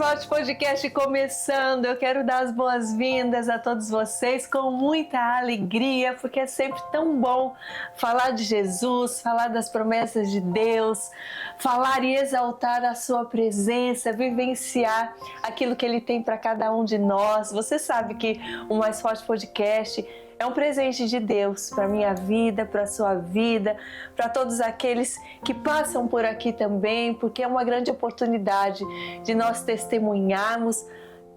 Forte Podcast começando. Eu quero dar as boas-vindas a todos vocês com muita alegria, porque é sempre tão bom falar de Jesus, falar das promessas de Deus, falar e exaltar a sua presença, vivenciar aquilo que Ele tem para cada um de nós. Você sabe que o Mais Forte Podcast é um presente de Deus para a minha vida, para a sua vida, para todos aqueles que passam por aqui também, porque é uma grande oportunidade de nós testemunharmos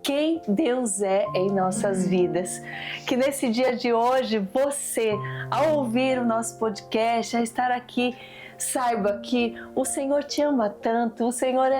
quem Deus é em nossas vidas. Que nesse dia de hoje, você, ao ouvir o nosso podcast, a estar aqui, saiba que o Senhor te ama tanto, o Senhor,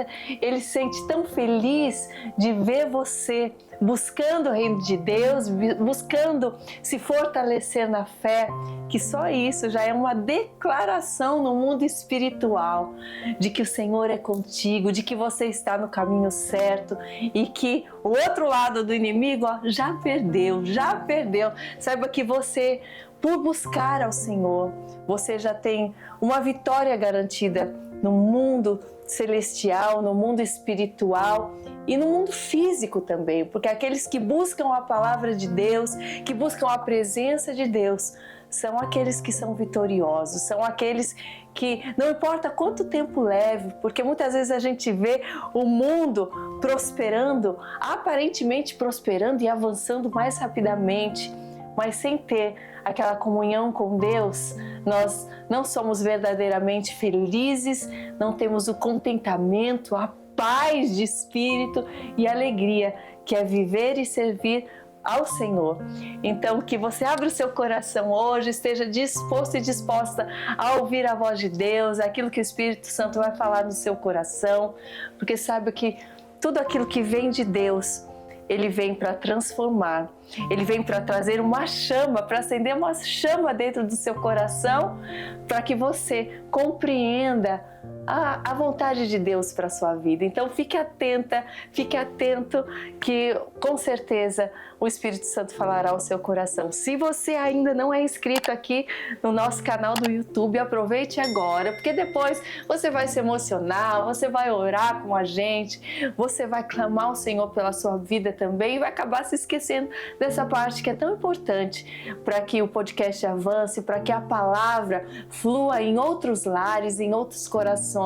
Ele se sente tão feliz de ver você buscando o reino de Deus, buscando se fortalecer na fé, que só isso já é uma declaração no mundo espiritual, de que o Senhor é contigo, de que você está no caminho certo e que o outro lado do inimigo já perdeu. Saiba que você, por buscar ao Senhor, você já tem uma vitória garantida no mundo celestial, no mundo espiritual e no mundo físico também, porque aqueles que buscam a palavra de Deus, que buscam a presença de Deus, são aqueles que são vitoriosos, são aqueles que não importa quanto tempo leve, porque muitas vezes a gente vê o mundo prosperando, aparentemente prosperando e avançando mais rapidamente, mas sem ter aquela comunhão com Deus, nós não somos verdadeiramente felizes, não temos o contentamento, a paz de espírito e alegria que é viver e servir ao Senhor. Então, que você abra o seu coração hoje, esteja disposto e disposta a ouvir a voz de Deus, aquilo que o Espírito Santo vai falar no seu coração, porque sabe que tudo aquilo que vem de Deus, Ele vem para transformar, Ele vem para trazer uma chama, para acender uma chama dentro do seu coração, para que você compreenda a vontade de Deus para a sua vida. Então fique atenta, fique atento, que com certeza o Espírito Santo falará ao seu coração. Se você ainda não é inscrito aqui no nosso canal do YouTube, aproveite agora, porque depois você vai se emocionar, você vai orar com a gente, você vai clamar ao Senhor pela sua vida também e vai acabar se esquecendo dessa parte que é tão importante para que o podcast avance, para que a palavra flua em outros lares, em outros corações.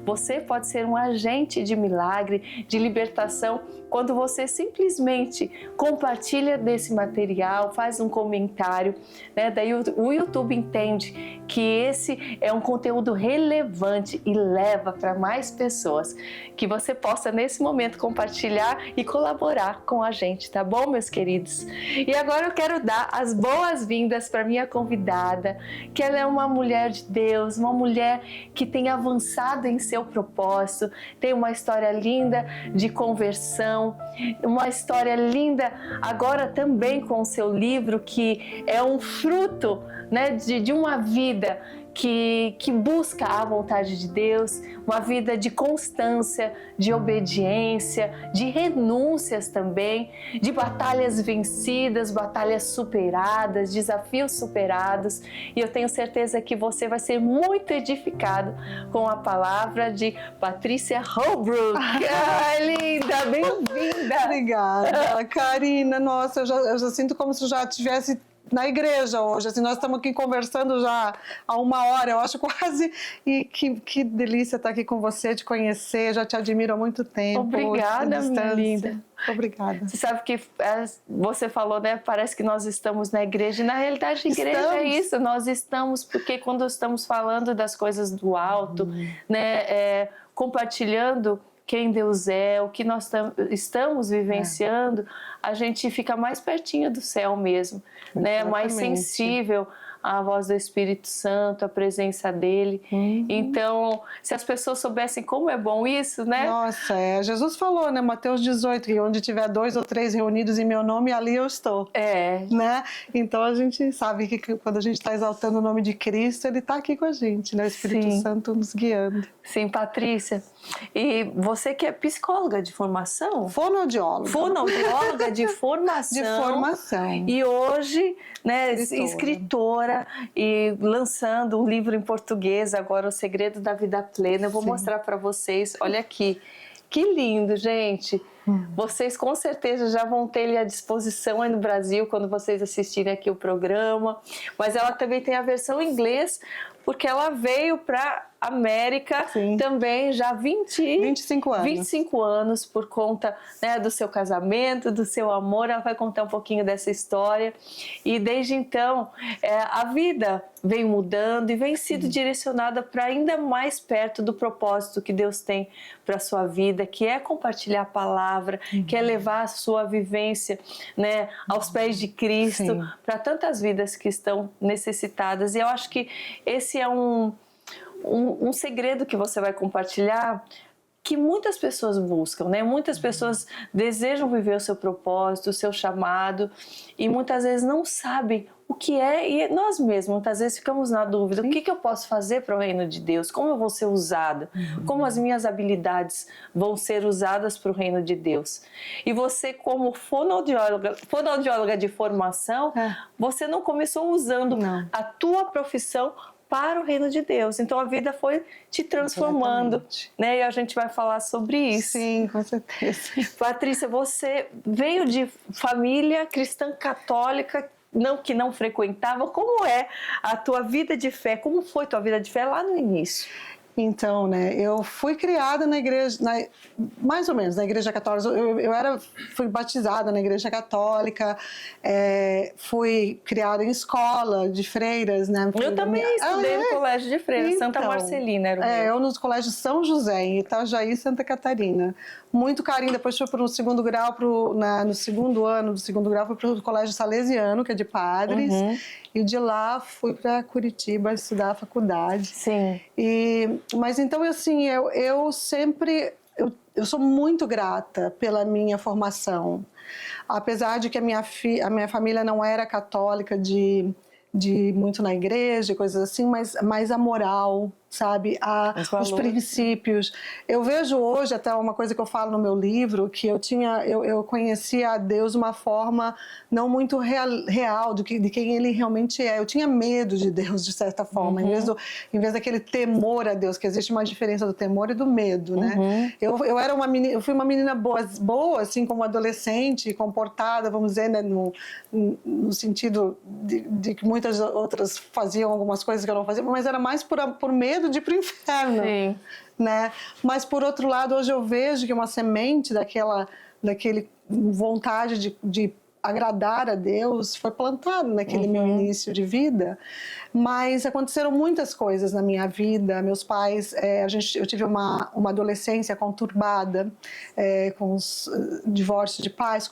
Você pode ser um agente de milagre, de libertação, quando você simplesmente compartilha desse material, faz um comentário, né? Daí o YouTube entende que esse é um conteúdo relevante e leva para mais pessoas. Que você possa nesse momento compartilhar e colaborar com a gente, tá bom, meus queridos? E agora eu quero dar as boas-vindas para minha convidada, que ela é uma mulher de Deus, uma mulher que tem avançado em seu propósito, tem uma história linda de conversão, uma história linda agora também com o seu livro, que é um fruto, né, de uma vida que busca a vontade de Deus, uma vida de constância, de obediência, de renúncias também, de batalhas vencidas, batalhas superadas, desafios superados. E eu tenho certeza que você vai ser muito edificado com a palavra de Patrícia Holbrook. Linda, bem-vinda! Obrigada, Karina. Nossa, eu já sinto como se eu já estivesse na igreja hoje, assim, nós estamos aqui conversando já há 1 hora, eu acho quase, e que delícia estar aqui com você, te conhecer, já te admiro há muito tempo. Obrigada, minha linda. Obrigada. Você sabe que você falou, né, parece que nós estamos na igreja, e na realidade a igreja é isso, nós estamos, porque quando estamos falando das coisas do alto, né, compartilhando quem Deus é, o que nós estamos vivenciando, a gente fica mais pertinho do céu mesmo, né? Mais sensível à voz do Espírito Santo, à presença dele. Então, se as pessoas soubessem como é bom isso, né? Nossa, Jesus falou, né, Mateus 18, que onde tiver 2 ou 3 reunidos em meu nome, ali eu estou. Né? Então a gente sabe que quando a gente está exaltando o nome de Cristo, Ele está aqui com a gente, né? O Espírito Santo nos guiando. Sim, Patrícia. E você que é psicóloga de formação? Fonoaudióloga. Fonoaudióloga de formação. De formação. E hoje, né, escritora e lançando um livro em português, agora O Segredo da Vida Plena. Eu vou mostrar para vocês, olha aqui. Que lindo, gente. Vocês com certeza já vão ter ele à disposição aí no Brasil quando vocês assistirem aqui o programa. Mas ela também tem a versão em inglês, porque ela veio para América também já 25 anos. 25 anos por conta, né, do seu casamento, do seu amor. Ela vai contar um pouquinho dessa história. E desde então, a vida vem mudando e vem sido direcionada para ainda mais perto do propósito que Deus tem para a sua vida, que é compartilhar a palavra, que é levar a sua vivência, né, aos pés de Cristo, para tantas vidas que estão necessitadas. E eu acho que esse é um segredo que você vai compartilhar, que muitas pessoas buscam, né? Muitas pessoas desejam viver o seu propósito, o seu chamado, e muitas vezes não sabem o que é, e nós mesmos muitas vezes ficamos na dúvida: o que eu posso fazer para o reino de Deus? Como eu vou ser usada? Como as minhas habilidades vão ser usadas para o reino de Deus? E você, como fonoaudióloga de formação, você não começou usando a tua profissão para o reino de Deus. Então a vida foi te transformando, né? E a gente vai falar sobre isso. Sim, com certeza. Patrícia, você veio de família cristã católica, que não frequentava. Como é a tua vida de fé? Como foi tua vida de fé lá no início? Então, né, eu fui criada na igreja, mais ou menos, na igreja católica. Fui batizada na igreja católica, fui criada em escola de freiras, né? Eu também estudei no colégio de freiras, então, Santa Marcelina era o meu. Eu no colégio São José, em Itajaí, Santa Catarina. Muito carinho. Depois fui para o segundo grau, no segundo ano do segundo grau, fui para o colégio Salesiano, que é de padres. E de lá fui para Curitiba estudar a faculdade. Sim. Mas então, assim, eu sempre... Eu sou muito grata pela minha formação. Apesar de que a minha família não era católica de muito na igreja, coisas assim, mas a moral, sabe? Os princípios. Eu vejo hoje, até uma coisa que eu falo no meu livro, que eu conhecia a Deus de uma forma não muito real de quem Ele realmente é. Eu tinha medo de Deus, de certa forma, em vez daquele temor a Deus, que existe uma diferença do temor e do medo, né? Eu fui uma menina boa, assim, como adolescente, comportada, vamos dizer, né, no sentido de que muitas outras faziam algumas coisas que eu não fazia, mas era mais por medo de ir para o inferno. Sim. Né? Mas, por outro lado, hoje eu vejo que uma semente daquele vontade de agradar a Deus foi plantada naquele meu início de vida. Mas aconteceram muitas coisas na minha vida. Meus pais, eu tive uma adolescência conturbada, com os divórcios de pais.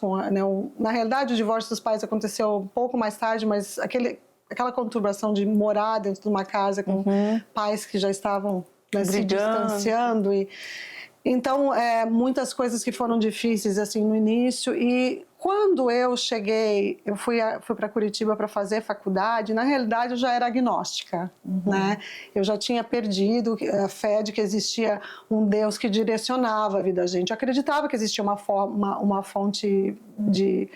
Na realidade, o divórcio dos pais aconteceu um pouco mais tarde, mas aquela conturbação de morar dentro de uma casa com pais que já estavam, né, se distanciando. Então, muitas coisas que foram difíceis assim no início. E quando eu cheguei, eu fui para Curitiba para fazer faculdade, na realidade eu já era agnóstica, né? Eu já tinha perdido a fé de que existia um Deus que direcionava a vida da gente. Eu acreditava que existia uma fonte de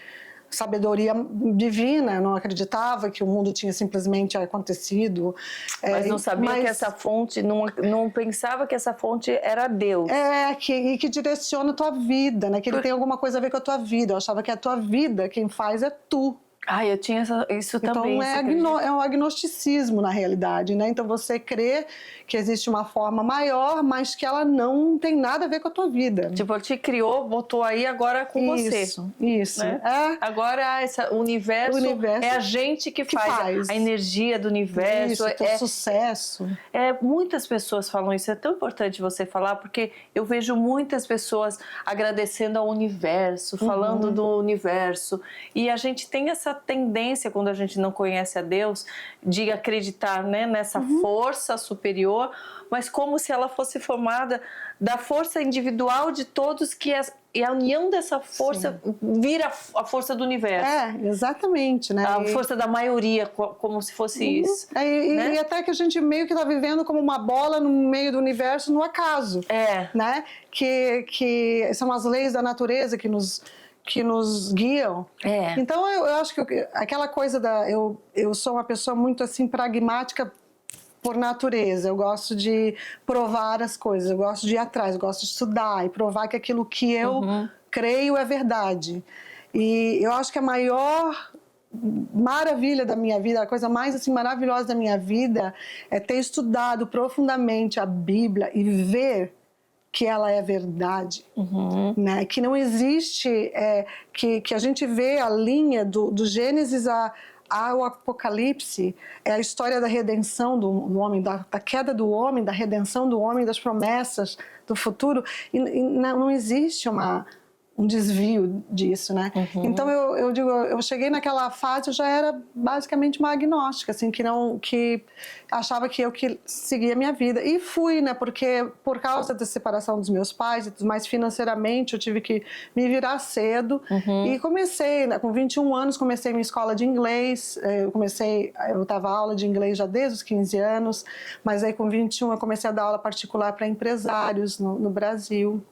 sabedoria divina. Eu não acreditava que o mundo tinha simplesmente acontecido. Mas não sabia que essa fonte, não pensava que essa fonte era Deus. Que direciona a tua vida, né? Que ele tem alguma coisa a ver com a tua vida. Eu achava que a tua vida, quem faz é tu. Eu tinha isso também. Então é um agnosticismo na realidade, né? Então você crê que existe uma forma maior, mas que ela não tem nada a ver com a tua vida. Tipo, ele te criou, botou aí agora com você. Isso. Né? Agora o universo é a gente que faz a energia do universo. Isso, teu sucesso. Muitas pessoas falam isso. É tão importante você falar, porque eu vejo muitas pessoas agradecendo ao universo, falando do universo. E a gente tem essa tendência, quando a gente não conhece a Deus, de acreditar, né, nessa força superior, mas como se ela fosse formada da força individual de todos, e a união dessa força vira a força do universo. Exatamente, né? A força da maioria, como se fosse isso. E até que a gente meio que está vivendo como uma bola no meio do universo, no acaso. Né? Que são as leis da natureza que nos guiam. Então eu acho que aquela coisa eu sou uma pessoa muito assim pragmática por natureza, eu gosto de provar as coisas, eu gosto de ir atrás, eu gosto de estudar e provar que aquilo que eu creio é verdade. E eu acho que a maior maravilha da minha vida, a coisa mais assim maravilhosa da minha vida é ter estudado profundamente a Bíblia e ver que ela é verdade, né? Que não existe, que a gente vê a linha do Gênesis ao Apocalipse, é a história da redenção do homem, da queda do homem, da redenção do homem, das promessas do futuro, e não existe um desvio disso, né? Então eu digo, eu cheguei naquela fase, eu já era basicamente uma agnóstica, assim, que achava que eu que seguia a minha vida, e fui, né? Porque por causa da separação dos meus pais, mas financeiramente eu tive que me virar cedo, e comecei, né, com 21 anos comecei minha escola de inglês, eu dava aula de inglês já desde os 15 anos, mas aí com 21 eu comecei a dar aula particular para empresários no Brasil.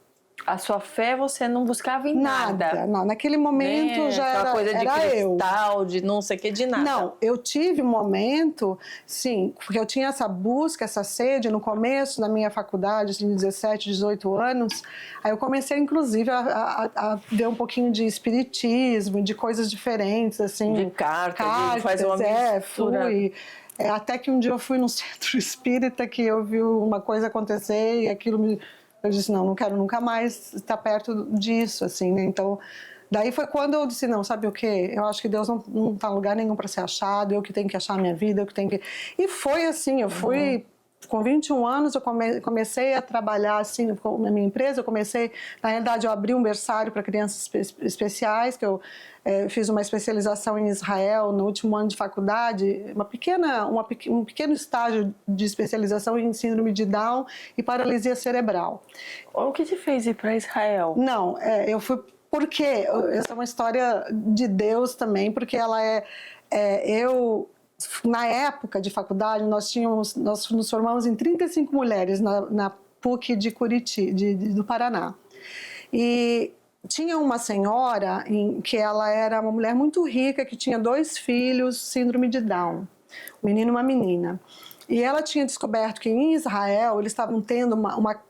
A sua fé você não buscava em nada? Não, naquele momento né? já era, coisa de era cristal, de não sei o que, de nada. Não, eu tive um momento, sim, porque eu tinha essa busca, essa sede no começo da minha faculdade, assim, de 17, 18 anos, aí eu comecei inclusive a ver um pouquinho de espiritismo, de coisas diferentes, assim. De cartas, de fazer uma mistura. Fui. Até que um dia eu fui num centro espírita que eu vi uma coisa acontecer e aquilo me... Eu disse, não quero nunca mais estar perto disso, assim, né? Então, daí foi quando eu disse, não, sabe o quê? Eu acho que Deus não está em lugar nenhum para ser achado, eu que tenho que achar a minha vida, eu que tenho que... E foi assim, eu fui... Com 21 anos, eu comecei a trabalhar assim na minha empresa. Na realidade, eu abri um berçário para crianças especiais, que eu fiz uma especialização em Israel no último ano de faculdade, um pequeno estágio de especialização em síndrome de Down e paralisia cerebral. O que te fez ir para Israel? Não, eu fui porque essa é uma história de Deus também, porque ela na época de faculdade, nós nos formamos em 35 mulheres na PUC de do Paraná. E tinha uma senhora que ela era uma mulher muito rica, que tinha 2 filhos, síndrome de Down, um menino e uma menina. E ela tinha descoberto que em Israel eles estavam tendo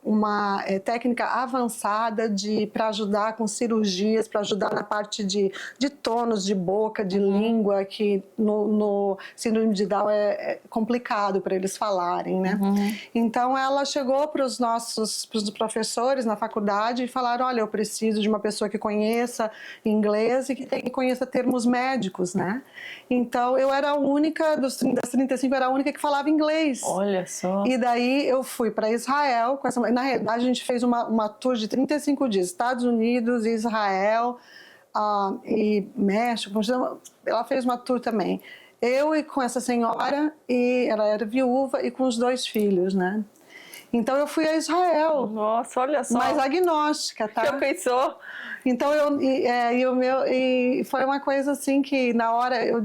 uma técnica avançada para ajudar com cirurgias, para ajudar na parte de tônus de boca, de língua, que no síndrome de Down é complicado para eles falarem, né? Então ela chegou para os professores na faculdade e falaram, olha, eu preciso de uma pessoa que conheça inglês e que conheça termos médicos, né? Então eu era a única, das 35, era a única que falava inglês. Olha só. E daí eu fui para Israel. Na realidade, a gente fez uma tour de 35 dias. Estados Unidos, Israel e México. Ela fez uma tour também. Eu e com essa senhora, e ela era viúva, e com os 2 filhos, né? Então eu fui a Israel. Nossa, olha só. Mas agnóstica, tá? Já pensou? Então e foi uma coisa assim que na hora eu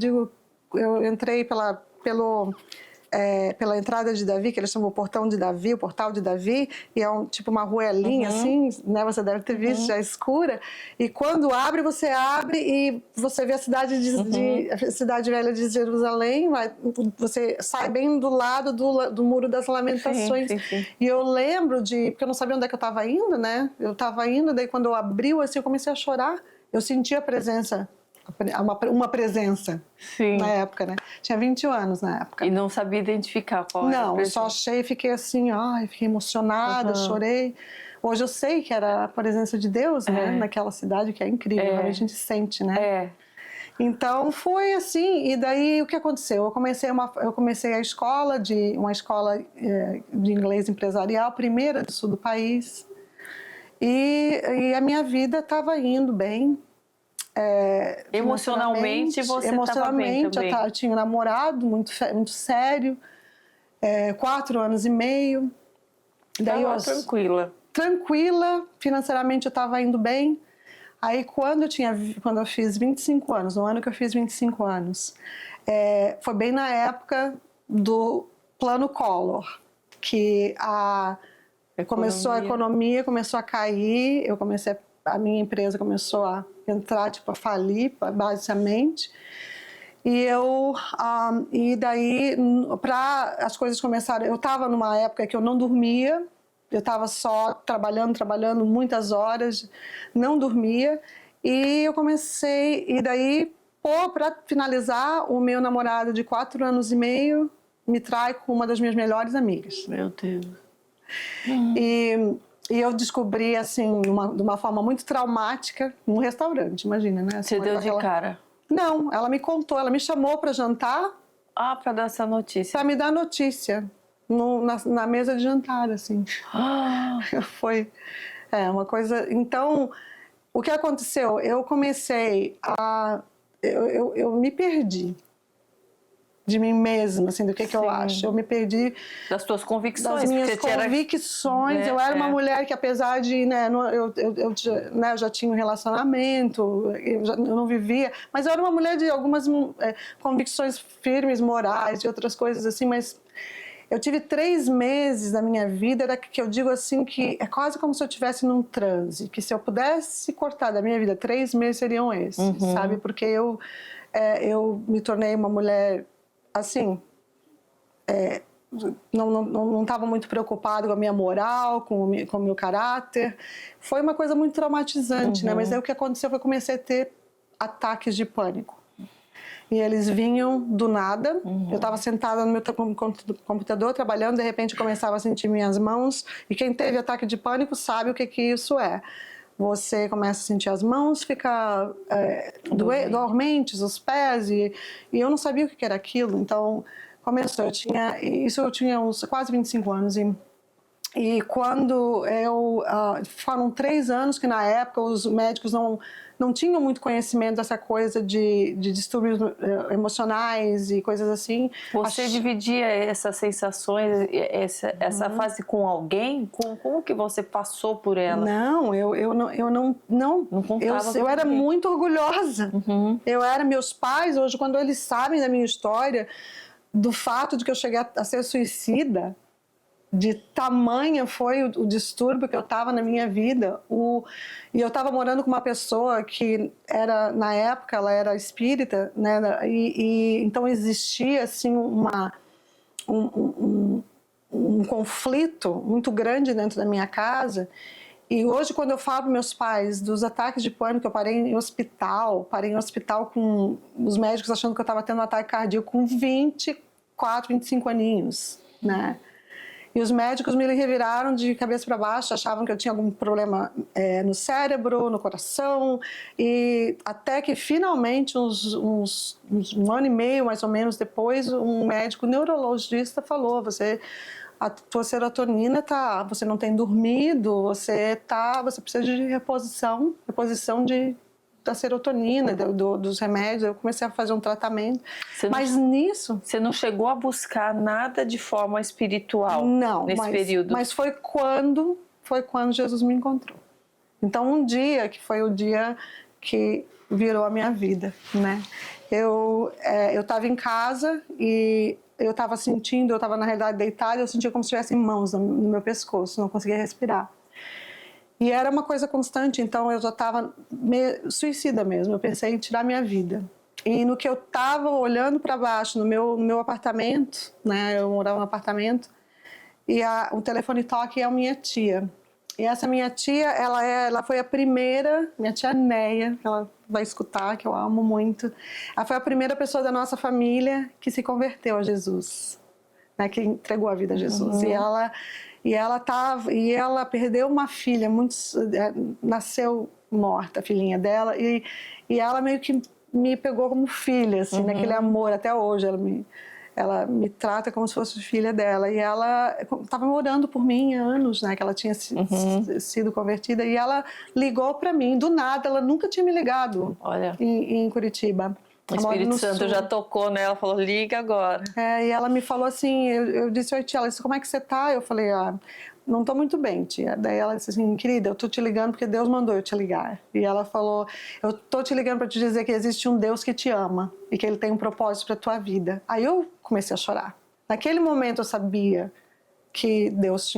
entrei pela entrada de Davi, que eles chamam o portão de Davi, o portal de Davi, e é tipo uma ruelinha assim, né? Você deve ter visto, já escura. E quando você abre e você vê a cidade a cidade velha de Jerusalém, você sai bem do lado do Muro das Lamentações. Sim. E eu lembro porque eu não sabia onde é que eu estava indo, né? Eu estava indo, daí quando eu abriu assim, eu comecei a chorar. Eu senti a presença. Uma presença. Sim. Na época, né? Tinha 21 anos na época. E não sabia identificar qual era a Não, presença. só achei, fiquei assim, fiquei emocionada, chorei. Hoje eu sei que era a presença de Deus, né? Naquela cidade, que é incrível, a gente sente, né? Então foi assim, e daí o que aconteceu? Eu comecei uma escola de inglês empresarial, primeira do sul do país, e a minha vida estava indo bem. Emocionalmente você estava bem também? Eu tinha um namorado muito sério, 4 anos e meio. Daí tranquila, financeiramente eu estava indo bem. Aí quando eu fiz 25 anos, no ano que eu fiz 25 anos, foi bem na época do Plano Collor, que a economia começou a cair, a minha empresa começou a entrar, a falir, basicamente. E daí, para as coisas começarem, eu estava numa época que eu não dormia, eu estava só trabalhando muitas horas, não dormia, e eu comecei, e daí, para finalizar, o meu namorado de 4 anos e meio me trai com uma das minhas melhores amigas. Meu Deus. E eu descobri, assim, de uma forma muito traumática, num restaurante, imagina, né? Você deu de cara? Não, ela me contou, ela me chamou para jantar. Ah, para dar essa notícia. Para me dar notícia, na mesa de jantar, assim. Foi uma coisa... Então, o que aconteceu? Eu comecei a... Eu me perdi de mim mesma, assim, do que eu acho. Eu me perdi... Das tuas convicções. Das minhas convicções. Eu era uma mulher que, apesar de... Né, eu já tinha um relacionamento, eu não vivia... Mas eu era uma mulher de algumas convicções firmes, morais e outras coisas assim, mas... Eu tive 3 meses da minha vida que eu digo assim que é quase como se eu estivesse num transe, que se eu pudesse cortar da minha vida, 3 meses seriam esses, sabe? Porque eu me tornei uma mulher, assim, não estava muito preocupada com a minha moral, com o meu caráter. Foi uma coisa muito traumatizante, né? Mas aí o que aconteceu foi que eu comecei a ter ataques de pânico. E eles vinham do nada. Eu estava sentada no meu computador trabalhando, de repente eu começava a sentir minhas mãos. E quem teve ataque de pânico sabe o que isso é. Você começa a sentir as mãos, fica dormentes, os pés. E eu não sabia o que era aquilo. Então, começou. Eu tinha uns quase 25 anos. E quando foram 3 anos que na época os médicos não tinham muito conhecimento dessa coisa de distúrbios emocionais e coisas assim. Você dividia essas sensações, essa fase com alguém? Como que você passou por ela? Não, eu não contava. Eu era muito orgulhosa. Meus pais, hoje, quando eles sabem da minha história, do fato de que eu cheguei a ser suicida, de tamanha foi o distúrbio que eu estava na minha vida. E eu estava morando com uma pessoa que era, na época, ela era espírita, né? Então existia assim um conflito muito grande dentro da minha casa. E hoje, quando eu falo para meus pais dos ataques de pânico, eu parei em hospital com os médicos achando que eu estava tendo um ataque cardíaco com 24, 25 aninhos, né? E os médicos me reviraram de cabeça para baixo, achavam que eu tinha algum problema no cérebro, no coração, e até que finalmente, um ano e meio mais ou menos depois, um médico neurologista falou: a tua serotonina você não tem dormido, você precisa de reposição da serotonina, dos remédios. Eu comecei a fazer um tratamento. Nisso... Você não chegou a buscar nada de forma espiritual nesse período? Mas foi quando Jesus me encontrou. Então, um dia que foi o dia que virou a minha vida, né? Eu estava em casa e eu estava na realidade deitada, eu sentia como se tivessem mãos no meu pescoço, não conseguia respirar. E era uma coisa constante, então eu já estava suicida mesmo, eu pensei em tirar minha vida. E no que eu estava olhando para baixo, no meu apartamento, né, eu morava no apartamento, e o telefone toca e é a minha tia. E essa minha tia, ela foi a primeira, minha tia Neia, ela vai escutar, que eu amo muito. Ela foi a primeira pessoa da nossa família que se converteu a Jesus, né, que entregou a vida a Jesus. E ela perdeu uma filha, nasceu morta, a filhinha dela, e ela meio que me pegou como filha, assim, naquele amor, até hoje ela me trata como se fosse filha dela. E ela estava orando por mim há anos, né, que ela tinha sido convertida, e ela ligou para mim, do nada, ela nunca tinha me ligado. Olha. Em Curitiba. O Espírito Santo já tocou nela, falou: liga agora. E ela me falou assim, eu disse: oi tia, ela disse: como é que você tá? Eu falei: não estou muito bem, tia. Daí ela disse assim: querida, eu estou te ligando porque Deus mandou eu te ligar. E ela falou: eu estou te ligando para te dizer que existe um Deus que te ama e que Ele tem um propósito para a tua vida. Aí eu comecei a chorar. Naquele momento eu sabia que Deus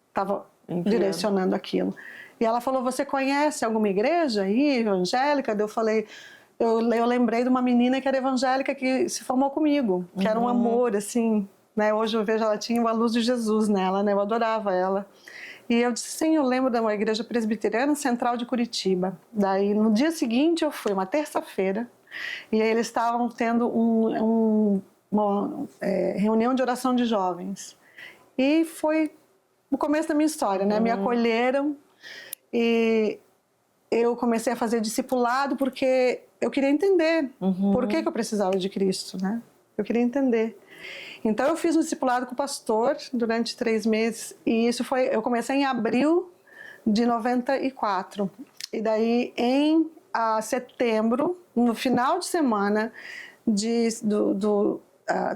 estava direcionando aquilo. E ela falou: você conhece alguma igreja aí, evangélica? Daí eu falei: eu lembrei de uma menina que era evangélica que se formou comigo, que era um amor, assim, né? Hoje eu vejo ela tinha uma luz de Jesus nela, né? Eu adorava ela. E eu disse, sim, eu lembro de uma igreja presbiteriana central de Curitiba. Daí, no dia seguinte, eu fui, uma terça-feira, e aí eles estavam tendo uma reunião de oração de jovens. E foi o começo da minha história, né? Me acolheram e eu comecei a fazer discipulado porque eu queria entender por que eu precisava de Cristo, né? Eu queria entender. Então eu fiz um discipulado com o pastor durante 3 meses e eu comecei em abril de 94. E daí em setembro, no final de semana de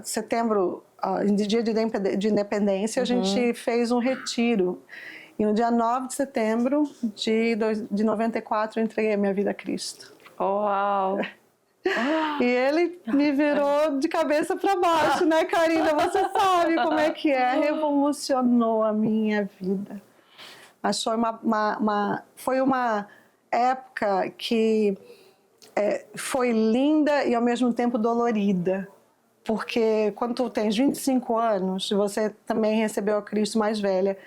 setembro, de dia de independência, a gente fez um retiro. E no dia 9 de setembro de 94 eu entreguei a minha vida a Cristo. Uau! E ele me virou de cabeça para baixo, né, Karina? Você sabe como é que é. Revolucionou a minha vida. Mas foi uma época que foi linda e ao mesmo tempo dolorida. Porque quando tu tens 25 anos, você também recebeu a Cristo mais velha,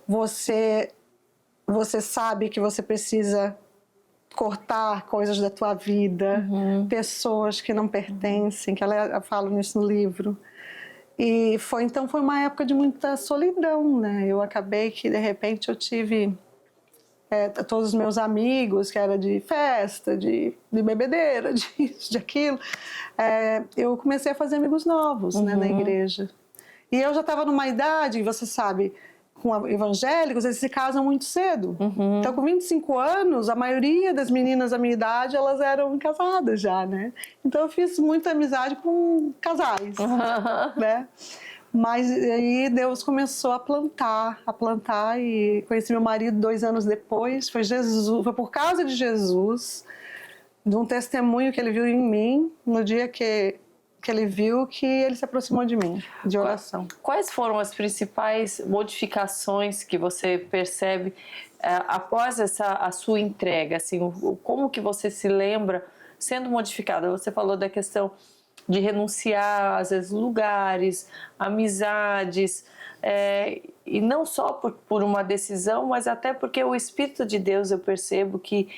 você sabe que você precisa cortar coisas da tua vida, pessoas que não pertencem, que eu falo nisso no livro. E então foi uma época de muita solidão, né? Eu acabei que de repente eu tive todos os meus amigos, que era de festa, de bebedeira, disso, de aquilo. Eu comecei a fazer amigos novos, né, na igreja. E eu já estava numa idade, você sabe, com evangélicos, eles se casam muito cedo. Então, com 25 anos, a maioria das meninas da minha idade, elas eram casadas já, né? Então, eu fiz muita amizade com casais, né? Mas aí Deus começou a plantar e conheci meu marido 2 anos depois. Foi por causa de Jesus, de um testemunho que ele viu em mim, no dia que ele viu, que ele se aproximou de mim, de oração. Quais foram as principais modificações que você percebe após a sua entrega? Assim, como que você se lembra sendo modificada? Você falou da questão de renunciar, às vezes, lugares, amizades, e não só por uma decisão, mas até porque o Espírito de Deus, eu percebo que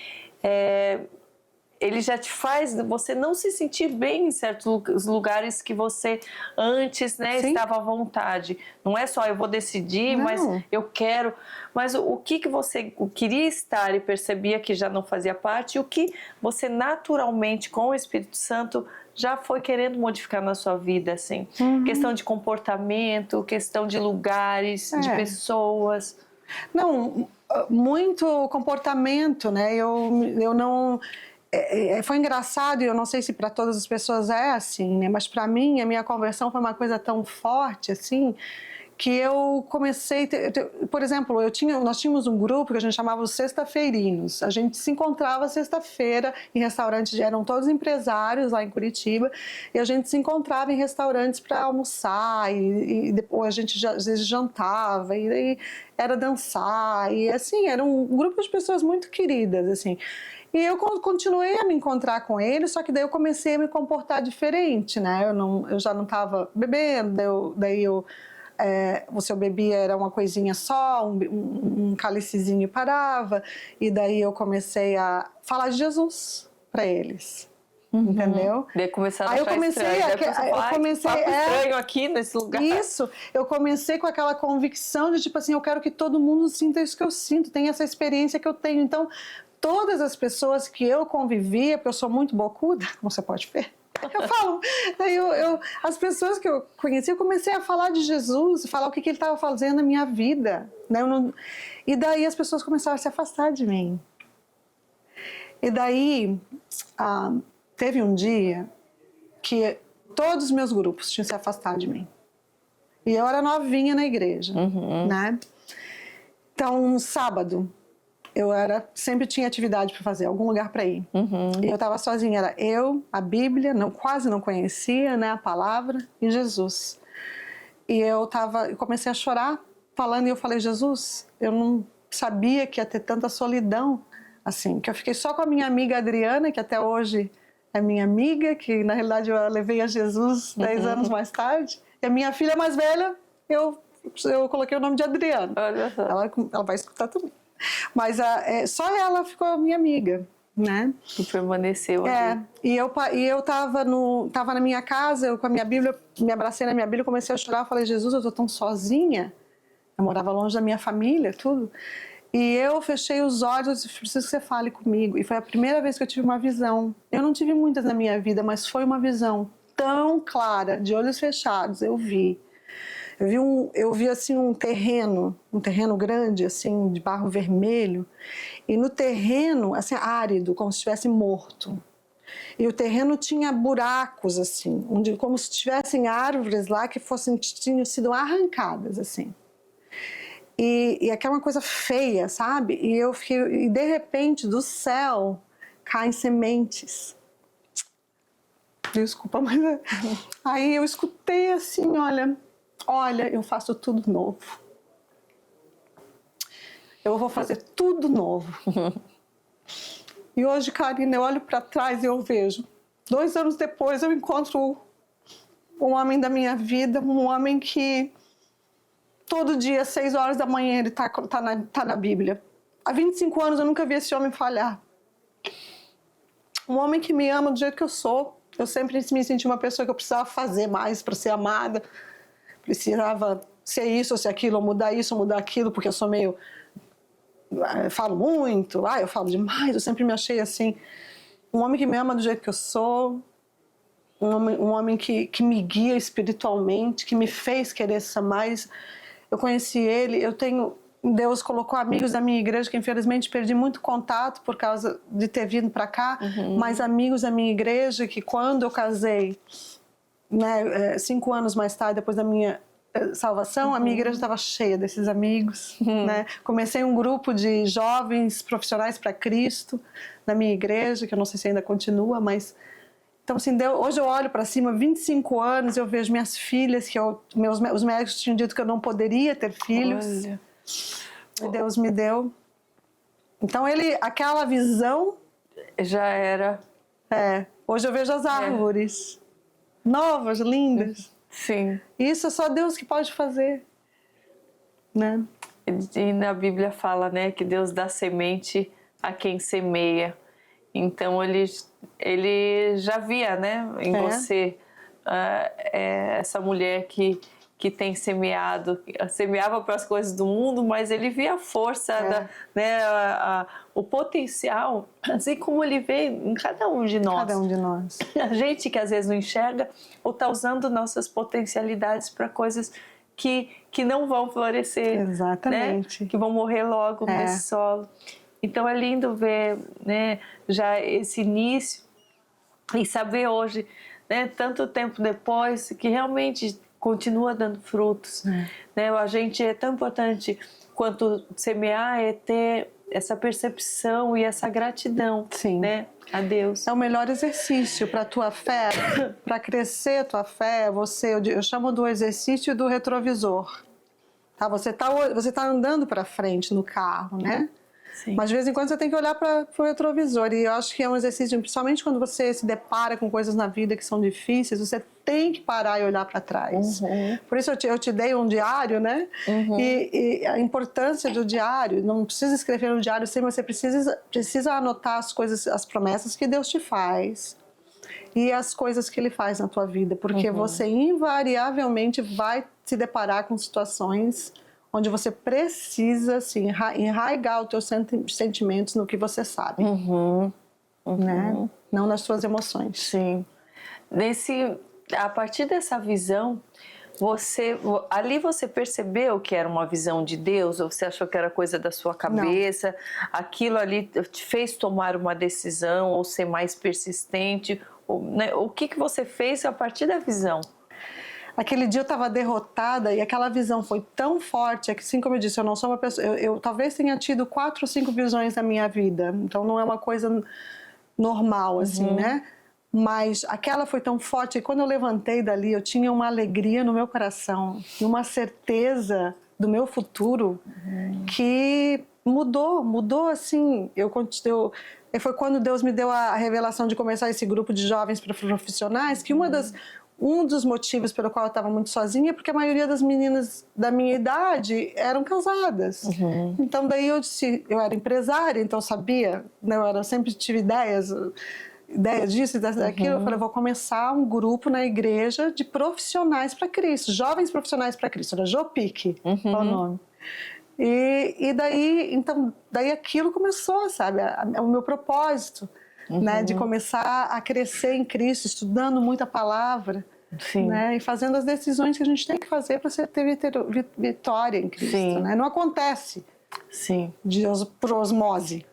ele já te faz você não se sentir bem em certos lugares que você antes, né, estava à vontade. Não é só eu vou decidir, mas eu quero. Mas o que você queria estar e percebia que já não fazia parte, e o que você naturalmente, com o Espírito Santo, já foi querendo modificar na sua vida, assim? Questão de comportamento, questão de lugares, de pessoas. Não, muito comportamento, né? Eu não... foi engraçado, e eu não sei se para todas as pessoas é assim, né? Mas para mim, a minha conversão foi uma coisa tão forte, assim, que eu comecei... Por exemplo, nós tínhamos um grupo que a gente chamava os sexta-feirinos. A gente se encontrava sexta-feira em restaurantes, eram todos empresários lá em Curitiba, e a gente se encontrava em restaurantes para almoçar, e depois a gente às vezes jantava, e aí era dançar, e assim, era um grupo de pessoas muito queridas, assim. E eu continuei a me encontrar com ele, só que daí eu comecei a me comportar diferente, né? Eu já não estava bebendo, se eu bebia era uma coisinha só, um cálicezinho e parava, e daí eu comecei a falar de Jesus para eles. Entendeu? Daí começaram a achar achar estranho. eu comecei estranho aqui nesse lugar. Isso, eu comecei com aquela convicção de tipo assim, eu quero que todo mundo sinta isso que eu sinto, tenha essa experiência que eu tenho. Então, todas as pessoas que eu convivia, porque eu sou muito bocuda, como você pode ver, eu falo, as pessoas que eu conheci, eu comecei a falar de Jesus, falar o que ele estava fazendo na minha vida, né? E daí as pessoas começaram a se afastar de mim. E daí, teve um dia que todos os meus grupos tinham se afastado de mim. E eu era novinha na igreja, né? Então, um sábado, sempre tinha atividade para fazer, algum lugar para ir. E eu estava sozinha, era eu, a Bíblia, quase não conhecia, né, a palavra, e Jesus. E eu comecei a chorar, falando, e eu falei, Jesus, eu não sabia que ia ter tanta solidão, assim, que eu fiquei só com a minha amiga Adriana, que até hoje é minha amiga, que na realidade eu levei a Jesus 10 anos mais tarde. E a minha filha mais velha, eu coloquei o nome de Adriana. Olha só. Ela vai escutar também. Mas só ela ficou minha amiga, né? E permaneceu ali. E eu tava na minha casa, eu com a minha Bíblia, me abracei na minha Bíblia, comecei a chorar, falei, Jesus, eu tô tão sozinha. Eu morava longe da minha família, tudo. E eu fechei os olhos e preciso que você fale comigo. E foi a primeira vez que eu tive uma visão. Eu não tive muitas na minha vida, mas foi uma visão tão clara, de olhos fechados, eu vi. Eu vi assim um terreno grande, assim, de barro vermelho. E no terreno, assim, árido, como se estivesse morto. E o terreno tinha buracos, assim, como se tivessem árvores lá que tinham sido arrancadas, assim. E aquela coisa feia, sabe? E de repente, do céu, caem sementes. Desculpa, mas... Aí eu escutei assim, olha, eu faço tudo novo. Eu vou fazer tudo novo. E hoje, Karina, eu olho para trás e eu vejo. 2 anos depois, eu encontro um homem da minha vida, um homem que... Todo dia, às 6 horas da manhã, ele tá na Bíblia. Há 25 anos eu nunca vi esse homem falhar. Um homem que me ama do jeito que eu sou. Eu sempre me senti uma pessoa que eu precisava fazer mais para ser amada. Precisava ser isso ou ser aquilo, ou mudar isso ou mudar aquilo, porque eu sou meio... Eu falo muito, eu falo demais. Eu sempre me achei assim. Um homem que me ama do jeito que eu sou. Um homem que me guia espiritualmente, que me fez querer ser mais... Eu conheci ele, Deus colocou amigos da minha igreja, que infelizmente perdi muito contato por causa de ter vindo para cá, mas amigos da minha igreja que quando eu casei, né, 5 anos mais tarde, depois da minha salvação, a minha igreja estava cheia desses amigos, né? Comecei um grupo de jovens profissionais para Cristo na minha igreja, que eu não sei se ainda continua, mas... Então, assim, hoje eu olho para cima, 25 anos, eu vejo minhas filhas, que os médicos tinham dito que eu não poderia ter filhos. Olha. E Deus me deu. Então, aquela visão... Já era. Hoje eu vejo as árvores novas, lindas. Sim. Isso é só Deus que pode fazer, né? E na Bíblia fala, né, que Deus dá semente a quem semeia. Então ele já via, né, em você essa mulher que tem semeava para as coisas do mundo, mas ele via a força, o potencial, assim como ele vê em cada um de nós. Cada um de nós. A gente que às vezes não enxerga ou está usando nossas potencialidades para coisas que não vão florescer. Exatamente. Né? Que vão morrer logo nesse solo. Então é lindo ver, né, já esse início e saber hoje, né, tanto tempo depois, que realmente continua dando frutos. Né? A gente é tão importante quanto semear, é ter essa percepção e essa gratidão, né, a Deus. É o melhor exercício para a tua fé, para crescer a tua fé. Eu chamo do exercício do retrovisor. Tá? Você tá andando para frente no carro, né? Sim. Mas de vez em quando você tem que olhar para o retrovisor, e eu acho que é um exercício, principalmente quando você se depara com coisas na vida que são difíceis, você tem que parar e olhar para trás. Por isso eu te dei um diário, né? E a importância do diário, não precisa escrever no diário sempre, você precisa anotar as coisas, as promessas que Deus te faz e as coisas que Ele faz na tua vida, porque você invariavelmente vai se deparar com situações onde você precisa assim, enraigar os teus sentimentos no que você sabe, né? Não nas suas emoções. Sim. A partir dessa visão, ali você percebeu que era uma visão de Deus, ou você achou que era coisa da sua cabeça? Não. Aquilo ali te fez tomar uma decisão ou ser mais persistente? Né? O que você fez a partir da visão? Aquele dia eu estava derrotada e aquela visão foi tão forte, é que assim como eu disse, eu não sou uma pessoa... Eu talvez tenha tido 4 ou 5 visões na minha vida, então não é uma coisa normal, assim, né? Mas aquela foi tão forte, e quando eu levantei dali, eu tinha uma alegria no meu coração, e uma certeza do meu futuro que mudou assim. Foi quando Deus me deu a revelação de começar esse grupo de jovens profissionais, que um dos motivos pelo qual eu estava muito sozinha é porque a maioria das meninas da minha idade eram casadas. Então daí eu era empresária, então eu sabia, né, eu sempre tive ideias disso e daquilo. Eu falei, vou começar um grupo na igreja de profissionais para Cristo, jovens profissionais para Cristo, era Jopic, é o nome. E daí aquilo começou, sabe, o meu propósito, né, de começar a crescer em Cristo, estudando muita palavra, né, e fazendo as decisões que a gente tem que fazer para ter vitória em Cristo, né? Não acontece por osmose.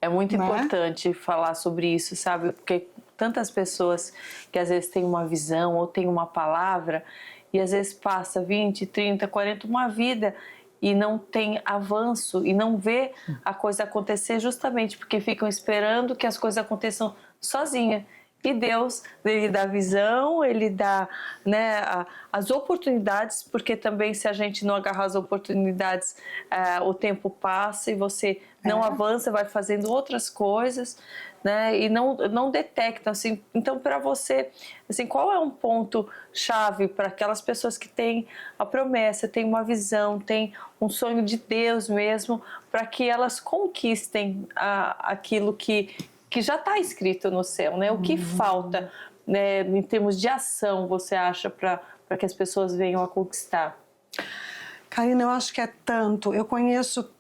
É muito importante falar sobre isso, sabe, porque tantas pessoas que às vezes têm uma visão ou têm uma palavra e às vezes passa 20, 30, 40, uma vida e não tem avanço e não vê a coisa acontecer justamente porque ficam esperando que as coisas aconteçam sozinha. E Deus, Ele dá visão, Ele dá, né, as oportunidades, porque também se a gente não agarrar as oportunidades, o tempo passa e você não avança, vai fazendo outras coisas, né, e não detecta, assim. Então, para você, assim, qual é um ponto chave para aquelas pessoas que têm a promessa, têm uma visão, têm um sonho de Deus mesmo, para que elas conquistem aquilo que já está escrito no céu, né? O que falta, né, em termos de ação, você acha, para que as pessoas venham a conquistar? Karina, eu acho que é tanto. Eu conheço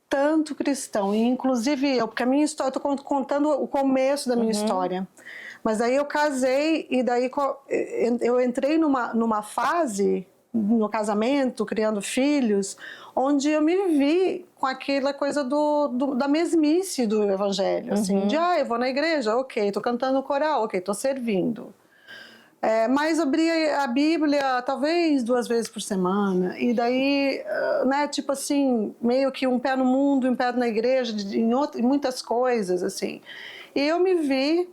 tanto cristão, e inclusive porque a minha história, eu estou contando o começo da minha história, mas aí eu casei e daí eu entrei numa fase no casamento, criando filhos, onde eu me vi com aquela coisa da mesmice do evangelho, assim, de eu vou na igreja, ok, tô cantando coral, ok, tô servindo. Mas abria a Bíblia talvez 2 vezes por semana, e daí, né, tipo assim, meio que um pé no mundo, um pé na igreja, em muitas coisas, assim. E eu me vi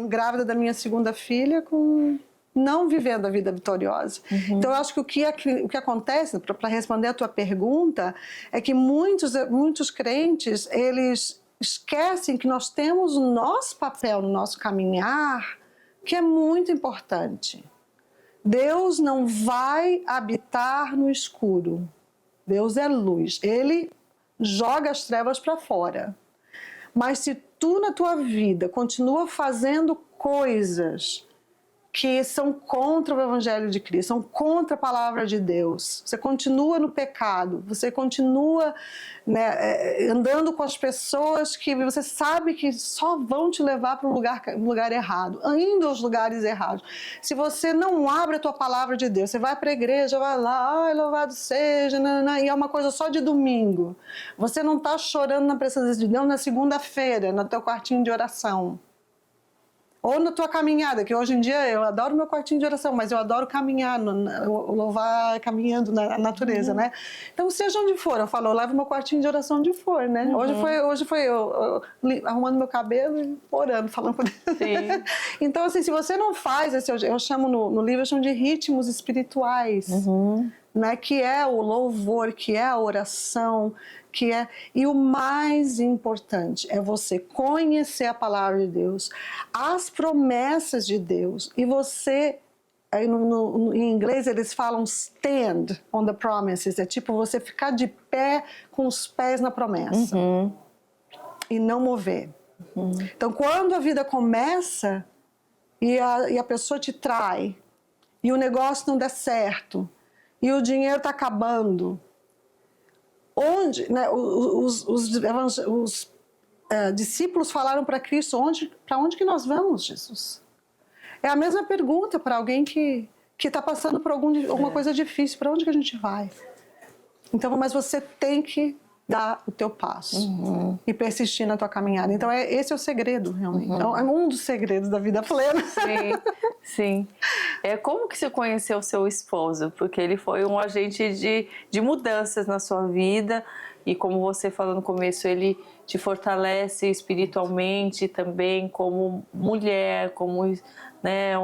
grávida da minha segunda filha, não vivendo a vida vitoriosa. Então, eu acho que o que acontece, para responder a tua pergunta, é que muitos crentes, eles esquecem que nós temos o nosso papel no nosso caminhar, que é muito importante. Deus não vai habitar no escuro. Deus é luz. Ele joga as trevas para fora. Mas se tu, na tua vida, continua fazendo coisas que são contra o Evangelho de Cristo, são contra a palavra de Deus, você continua no pecado, você continua, né, andando com as pessoas que você sabe que só vão te levar para um lugar errado, indo aos lugares errados. Se você não abre a tua palavra de Deus, você vai para a igreja, vai lá, louvado seja, e é uma coisa só de domingo. Você não está chorando na presença de Deus na segunda-feira, no teu quartinho de oração. Ou na tua caminhada, que hoje em dia eu adoro meu quartinho de oração, mas eu adoro caminhar, louvar caminhando na natureza, né? Então, seja onde for, eu falo, eu levo meu quartinho de oração onde for, né? Hoje foi eu arrumando meu cabelo e orando, falando com Deus. Sim. Então, assim, se você não faz, eu chamo no livro, eu chamo de ritmos espirituais, né? Que é o louvor, que é a oração, e o mais importante é você conhecer a palavra de Deus, as promessas de Deus, e você, aí em inglês eles falam stand on the promises, é tipo você ficar de pé com os pés na promessa e não mover. Então, quando a vida começa e a pessoa te trai, e o negócio não dá certo, e o dinheiro está acabando, onde, né, os discípulos falaram para Cristo, para onde que nós vamos, Jesus? É a mesma pergunta para alguém que está passando por alguma coisa difícil, para onde que a gente vai? Então, mas você tem que dar o teu passo e persistir na tua caminhada. Então, esse é o segredo, realmente. É um dos segredos da vida plena. Sim. Como que você conheceu o seu esposo? Porque ele foi um agente de mudanças na sua vida e, como você falou no começo, ele te fortalece espiritualmente também como mulher, como, né,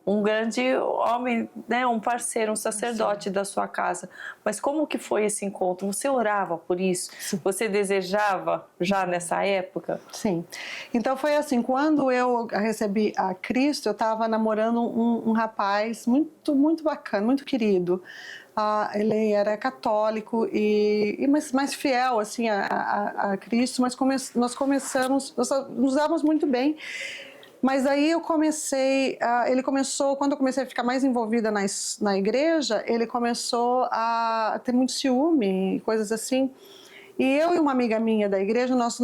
um grande homem, né, um parceiro, um sacerdote da sua casa. Mas como que foi esse encontro? Você orava por isso? Sim. Você desejava já nessa época? Sim. Então foi assim, quando eu recebi a Cristo, eu estava namorando um rapaz muito bacana, muito querido. Ele era católico e mais fiel assim a Cristo, mas nós nos dávamos muito bem. Mas aí eu comecei, quando eu comecei a ficar mais envolvida na igreja, ele começou a ter muito ciúme, coisas assim. E eu e uma amiga minha da igreja, nós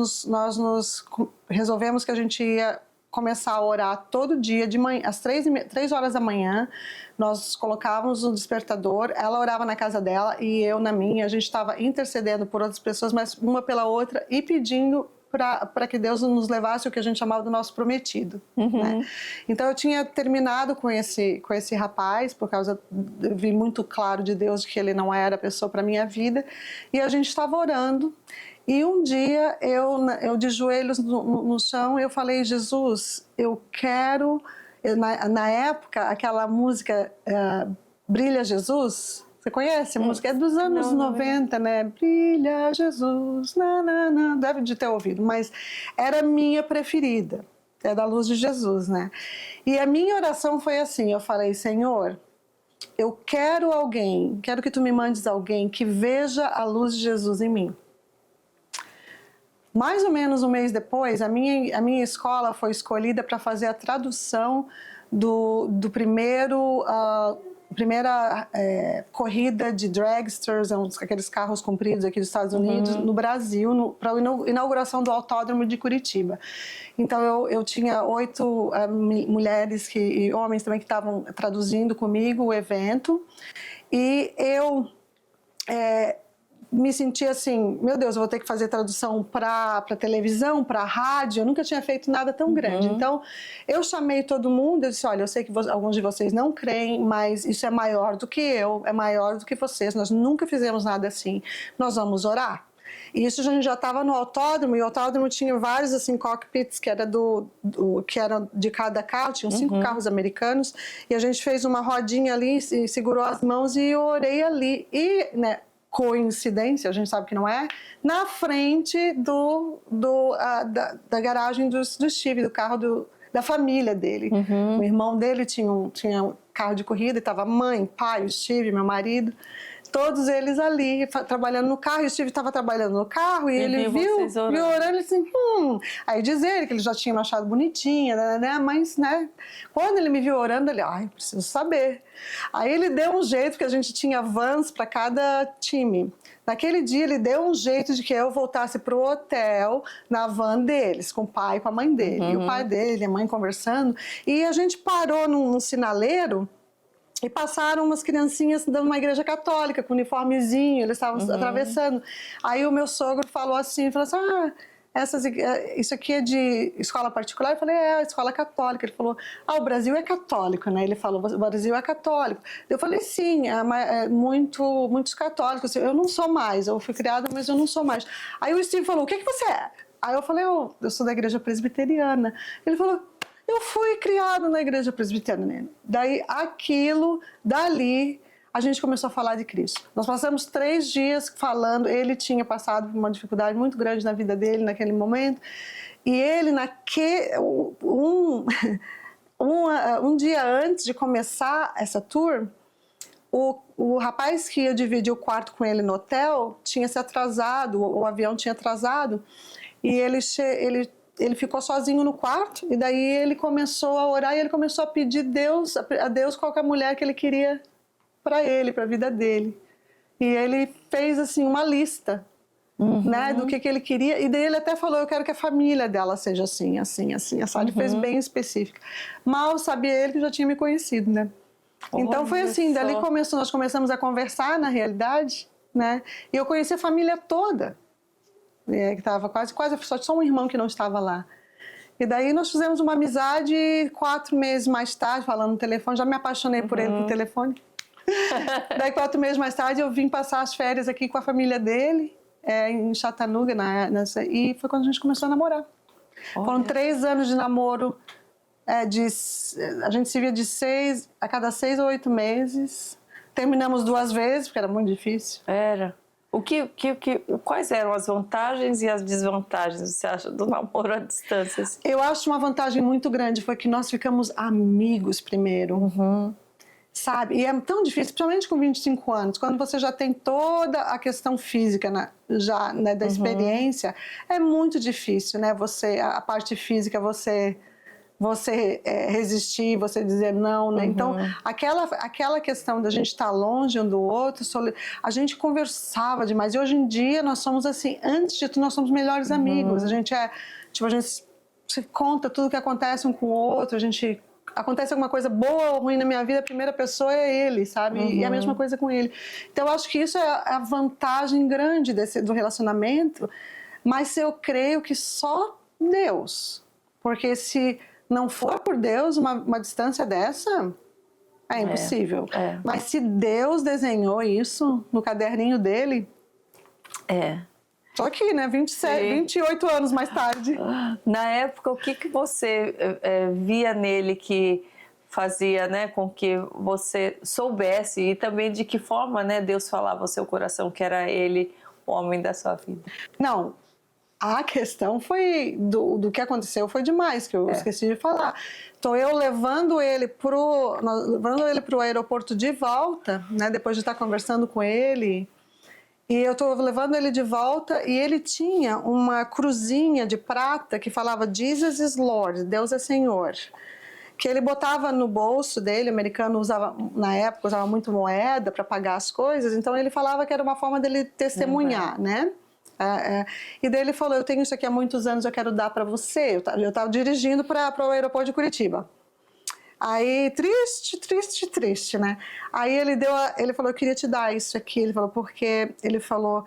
resolvemos que a gente ia começar a orar todo dia, de manhã, às 3 horas da manhã, nós colocávamos um despertador, ela orava na casa dela e eu na minha, a gente estava intercedendo por outras pessoas, mas uma pela outra e pedindo para que Deus nos levasse o que a gente chamava do nosso prometido. Né? Então eu tinha terminado com esse rapaz, por causa, eu vi muito claro de Deus que ele não era a pessoa para a minha vida, e a gente estava orando, e um dia eu de joelhos no chão, eu falei, Jesus, eu quero, na época, aquela música Brilha Jesus, você conhece a música? É dos anos 90, né? Brilha Jesus, deve de ter ouvido, mas era a minha preferida, é da Luz de Jesus, né? E a minha oração foi assim, eu falei, Senhor, eu quero que tu me mandes alguém que veja a luz de Jesus em mim. Mais ou menos um mês depois, a minha escola foi escolhida para fazer a tradução do primeira corrida de dragsters, aqueles carros compridos aqui dos Estados Unidos, no Brasil, para a inauguração do Autódromo de Curitiba. Então eu tinha 8 mulheres e homens também que estavam traduzindo comigo o evento, e eu me senti assim, meu Deus, eu vou ter que fazer tradução para televisão, para rádio, eu nunca tinha feito nada tão grande. Então, eu chamei todo mundo, eu disse, olha, eu sei que alguns de vocês não creem, mas isso é maior do que eu, é maior do que vocês, nós nunca fizemos nada assim, nós vamos orar. E isso a gente já estava no autódromo, e o autódromo tinha vários assim, cockpits que era que era de cada carro, tinham 5 carros americanos, e a gente fez uma rodinha ali, e segurou as mãos e eu orei ali, e, né, coincidência, a gente sabe que não é, na frente da garagem do Steve, do carro da família dele. O irmão dele tinha um carro de corrida, e estava mãe, pai, o Steve, meu marido, todos eles ali trabalhando no carro, e o Steve estava trabalhando no carro, e ele viu me orando, assim, Aí diz ele que ele já tinha me achado bonitinha, né? Mas, né, quando ele me viu orando, ele, ai, preciso saber. Aí ele deu um jeito, que a gente tinha vans para cada time. Naquele dia ele deu um jeito de que eu voltasse para o hotel na van deles, com o pai e com a mãe dele. E o pai dele, a mãe conversando, e a gente parou num sinaleiro, e passaram umas criancinhas de uma igreja católica, com uniformezinho, eles estavam atravessando. Aí o meu sogro falou assim, isso aqui é de escola particular? Eu falei, é escola católica. Ele falou, o Brasil é católico, né? Ele falou, o Brasil é católico. Eu falei, sim, muitos católicos. Eu não sou mais, eu fui criada, mas eu não sou mais. Aí o Steve falou, o que você é? Aí eu falei, eu sou da igreja presbiteriana. Ele falou, eu fui criado na igreja presbiteriana. Daí, dali, a gente começou a falar de Cristo. Nós passamos 3 dias falando, ele tinha passado por uma dificuldade muito grande na vida dele naquele momento, e ele, um dia antes de começar essa tour, o rapaz que ia dividir o quarto com ele no hotel tinha se atrasado, o avião tinha atrasado, e ele ficou sozinho no quarto, e daí ele começou a orar, e ele começou a pedir a Deus qualquer mulher que ele queria para ele, para a vida dele. E ele fez assim uma lista, né, do que ele queria, e daí ele até falou, eu quero que a família dela seja assim, assim, assim. Ele fez bem específico. Mal sabia ele que já tinha me conhecido, né? Então foi assim, dali nós começamos a conversar na realidade, né? E eu conheci a família toda. Que estava quase só um irmão que não estava lá. E daí nós fizemos uma amizade, 4 meses mais tarde, falando no telefone, já me apaixonei por ele por telefone. Daí 4 meses mais tarde eu vim passar as férias aqui com a família dele, em Chattanooga, e foi quando a gente começou a namorar. Foram 3 anos de namoro A gente se via a cada 6 ou 8 meses. Terminamos 2 vezes, porque era muito difícil. Era. Quais eram as vantagens e as desvantagens, você acha, do namoro à distância? Eu acho uma vantagem muito grande, foi que nós ficamos amigos primeiro. Sabe? E é tão difícil, principalmente com 25 anos, quando você já tem toda a questão física da experiência, é muito difícil, né? A parte física, você resistir, você dizer não, né? Então, aquela questão da gente estar longe um do outro, a gente conversava demais. E hoje em dia nós somos assim, antes de tudo, nós somos melhores amigos. A gente se conta tudo que acontece um com o outro, acontece alguma coisa boa ou ruim na minha vida, a primeira pessoa é ele, sabe? E a mesma coisa com ele. Então, eu acho que isso é a vantagem grande do relacionamento, mas eu creio que só Deus. Porque se não for por Deus, uma distância dessa, é impossível. Mas se Deus desenhou isso no caderninho dele... Tô aqui, né? 28 anos mais tarde. Na época, o que você via nele que fazia, né, com que você soubesse, e também de que forma, né, Deus falava ao seu coração que era ele o homem da sua vida? Não, a questão foi do que aconteceu foi demais, que eu esqueci de falar. Então, eu levando ele pro aeroporto de volta, né, depois de estar conversando com ele... E eu estou levando ele de volta e ele tinha uma cruzinha de prata que falava Jesus is Lord, Deus é Senhor. Que ele botava no bolso dele, o americano na época usava muito moeda para pagar as coisas, então ele falava que era uma forma dele testemunhar, né? E daí ele falou, eu tenho isso aqui há muitos anos, eu quero dar para você. Eu estava dirigindo para o aeroporto de Curitiba. Aí, triste, né? Aí ele falou, eu queria te dar isso aqui. Ele falou, porque ele falou,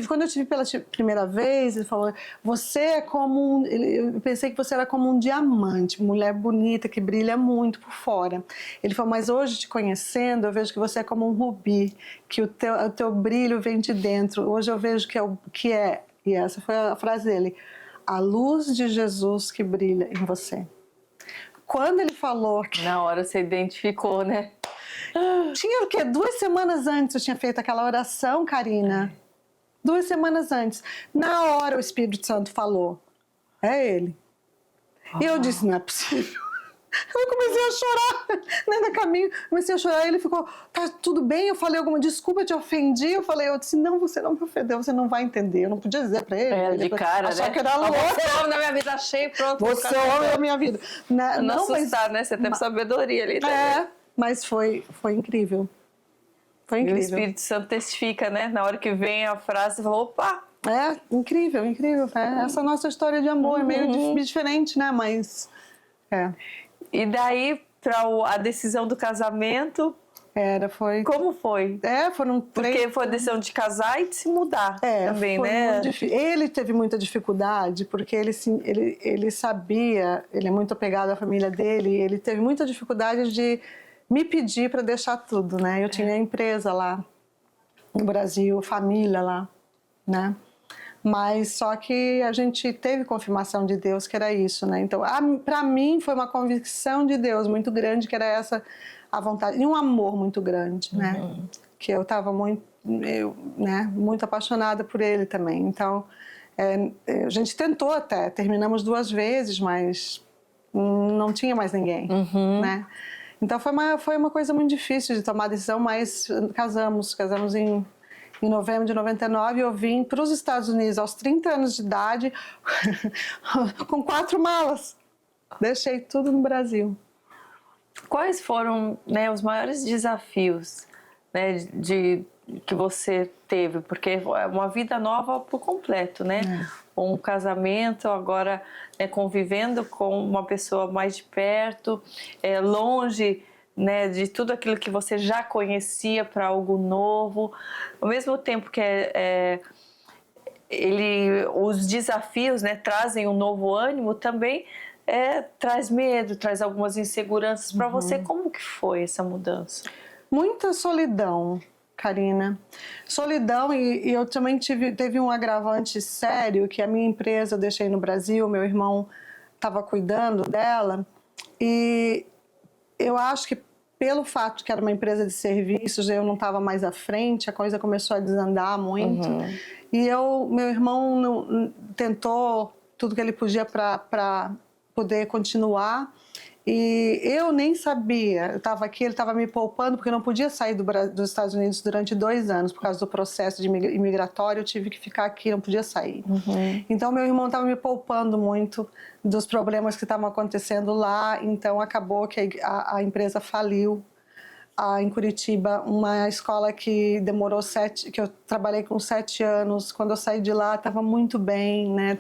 quando eu tive pela primeira vez, ele falou, você é como eu pensei que você era como um diamante, mulher bonita, que brilha muito por fora. Ele falou, mas hoje te conhecendo, eu vejo que você é como um rubi, que o teu brilho vem de dentro. Hoje eu vejo e essa foi a frase dele, a luz de Jesus que brilha em você. Quando ele falou... Na hora você identificou, né? Tinha o quê? 2 semanas antes eu tinha feito aquela oração, Karina. 2 semanas antes. Na hora o Espírito Santo falou, é ele. E eu disse, não é possível. Eu comecei a chorar, né, no caminho, comecei a chorar, ele ficou, tá tudo bem? Eu falei desculpa, eu te ofendi, eu disse, não, você não me ofendeu, você não vai entender, eu não podia dizer pra ele. De cara, achar né? que era louca. Você é o homem da minha vida, achei, pronto. Você é o homem da minha vida. Não assustar, né? Você teve sabedoria ali também. Mas foi incrível. Foi incrível. E o Espírito Santo testifica, né? Na hora que vem a frase, você fala, opa! Incrível. Essa nossa história de amor é meio diferente, né? Mas... E daí, para a decisão do casamento... Foi... Como foi? Foram 3... Porque foi a decisão de casar e de se mudar também, né? Ele teve muita dificuldade, porque ele sabia, ele é muito apegado à família dele, e ele teve muita dificuldade de me pedir para deixar tudo, né? Eu tinha empresa lá no Brasil, família lá, né? Mas só que a gente teve confirmação de Deus que era isso, né? Então, para mim foi uma convicção de Deus muito grande, que era essa a vontade, e um amor muito grande, né? Que eu estava muito apaixonada por ele também. Então, a gente tentou até, terminamos 2 vezes, mas não tinha mais ninguém, né? Então foi uma coisa muito difícil de tomar a decisão, mas casamos em novembro de 99, eu vim para os Estados Unidos aos 30 anos de idade, com 4 malas. Deixei tudo no Brasil. Quais foram, né, os maiores desafios, né, que você teve? Porque é uma vida nova por completo, né? Um casamento, agora, né, convivendo com uma pessoa mais de perto, longe, né, de tudo aquilo que você já conhecia para algo novo, ao mesmo tempo que os desafios, né, trazem um novo ânimo, também traz medo, traz algumas inseguranças. Para você, como que foi essa mudança? Muita solidão, Karina. Solidão, e eu também teve um agravante sério, que a minha empresa eu deixei no Brasil, meu irmão estava cuidando dela, E eu acho que pelo fato que era uma empresa de serviços, eu não estava mais à frente, a coisa começou a desandar muito. E meu irmão tentou tudo que ele podia para poder continuar. E eu nem sabia, eu estava aqui, ele estava me poupando, porque eu não podia sair dos Estados Unidos durante 2 anos, por causa do processo de imigratório, eu tive que ficar aqui, não podia sair. Então, meu irmão estava me poupando muito dos problemas que estavam acontecendo lá, então acabou que a empresa faliu. Em Curitiba, uma escola que demorou que eu trabalhei com 7 anos, quando eu saí de lá, estava muito bem, né?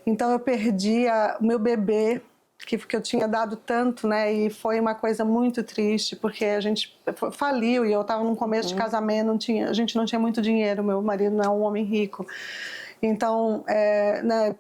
Então, eu perdi o meu bebê, que eu tinha dado tanto, né? E foi uma coisa muito triste, porque a gente faliu e eu estava num começo de casamento, a gente não tinha muito dinheiro, meu marido não é um homem rico. Então, né,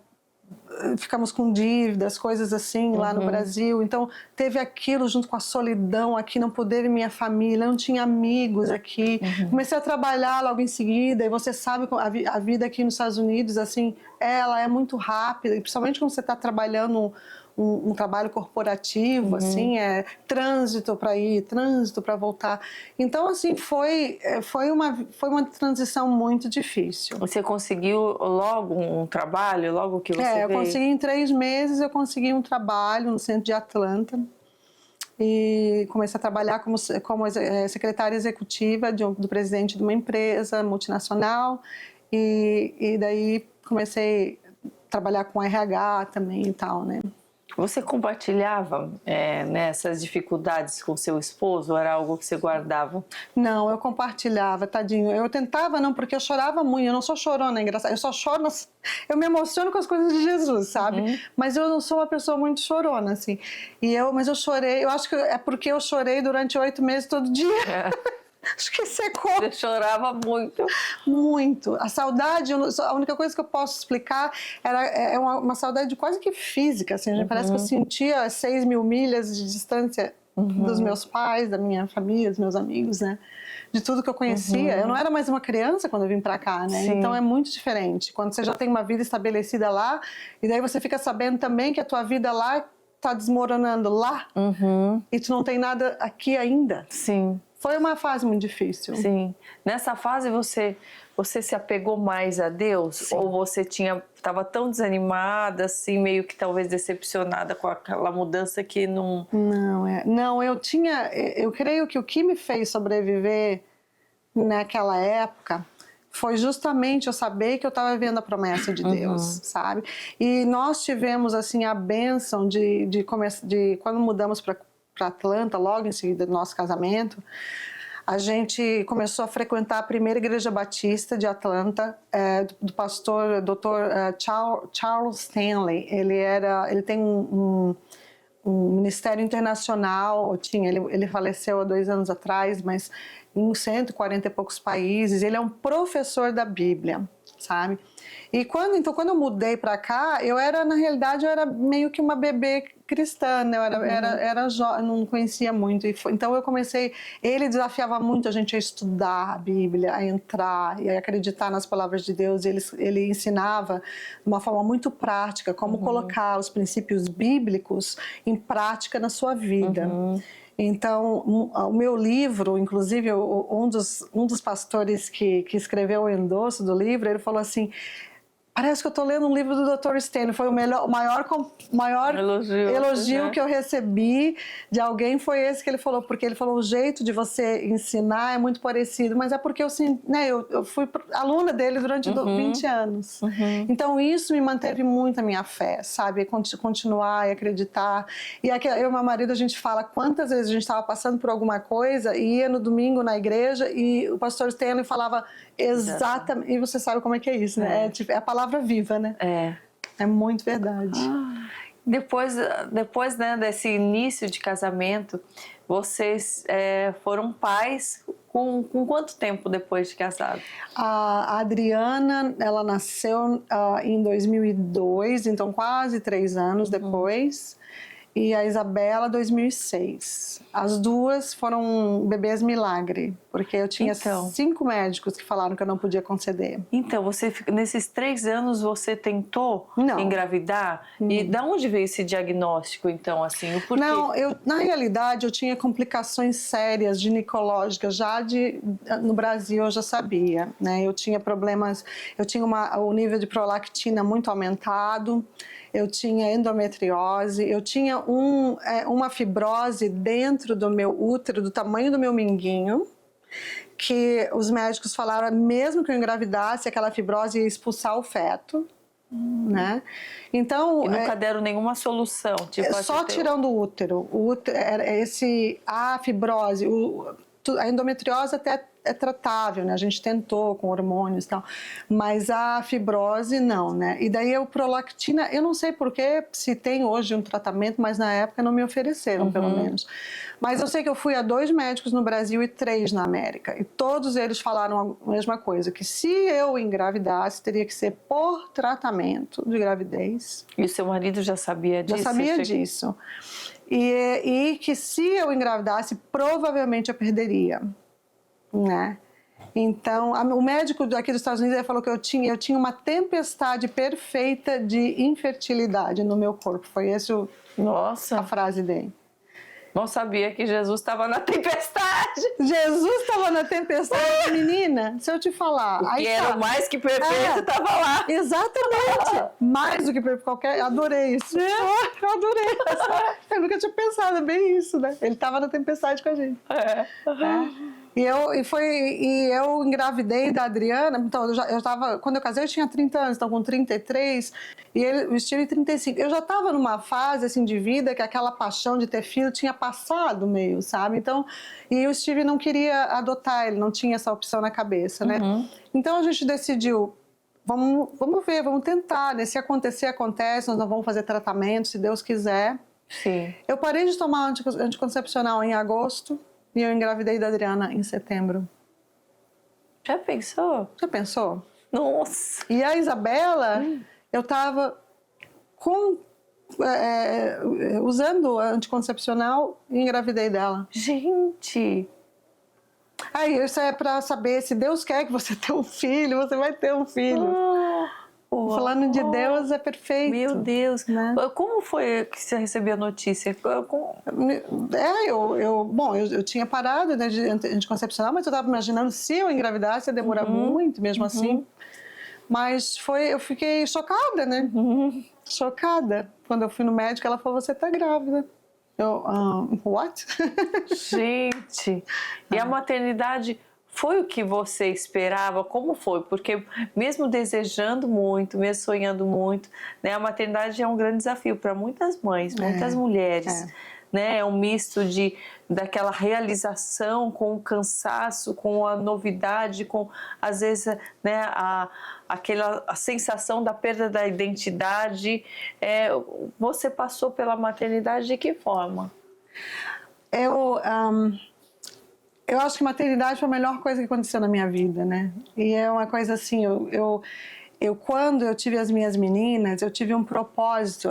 ficamos com dívidas, coisas assim lá no Brasil. Então, teve aquilo junto com a solidão aqui, não poder ver minha família, não tinha amigos aqui. Comecei a trabalhar logo em seguida, e você sabe, a vida aqui nos Estados Unidos, assim, ela é muito rápida, e principalmente quando você está trabalhando um trabalho corporativo, assim, trânsito para ir, trânsito para voltar. Então, assim, foi uma transição muito difícil. Você conseguiu logo um trabalho, logo que você veio? Eu consegui em 3 meses, eu consegui um trabalho no centro de Atlanta e comecei a trabalhar como secretária executiva do presidente de uma empresa multinacional e daí comecei a trabalhar com RH também e tal, né? Você compartilhava essas dificuldades com seu esposo ou era algo que você guardava? Não, eu compartilhava, tadinho. Eu tentava não, porque eu chorava muito. Eu não sou chorona, é engraçado. Eu só choro, eu me emociono com as coisas de Jesus, sabe? Mas eu não sou uma pessoa muito chorona, assim. Mas eu chorei, eu acho que é porque eu chorei durante 8 meses todo dia. Acho que secou. Você chorava muito. Muito. A saudade, a única coisa que eu posso explicar é uma saudade quase que física. Assim, parece que eu sentia 6 mil milhas de distância dos meus pais, da minha família, dos meus amigos, né? De tudo que eu conhecia. Eu não era mais uma criança quando eu vim pra cá, né? Sim. Então é muito diferente. Quando você já tem uma vida estabelecida lá, e daí você fica sabendo também que a tua vida lá tá desmoronando lá, e tu não tem nada aqui ainda. Sim. Foi uma fase muito difícil. Sim. Nessa fase você se apegou mais a Deus? Sim. Ou você estava tão desanimada, assim, meio que talvez decepcionada com aquela mudança que não... Não, eu creio que o que me fez sobreviver naquela época foi justamente eu saber que eu estava vivendo a promessa de Deus, sabe? E nós tivemos, assim, a bênção de quando mudamos para Atlanta, logo em seguida do nosso casamento, a gente começou a frequentar a primeira igreja batista de Atlanta, do pastor Dr. Charles Stanley. Ele tem um ministério internacional, ele faleceu há 2 anos atrás, mas em 140 e poucos países. Ele é um professor da Bíblia, sabe? E quando eu mudei para cá, na realidade, eu era meio que uma bebê cristã, né? Eu não conhecia muito. Então ele desafiava muito a gente a estudar a Bíblia, a entrar e a acreditar nas palavras de Deus. Ele ensinava de uma forma muito prática como colocar os princípios bíblicos em prática na sua vida. Então, o meu livro, inclusive, um dos pastores que escreveu o endosso do livro, ele falou assim: parece que eu estou lendo um livro do Dr. Stanley. Foi o maior elogio que eu recebi de alguém, foi esse que ele falou, porque ele falou: o jeito de você ensinar é muito parecido, mas é porque eu fui aluna dele durante 20 anos. Então isso me manteve muito a minha fé, sabe? Continuar e acreditar. E aqui, eu e meu marido, a gente fala quantas vezes a gente estava passando por alguma coisa e ia no domingo na igreja e o pastor Stanley falava exatamente, e você sabe como é que é isso, né? É a palavra viva, né? É muito verdade. Depois, né, desse início de casamento, vocês foram pais com quanto tempo depois de casado? A Adriana, ela nasceu em 2002, então quase 3 anos depois. e a Isabela 2006. As duas foram bebês milagre, porque eu tinha 5 médicos que falaram que eu não podia conceder. Então, nesses 3 anos você tentou engravidar? E da onde veio esse diagnóstico, então, assim, o porquê? Não, na realidade eu tinha complicações sérias ginecológicas, no Brasil eu já sabia, né? Eu tinha problemas, eu tinha o nível de prolactina muito aumentado, eu tinha endometriose, eu tinha uma fibrose dentro do meu útero, do tamanho do meu minguinho, que os médicos falaram, mesmo que eu engravidasse, aquela fibrose ia expulsar o feto, né? Então, e nunca deram nenhuma solução? Tipo, só tirando o útero. A fibrose, a endometriose até é tratável, né? A gente tentou com hormônios e tal, mas a fibrose não, né? E daí a prolactina, eu não sei porquê, se tem hoje um tratamento, mas na época não me ofereceram, pelo menos. Mas eu sei que eu fui a 2 médicos no Brasil e 3 na América, e todos eles falaram a mesma coisa, que se eu engravidasse, teria que ser por tratamento de gravidez. E o seu marido já sabia disso? Já sabia disso. E que se eu engravidasse, provavelmente eu perderia, né? Então, o médico aqui dos Estados Unidos ele falou que eu tinha uma tempestade perfeita de infertilidade no meu corpo. Foi essa a frase dele. Não sabia que Jesus estava na tempestade. Jesus estava na tempestade, menina. Se eu te falar. O que era o mais que perfeito estava lá. Exatamente. Mais do que perfeito. Adorei isso. Eu adorei. Eu nunca tinha pensado, é bem isso, né? Ele estava na tempestade com a gente. E eu engravidei da Adriana, então quando eu casei eu tinha 30 anos, então com 33, e o Steve 35. Eu já estava numa fase assim de vida que aquela paixão de ter filho tinha passado meio, sabe? Então, e o Steve não queria adotar, ele não tinha essa opção na cabeça, né? Então a gente decidiu, vamos ver, vamos tentar, né? Se acontecer, acontece, nós não vamos fazer tratamento, se Deus quiser. Sim. Eu parei de tomar anticoncepcional em agosto, e eu engravidei da Adriana em setembro. Já pensou? Já pensou? Nossa! E a Isabela, eu estava usando anticoncepcional e engravidei dela. Gente! Aí, isso é para saber, se Deus quer que você tenha um filho, você vai ter um filho. Falando de Deus, é perfeito. Meu Deus! Né? Como foi que você recebeu a notícia? Eu tinha parado, né, de anticoncepcional, mas eu estava imaginando, se eu engravidasse, ia demorar muito, mesmo assim. Mas eu fiquei chocada, né? Chocada. Quando eu fui no médico, ela falou, você está grávida. Eu, what? Gente! E a maternidade... Foi o que você esperava? Como foi? Porque mesmo desejando muito, mesmo sonhando muito, né, a maternidade é um grande desafio para muitas mães, muitas mulheres. Né? É um misto daquela realização com o cansaço, com a novidade, com, às vezes, né, a sensação da perda da identidade. Você passou pela maternidade de que forma? Eu acho que maternidade foi a melhor coisa que aconteceu na minha vida, né? E é uma coisa assim, quando eu tive as minhas meninas, eu tive um propósito.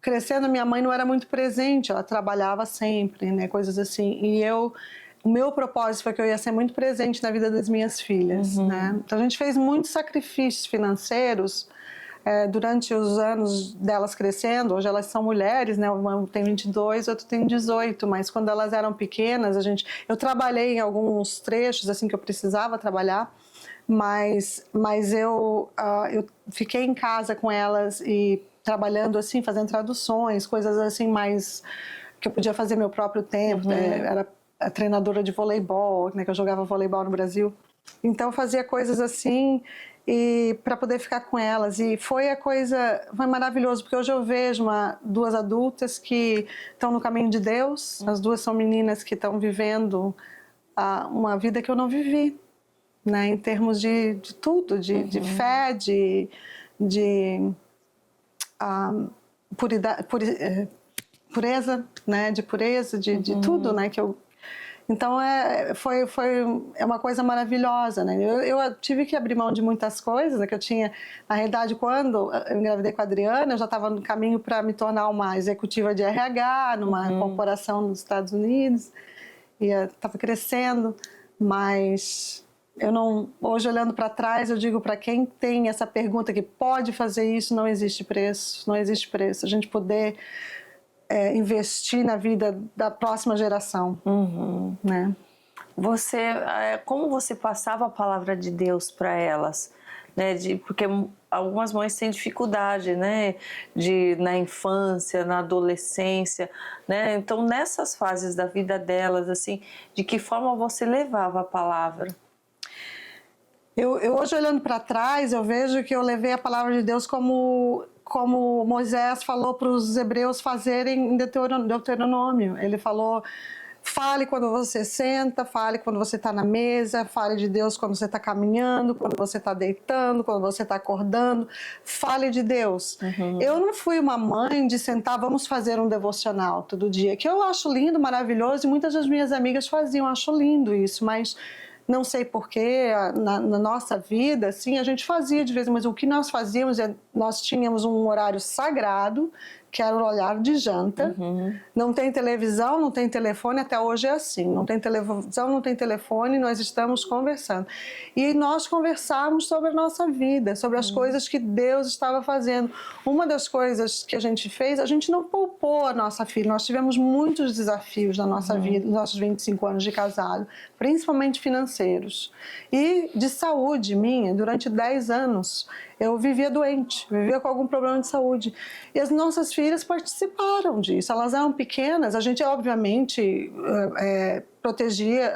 Crescendo, minha mãe não era muito presente, ela trabalhava sempre, né? Coisas assim. E o meu propósito foi que eu ia ser muito presente na vida das minhas filhas, né? Então a gente fez muitos sacrifícios financeiros durante os anos delas crescendo. Hoje elas são mulheres, né? Uma tem 22, outra tem 18, mas quando elas eram pequenas, eu trabalhei em alguns trechos assim que eu precisava trabalhar, mas eu fiquei em casa com elas e trabalhando assim, fazendo traduções, coisas assim mais que eu podia fazer meu próprio tempo. Era a treinadora de voleibol, né? Que eu jogava voleibol no Brasil. Então fazia coisas assim e para poder ficar com elas, e foi maravilhoso, porque hoje eu vejo 2 adultas que estão no caminho de Deus. As 2 são meninas que estão vivendo uma vida que eu não vivi, né, em termos de tudo, de fé, de pureza, né, de pureza, de tudo, né, que eu... Então foi uma coisa maravilhosa, né? Eu tive que abrir mão de muitas coisas, né, que eu tinha. Na realidade, quando eu engravidei com a Adriana, eu já estava no caminho para me tornar uma executiva de RH numa corporação nos Estados Unidos, e estava crescendo, mas eu não. Hoje, olhando para trás, eu digo para quem tem essa pergunta que pode fazer isso, não existe preço, não existe preço. A gente poder investir na vida da próxima geração, né? Como você passava a palavra de Deus para elas, né? Porque algumas mães têm dificuldade, né? Na infância, na adolescência, né? Então, nessas fases da vida delas, assim, de que forma você levava a palavra? Eu hoje, olhando para trás, eu vejo que eu levei a palavra de Deus como Moisés falou para os hebreus fazerem em Deuteronômio. Ele falou: fale quando você senta, fale quando você está na mesa, fale de Deus quando você está caminhando, quando você está deitando, quando você está acordando, fale de Deus. Eu não fui uma mãe de sentar, vamos fazer um devocional todo dia, que eu acho lindo, maravilhoso, e muitas das minhas amigas faziam, acho lindo isso, mas não sei porquê, na nossa vida, assim, a gente fazia de vez em quando, mas o que nós fazíamos nós tínhamos um horário sagrado, que era o horário de janta. Não tem televisão, não tem telefone, até hoje é assim. Não tem televisão, não tem telefone, nós estamos conversando. E nós conversamos sobre a nossa vida, sobre as coisas que Deus estava fazendo. Uma das coisas que a gente fez, a gente não poupou a nossa filha. Nós tivemos muitos desafios na nossa vida, nos nossos 25 anos de casado, principalmente financeiros. E de saúde minha, durante 10 anos, eu vivia doente, vivia com algum problema de saúde. E as nossas filhas participaram disso. Elas eram pequenas, a gente obviamente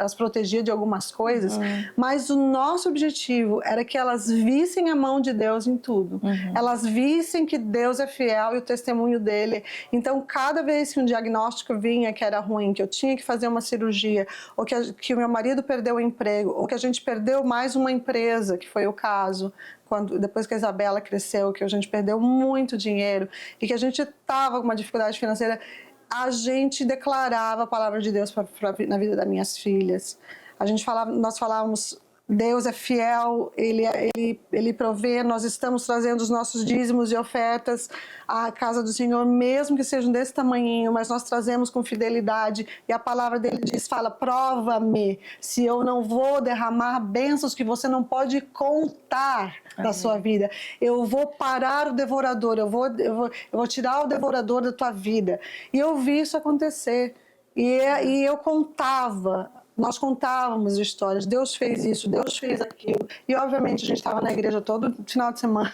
as protegia de algumas coisas, mas o nosso objetivo era que elas vissem a mão de Deus em tudo. Elas vissem que Deus é fiel e o testemunho dele. Então, cada vez que um diagnóstico vinha que era ruim, que eu tinha que fazer uma cirurgia, ou que o meu marido perdeu o emprego, ou que a gente perdeu mais uma empresa, que foi o caso, depois que a Isabela cresceu, que a gente perdeu muito dinheiro e que a gente estava com uma dificuldade financeira, a gente declarava a palavra de Deus na vida das minhas filhas. Nós falávamos: Deus é fiel, Ele provê, nós estamos trazendo os nossos dízimos e ofertas à casa do Senhor, mesmo que sejam desse tamanhinho, mas nós trazemos com fidelidade. E a palavra dele fala: prova-me se eu não vou derramar bênçãos que você não pode contar da sua vida. Eu vou parar o devorador, eu vou tirar o devorador da tua vida. E eu vi isso acontecer. E eu contava. Nós contávamos histórias, Deus fez isso, Deus fez aquilo. E, obviamente, a gente estava na igreja todo final de semana.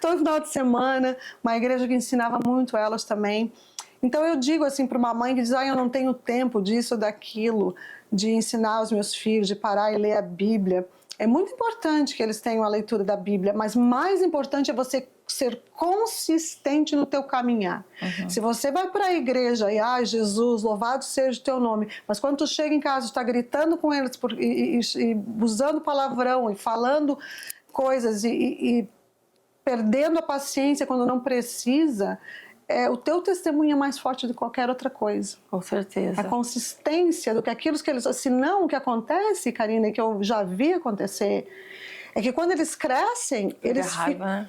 Todo final de semana, uma igreja que ensinava muito elas também. Então, eu digo assim para uma mãe que diz: eu não tenho tempo disso, daquilo, de ensinar os meus filhos, de parar e ler a Bíblia. É muito importante que eles tenham a leitura da Bíblia, mas mais importante é você ser consistente no teu caminhar. Se você vai para a igreja e: ai, Jesus, louvado seja o teu nome, mas quando tu chega em casa, está gritando com eles e usando palavrão e falando coisas e perdendo a paciência quando não precisa, o teu testemunho é mais forte do que qualquer outra coisa. Com certeza. A consistência do que aquilo que eles... Senão, o que acontece, Karina, e que eu já vi acontecer, é que quando eles crescem, eles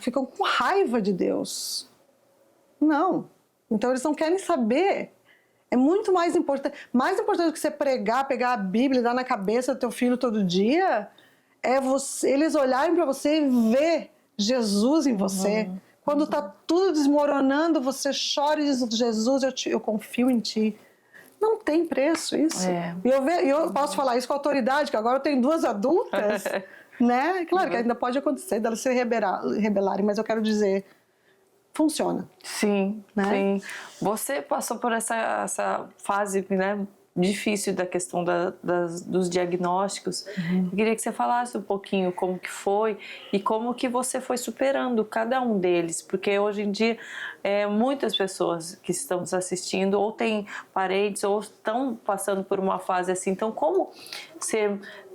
ficam com raiva de Deus. Não. Então, eles não querem saber. É muito mais importante do que você pregar, pegar a Bíblia e dar na cabeça do teu filho todo dia, eles olharem para você e ver Jesus em você. Quando está tudo desmoronando, você chora e diz: Jesus, eu confio em ti. Não tem preço isso. E eu posso falar isso com autoridade, que agora eu tenho 2 adultas, né? Claro que ainda pode acontecer delas se rebelarem, mas eu quero dizer, funciona. Sim, né? Sim. Você passou por essa fase, né, difícil da questão dos diagnósticos. Eu queria que você falasse um pouquinho como que foi e como que você foi superando cada um deles, porque hoje em dia muitas pessoas que estão nos assistindo ou têm parentes ou estão passando por uma fase assim. Então, como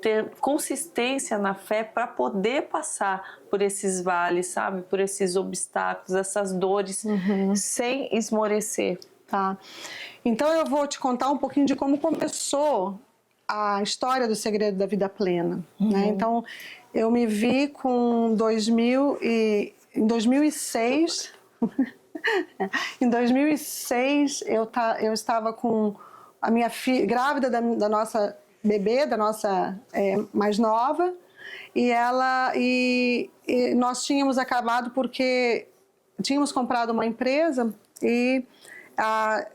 ter consistência na fé para poder passar por esses vales, sabe? Por esses obstáculos, essas dores, sem esmorecer. Tá. Então eu vou te contar um pouquinho de como começou a história do segredo da vida plena, né? Então, eu me vi com em 2006, em 2006 eu estava com a minha filha, grávida da nossa bebê, da nossa mais nova, e nós tínhamos acabado porque tínhamos comprado uma empresa e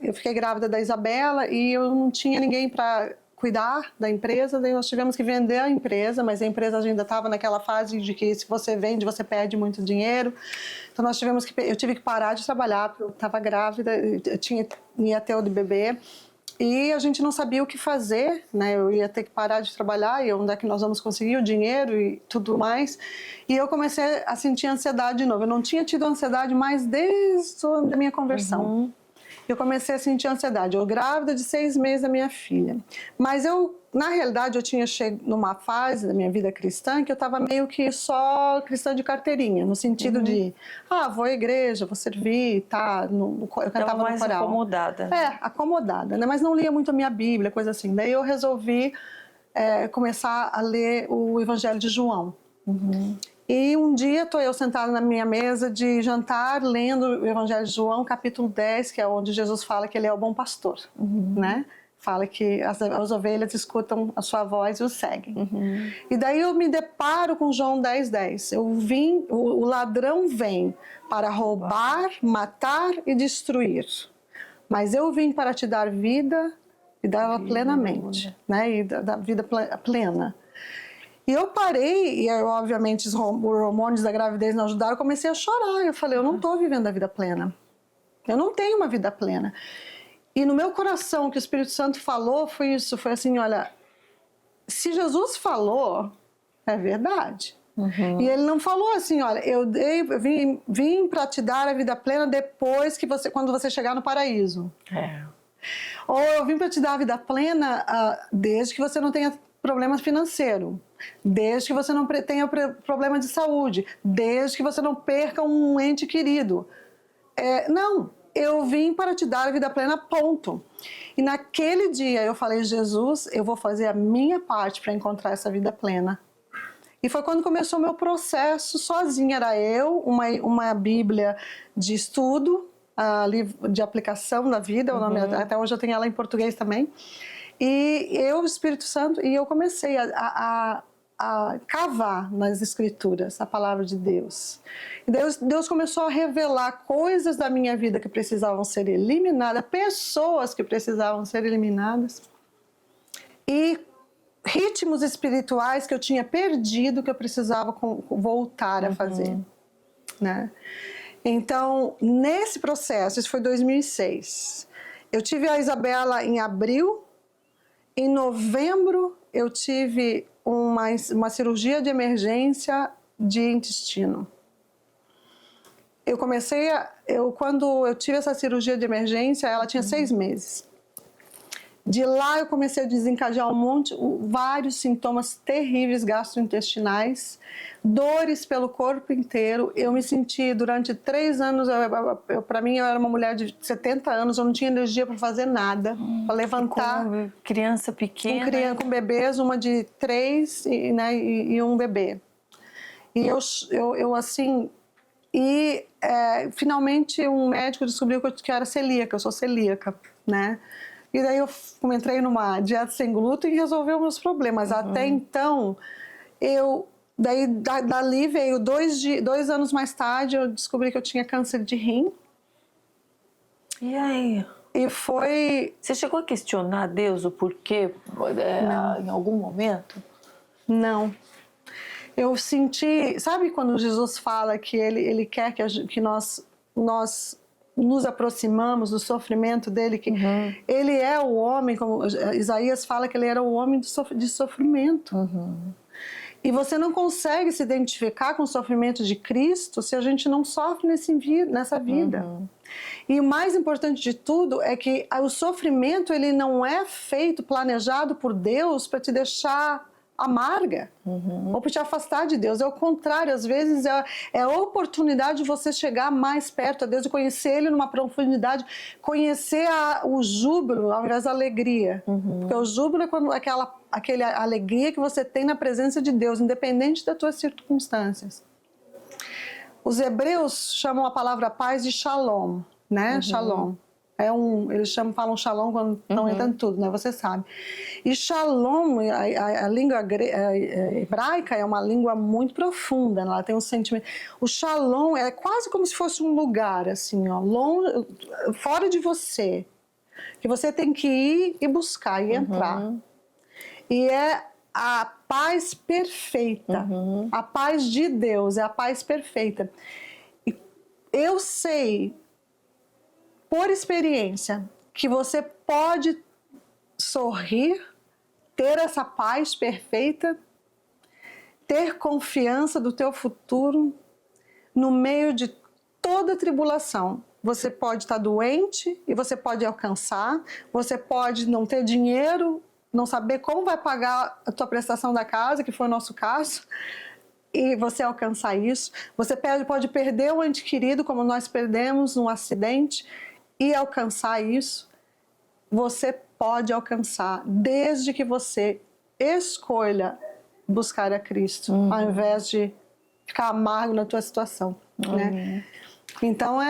eu fiquei grávida da Isabela e eu não tinha ninguém para cuidar da empresa, daí nós tivemos que vender a empresa, mas a empresa ainda estava naquela fase de que se você vende, você perde muito dinheiro. Então eu tive que parar de trabalhar, porque eu estava grávida, ia ter o bebê, e a gente não sabia o que fazer, né? Eu ia ter que parar de trabalhar, e onde é que nós vamos conseguir o dinheiro e tudo mais. E eu comecei a sentir ansiedade de novo. Eu não tinha tido ansiedade mais desde a minha conversão. Eu comecei a sentir ansiedade. Eu grávida de 6 meses da minha filha. Mas na realidade, eu tinha chegado numa fase da minha vida cristã que eu estava meio que só cristã de carteirinha, no sentido de, vou à igreja, vou servir, tá? Eu cantava mais no coral. Acomodada. Acomodada, né? Mas não lia muito a minha Bíblia, coisa assim. Daí eu resolvi começar a ler o Evangelho de João. E um dia estou eu sentada na minha mesa de jantar, lendo o Evangelho de João, capítulo 10, que é onde Jesus fala que ele é o bom pastor, né? Fala que as ovelhas escutam a sua voz e o seguem. E daí eu me deparo com João 10:10. O ladrão vem para roubar, matar e destruir. Mas eu vim para te dar vida e dá-la plenamente, né? E da vida plena. E eu parei, e obviamente os hormônios da gravidez não ajudaram, eu comecei a chorar. Eu falei, eu não estou vivendo a vida plena. Eu não tenho uma vida plena. E no meu coração, o que o Espírito Santo falou foi isso, foi assim, olha, se Jesus falou, é verdade. E ele não falou assim, olha, eu vim para te dar a vida plena depois quando você chegar no paraíso. Ou eu vim para te dar a vida plena desde que você não tenha problema financeiro, desde que você não tenha problema de saúde, desde que você não perca um ente querido. Não, eu vim para te dar a vida plena, ponto. E naquele dia eu falei, Jesus, eu vou fazer a minha parte para encontrar essa vida plena. E foi quando começou o meu processo sozinha, era eu, uma Bíblia de estudo, livro de aplicação da vida, o nome, até hoje eu tenho ela em português também. E eu, o Espírito Santo, e eu comecei a cavar nas Escrituras a palavra de Deus. E Deus começou a revelar coisas da minha vida que precisavam ser eliminadas, pessoas que precisavam ser eliminadas, e ritmos espirituais que eu tinha perdido, que eu precisava voltar a fazer, né? Então, nesse processo, isso foi 2006, eu tive a Isabela em abril. Em novembro, eu tive uma cirurgia de emergência de intestino. Quando eu tive essa cirurgia de emergência, ela tinha 6 meses. De lá eu comecei a desencadear vários sintomas terríveis gastrointestinais, dores pelo corpo inteiro. Eu me senti durante 3 anos, para mim eu era uma mulher de 70 anos, eu não tinha energia para fazer nada, para levantar. Com criança pequena? Com bebês, uma de 3 e um bebê. E eu assim... finalmente um médico descobriu que eu era celíaca, eu sou celíaca, né? E daí eu entrei numa dieta sem glúten e resolveu meus problemas. Até então, dali veio 2 anos mais tarde, eu descobri que eu tinha câncer de rim. E aí? E foi... Você chegou a questionar Deus o porquê em algum momento? Não. Eu senti... Sabe quando Jesus fala que ele quer que nós nos aproximamos do sofrimento dele, que ele é o homem, como Isaías fala que ele era o homem de sofrimento. E você não consegue se identificar com o sofrimento de Cristo se a gente não sofre nessa vida. E o mais importante de tudo é que o sofrimento ele não é planejado por Deus para te deixar amarga, ou por te afastar de Deus. É o contrário, às vezes é a oportunidade de você chegar mais perto a Deus, de conhecer Ele numa profundidade, conhecer o júbilo ao invés da alegria. Porque o júbilo é quando, aquela alegria que você tem na presença de Deus, independente das tuas circunstâncias. Os hebreus chamam a palavra paz de shalom, né? Shalom. Eles falam shalom quando estão entrando tudo, né? Você sabe. E shalom, a língua hebraica é uma língua muito profunda, né? Ela tem um sentimento. O shalom é quase como se fosse um lugar, assim, ó, longe, fora de você, que você tem que ir e buscar e entrar. E é a paz perfeita, a paz de Deus, é a paz perfeita. E eu sei, por experiência, que você pode sorrir, ter essa paz perfeita, ter confiança do teu futuro no meio de toda tribulação. Você pode estar doente e você pode alcançar, você pode não ter dinheiro, não saber como vai pagar a tua prestação da casa, que foi o nosso caso, e você alcançar isso. Você pode perder um ente querido, como nós perdemos num acidente, e alcançar isso. Você pode alcançar, desde que você escolha buscar a Cristo, ao invés de ficar amargo na tua situação, né? Então,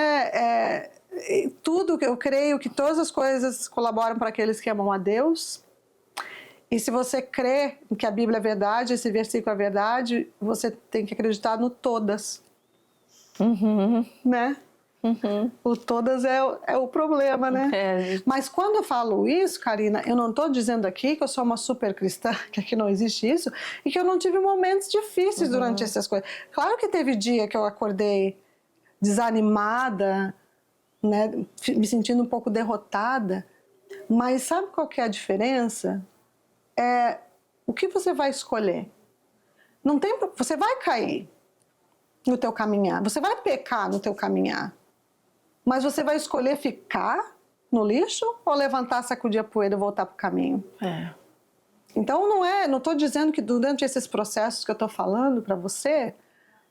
tudo que eu creio que todas as coisas colaboram para aqueles que amam a Deus. E se você crê que a Bíblia é verdade, esse versículo é verdade, você tem que acreditar no todas, né? O todas é o problema, né? Mas quando eu falo isso, Karina, eu não estou dizendo aqui que eu sou uma super cristã, que aqui não existe isso, e que eu não tive momentos difíceis durante essas coisas. Claro que teve dia que eu acordei desanimada, né, me sentindo um pouco derrotada, mas sabe qual que é a diferença? É o que você vai escolher. Não tem, você vai cair no teu caminhar, você vai pecar no teu caminhar, mas você vai escolher ficar no lixo ou levantar, sacudir a poeira e voltar para o caminho? Então não estou dizendo que durante esses processos que eu estou falando para você,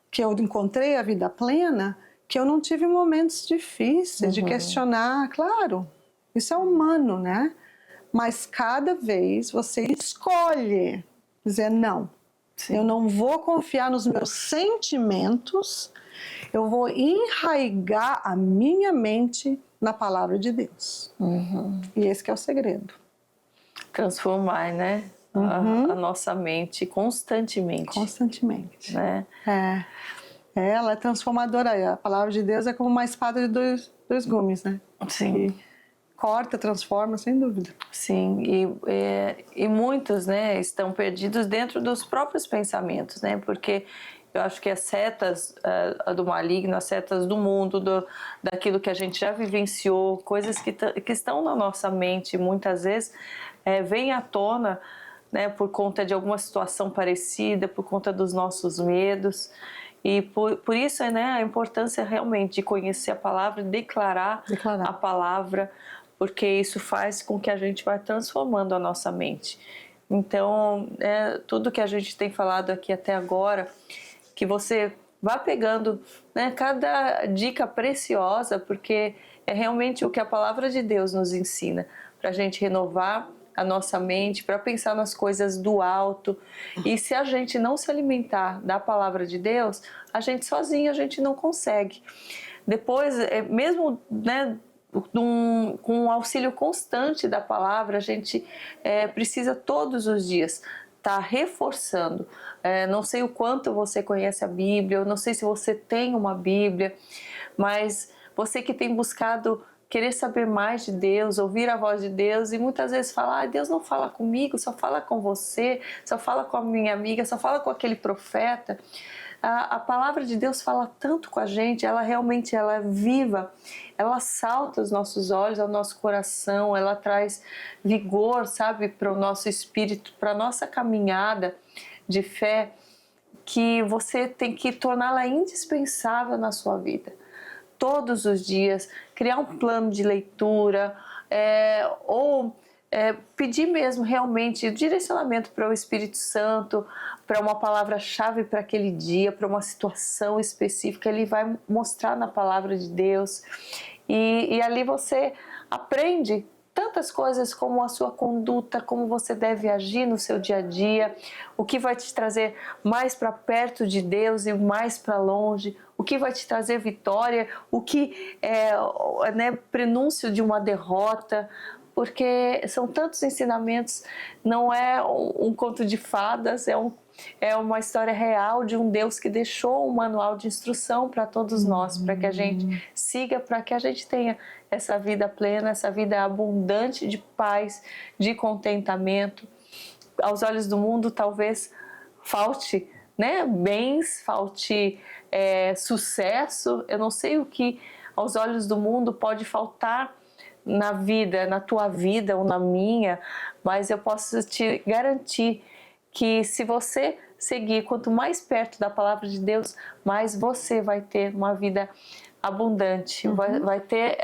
que eu encontrei a vida plena, que eu não tive momentos difíceis de questionar. Claro, isso é humano, né? Mas cada vez você escolhe dizer não. Eu não vou confiar nos meus sentimentos, eu vou enraigar a minha mente na palavra de Deus. E esse que é o segredo. Transformar, né? A nossa mente constantemente. Constantemente. Né? Ela é transformadora. A palavra de Deus é como uma espada de dois gumes, né? Sim. Que corta, transforma, sem dúvida. Sim, e muitos, né, estão perdidos dentro dos próprios pensamentos, né? Porque eu acho que as setas do maligno, as setas do mundo, daquilo que a gente já vivenciou, coisas que estão na nossa mente, muitas vezes vêm à tona, né, por conta de alguma situação parecida, por conta dos nossos medos. E por isso, né, a importância realmente de conhecer a palavra, declarar a palavra, porque isso faz com que a gente vá transformando a nossa mente. Então, tudo que a gente tem falado aqui até agora, que você vá pegando, né, cada dica preciosa, porque é realmente o que a palavra de Deus nos ensina, para a gente renovar a nossa mente, para pensar nas coisas do alto. E se a gente não se alimentar da palavra de Deus, a gente sozinho a gente não consegue. Depois, mesmo, né, com o auxílio constante da palavra, a gente precisa todos os dias estar reforçando. Não sei o quanto você conhece a Bíblia, eu não sei se você tem uma Bíblia, mas você que tem buscado querer saber mais de Deus, ouvir a voz de Deus, e muitas vezes falar, Deus não fala comigo, só fala com você, só fala com a minha amiga, só fala com aquele profeta. A palavra de Deus fala tanto com a gente, ela realmente é viva, ela salta os nossos olhos, ao nosso coração, ela traz vigor, sabe, para o nosso espírito, para a nossa caminhada de fé, que você tem que torná-la indispensável na sua vida. Todos os dias, criar um plano de leitura, ou pedir mesmo realmente o direcionamento para o Espírito Santo, para uma palavra-chave para aquele dia, para uma situação específica. Ele vai mostrar na palavra de Deus e ali você aprende tantas coisas, como a sua conduta, como você deve agir no seu dia a dia, o que vai te trazer mais para perto de Deus e mais para longe, o que vai te trazer vitória, o que é, né, prenúncio de uma derrota, porque são tantos ensinamentos, não é um conto de fadas, é uma história real de um Deus que deixou um manual de instrução para todos nós, para que a gente siga, para que a gente tenha essa vida plena, essa vida abundante de paz, de contentamento. Aos olhos do mundo talvez falte, né, bens, falte sucesso, eu não sei o que aos olhos do mundo pode faltar na vida, na tua vida ou na minha, mas eu posso te garantir que se você seguir, quanto mais perto da palavra de Deus, mais você vai ter uma vida abundante, vai ter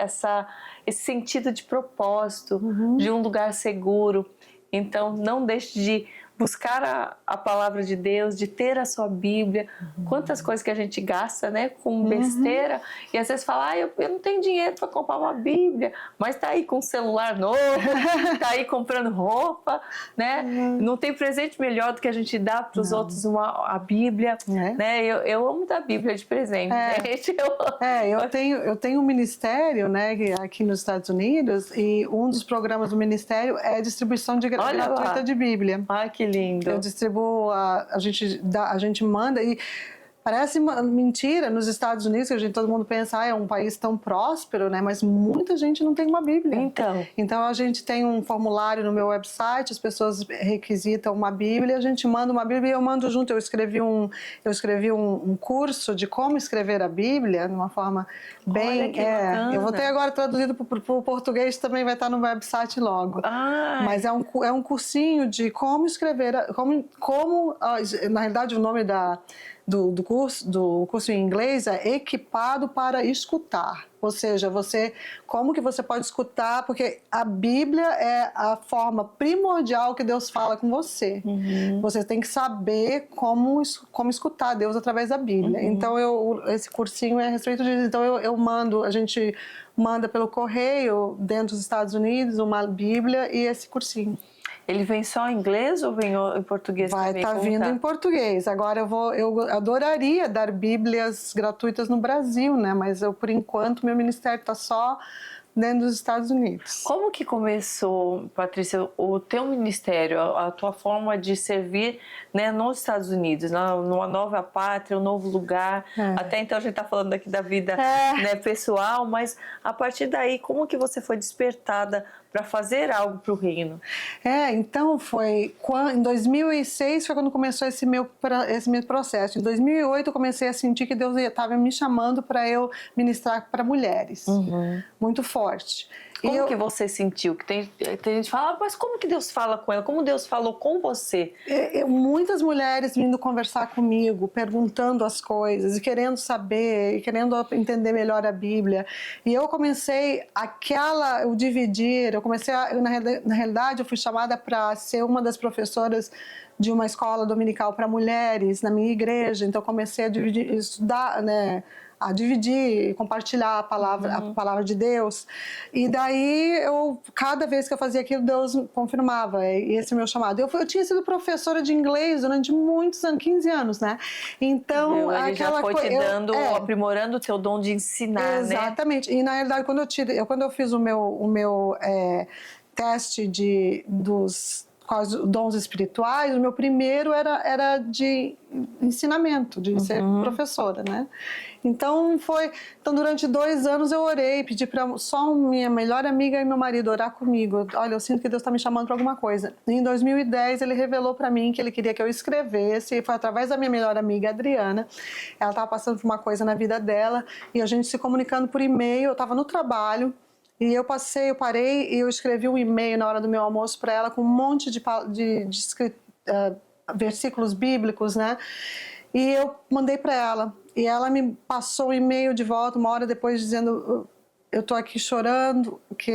esse sentido de propósito, de um lugar seguro. Então, não deixe de buscar a palavra de Deus, de ter a sua Bíblia. Quantas coisas que a gente gasta, né, com besteira, e às vezes fala, eu não tenho dinheiro para comprar uma Bíblia, mas tá aí com um celular novo, tá aí comprando roupa, né? Não tem presente melhor do que a gente dá para os outros a Bíblia, né? Eu amo dar Bíblia de presente, gente. Eu tenho um ministério, né, aqui nos Estados Unidos, e um dos programas do ministério é a distribuição gratuita de Bíblia. Ai, que lindo. Eu distribuo, a gente manda, e parece mentira nos Estados Unidos, que todo mundo pensa, é um país tão próspero, né? Mas muita gente não tem uma Bíblia. Então a gente tem um formulário no meu website, as pessoas requisitam uma Bíblia, a gente manda uma Bíblia e eu mando junto. Eu escrevi um curso de como escrever a Bíblia, de uma forma bem... Olha que bacana. Eu vou ter agora traduzido para o português, também vai estar no website logo. Mas é um cursinho de como escrever, na realidade o nome do curso em inglês é Equipado para Escutar. Ou seja, como que você pode escutar, porque a Bíblia é a forma primordial que Deus fala com você. Você tem que saber como escutar Deus através da Bíblia. Então, esse cursinho é a respeito disso. Então, a gente manda pelo correio, dentro dos Estados Unidos, uma Bíblia e esse cursinho. Ele vem só em inglês ou vem em português também? Vai estar vindo em português. Agora eu adoraria dar Bíblias gratuitas no Brasil, né? Mas por enquanto, meu ministério está só dentro dos Estados Unidos. Como que começou, Patrícia, o teu ministério, a tua forma de servir, né, nos Estados Unidos, numa nova pátria, um novo lugar? Até então a gente está falando aqui da vida né, pessoal, mas a partir daí, como que você foi despertada para fazer algo para o reino? Então em 2006 foi quando começou esse meu processo. Em 2008 eu comecei a sentir que Deus estava me chamando para eu ministrar para mulheres. Muito forte. Como que você sentiu? Que tem gente que fala, mas como que Deus fala com ela? Como Deus falou com você? Muitas mulheres vindo conversar comigo, perguntando as coisas, e querendo saber, e querendo entender melhor a Bíblia. E eu comecei o dividir, na realidade eu fui chamada para ser uma das professoras de uma escola dominical para mulheres na minha igreja. Então eu comecei a estudar, né, a dividir e compartilhar a palavra de Deus. E daí, cada vez que eu fazia aquilo, Deus confirmava esse meu chamado. Eu tinha sido professora de inglês durante muitos anos, 15 anos, né? Então, Ele já foi te dando, aprimorando o teu dom de ensinar, exatamente. Né? E na realidade, quando eu fiz o meu teste dos dons espirituais, o meu primeiro era de ensinamento, de ser professora, né? Então durante 2 anos eu orei, pedi para só minha melhor amiga e meu marido orar comigo. Olha, eu sinto que Deus está me chamando para alguma coisa. E em 2010 ele revelou para mim que ele queria que eu escrevesse, e foi através da minha melhor amiga Adriana. Ela estava passando por uma coisa na vida dela, e a gente se comunicando por e-mail. Eu estava no trabalho, e eu parei e eu escrevi um e-mail na hora do meu almoço para ela com um monte de versículos bíblicos, né? E eu mandei para ela. E ela me passou o e-mail de volta uma hora depois dizendo: eu tô aqui chorando, que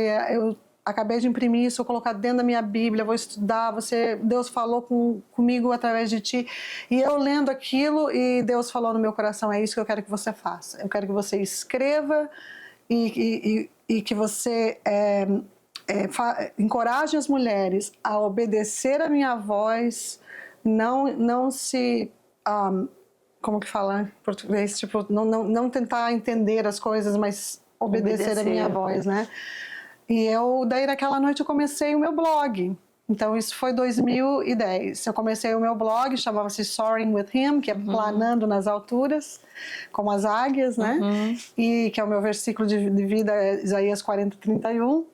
acabei de imprimir isso, vou colocar dentro da minha Bíblia, vou estudar, Deus falou comigo através de ti. E eu lendo aquilo e Deus falou no meu coração, é isso que eu quero que você faça. Eu quero que você escreva e que você encoraje as mulheres a obedecer a minha voz, não se... como que fala em português? Tipo, não tentar entender as coisas, mas obedecer a minha voz, né? E daí naquela noite eu comecei o meu blog. Então isso foi 2010. Eu comecei o meu blog, chamava-se Soaring with Him, que é planando nas alturas, como as águias, né? E que é o meu versículo de vida, é Isaías 40:31.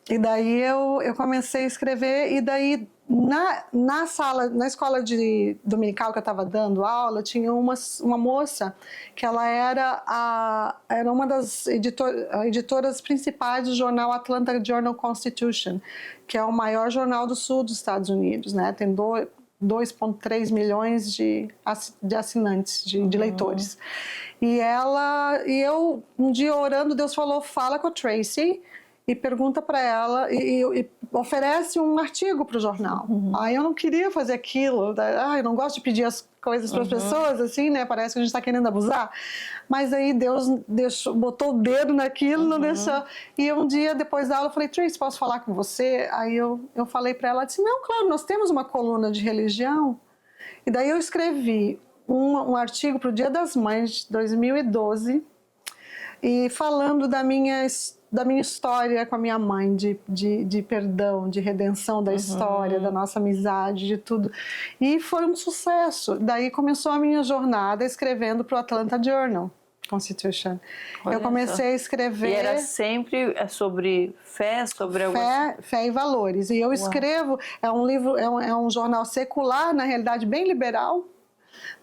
E daí eu comecei a escrever, e daí na escola dominical que eu estava dando aula, tinha uma moça que ela era uma das editoras principais do jornal Atlanta Journal-Constitution, que é o maior jornal do sul dos Estados Unidos, né? Tem 2,3 milhões de assinantes, de leitores. E eu, um dia orando, Deus falou, fala com a Tracy, e pergunta para ela e oferece um artigo para o jornal. Aí eu não queria fazer aquilo, eu não gosto de pedir as coisas para as pessoas, assim, né? Parece que a gente está querendo abusar. Mas aí Deus botou o dedo naquilo, não deixou. E um dia, depois da aula, eu falei, Tracy, posso falar com você? Aí eu falei para ela, ela disse, não, claro, nós temos uma coluna de religião. E daí eu escrevi um artigo para o Dia das Mães de 2012, e falando da minha história com a minha mãe, de perdão, de redenção da história, da nossa amizade, de tudo. E foi um sucesso. Daí começou a minha jornada escrevendo para o Atlanta Journal-Constitution. Eu comecei a escrever... E era sempre sobre fé, sobre... Fé e valores. E eu escrevo, é um livro, é um jornal secular, na realidade bem liberal,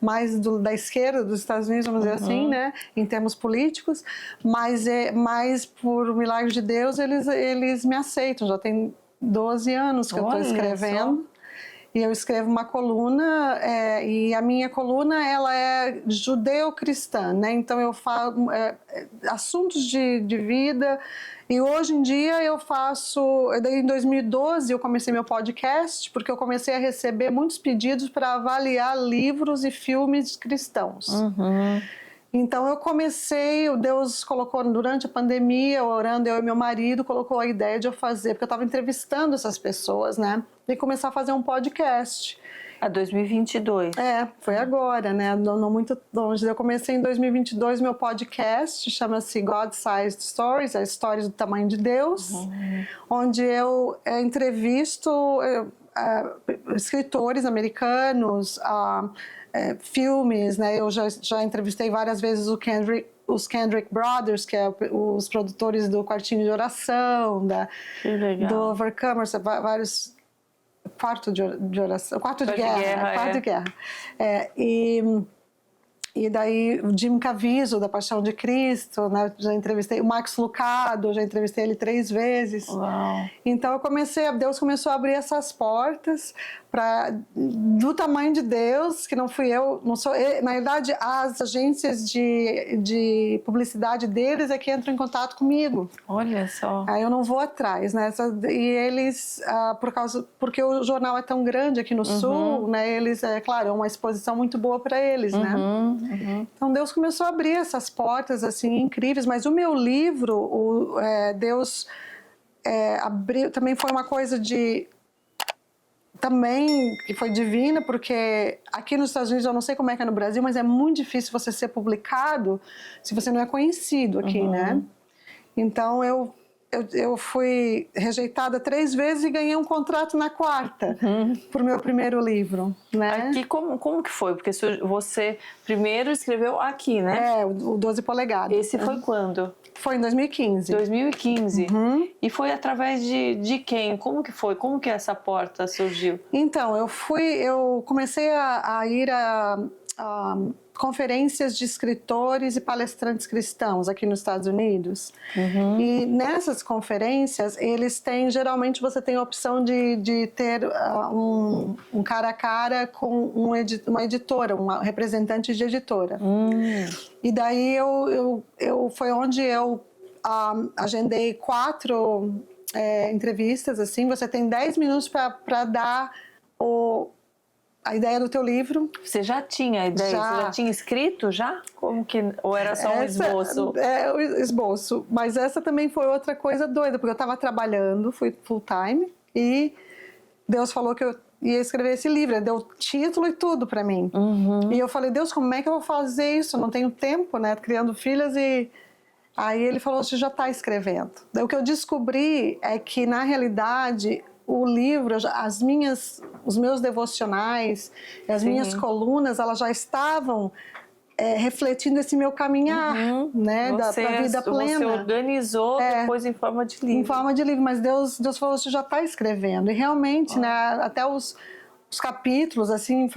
mais da esquerda dos Estados Unidos, vamos dizer assim, né, em termos políticos, mas por milagre de Deus eles me aceitam. Já tem 12 anos que eu estou escrevendo. E eu escrevo uma coluna, e a minha coluna ela é judeu-cristã, né? Então eu falo assuntos de vida. E hoje em dia eu faço... Em 2012 eu comecei meu podcast, porque eu comecei a receber muitos pedidos para avaliar livros e filmes cristãos. Então eu comecei, Deus colocou durante a pandemia, orando, eu e meu marido, colocou a ideia de eu fazer, porque eu estava entrevistando essas pessoas, né? E começar a fazer um podcast. 2022. Foi agora, né? Não muito longe. Eu comecei em 2022 meu podcast, chama-se God-Sized Stories, as histórias do tamanho de Deus, onde eu entrevisto escritores americanos, filmes, né? Eu já entrevistei várias vezes os Kendrick Brothers, que é os produtores do Quartinho de Oração, do Overcomers, vários... Quarto de guerra. E daí o Jim Caviezel, da Paixão de Cristo, né? Já entrevistei o Max Lucado, já entrevistei ele 3 vezes. Uau. Então Deus começou a abrir essas portas do tamanho de Deus, que não fui eu, não sou eu, na verdade as agências de publicidade deles é que entram em contato comigo. Olha só. Aí eu não vou atrás, né? E eles, porque o jornal é tão grande aqui no Sul, né? Eles, claro, é uma exposição muito boa para eles, né? Então Deus começou a abrir essas portas assim incríveis, mas o meu livro, Deus abriu, também foi uma coisa também que foi divina, porque aqui nos Estados Unidos, eu não sei como é que é no Brasil, mas é muito difícil você ser publicado se você não é conhecido aqui, né? Então eu fui rejeitada 3 vezes e ganhei um contrato na 4ª para o meu primeiro livro, né? Aqui como que foi? Porque você primeiro escreveu aqui, né? O 12 polegadas. Esse foi quando? Foi em 2015. 2015. E foi através de quem? Como que foi? Como que essa porta surgiu? Então, eu comecei a ir a conferências de escritores e palestrantes cristãos aqui nos Estados Unidos. E nessas conferências, geralmente você tem a opção de ter um cara a cara com uma editora, uma representante de editora. E daí foi onde eu agendei 4 entrevistas, assim, você tem 10 minutos para dar a ideia do teu livro. Você já tinha a ideia? Já. Você já tinha escrito já? Como que... Ou era só um esboço? É, o esboço. Mas essa também foi outra coisa doida, porque eu estava trabalhando, fui full time, e Deus falou que eu ia escrever esse livro, ele deu título e tudo para mim. E eu falei, Deus, como é que eu vou fazer isso? Eu não tenho tempo, né? Criando filhas e... Aí ele falou, você já está escrevendo. Daí o que eu descobri é que, na realidade, o livro, os meus devocionais, as minhas colunas, elas já estavam refletindo esse meu caminhar, né, da vida plena. Você organizou depois em forma de livro. Em forma de livro, mas Deus falou, você já está escrevendo. E realmente, né, até os capítulos, assim,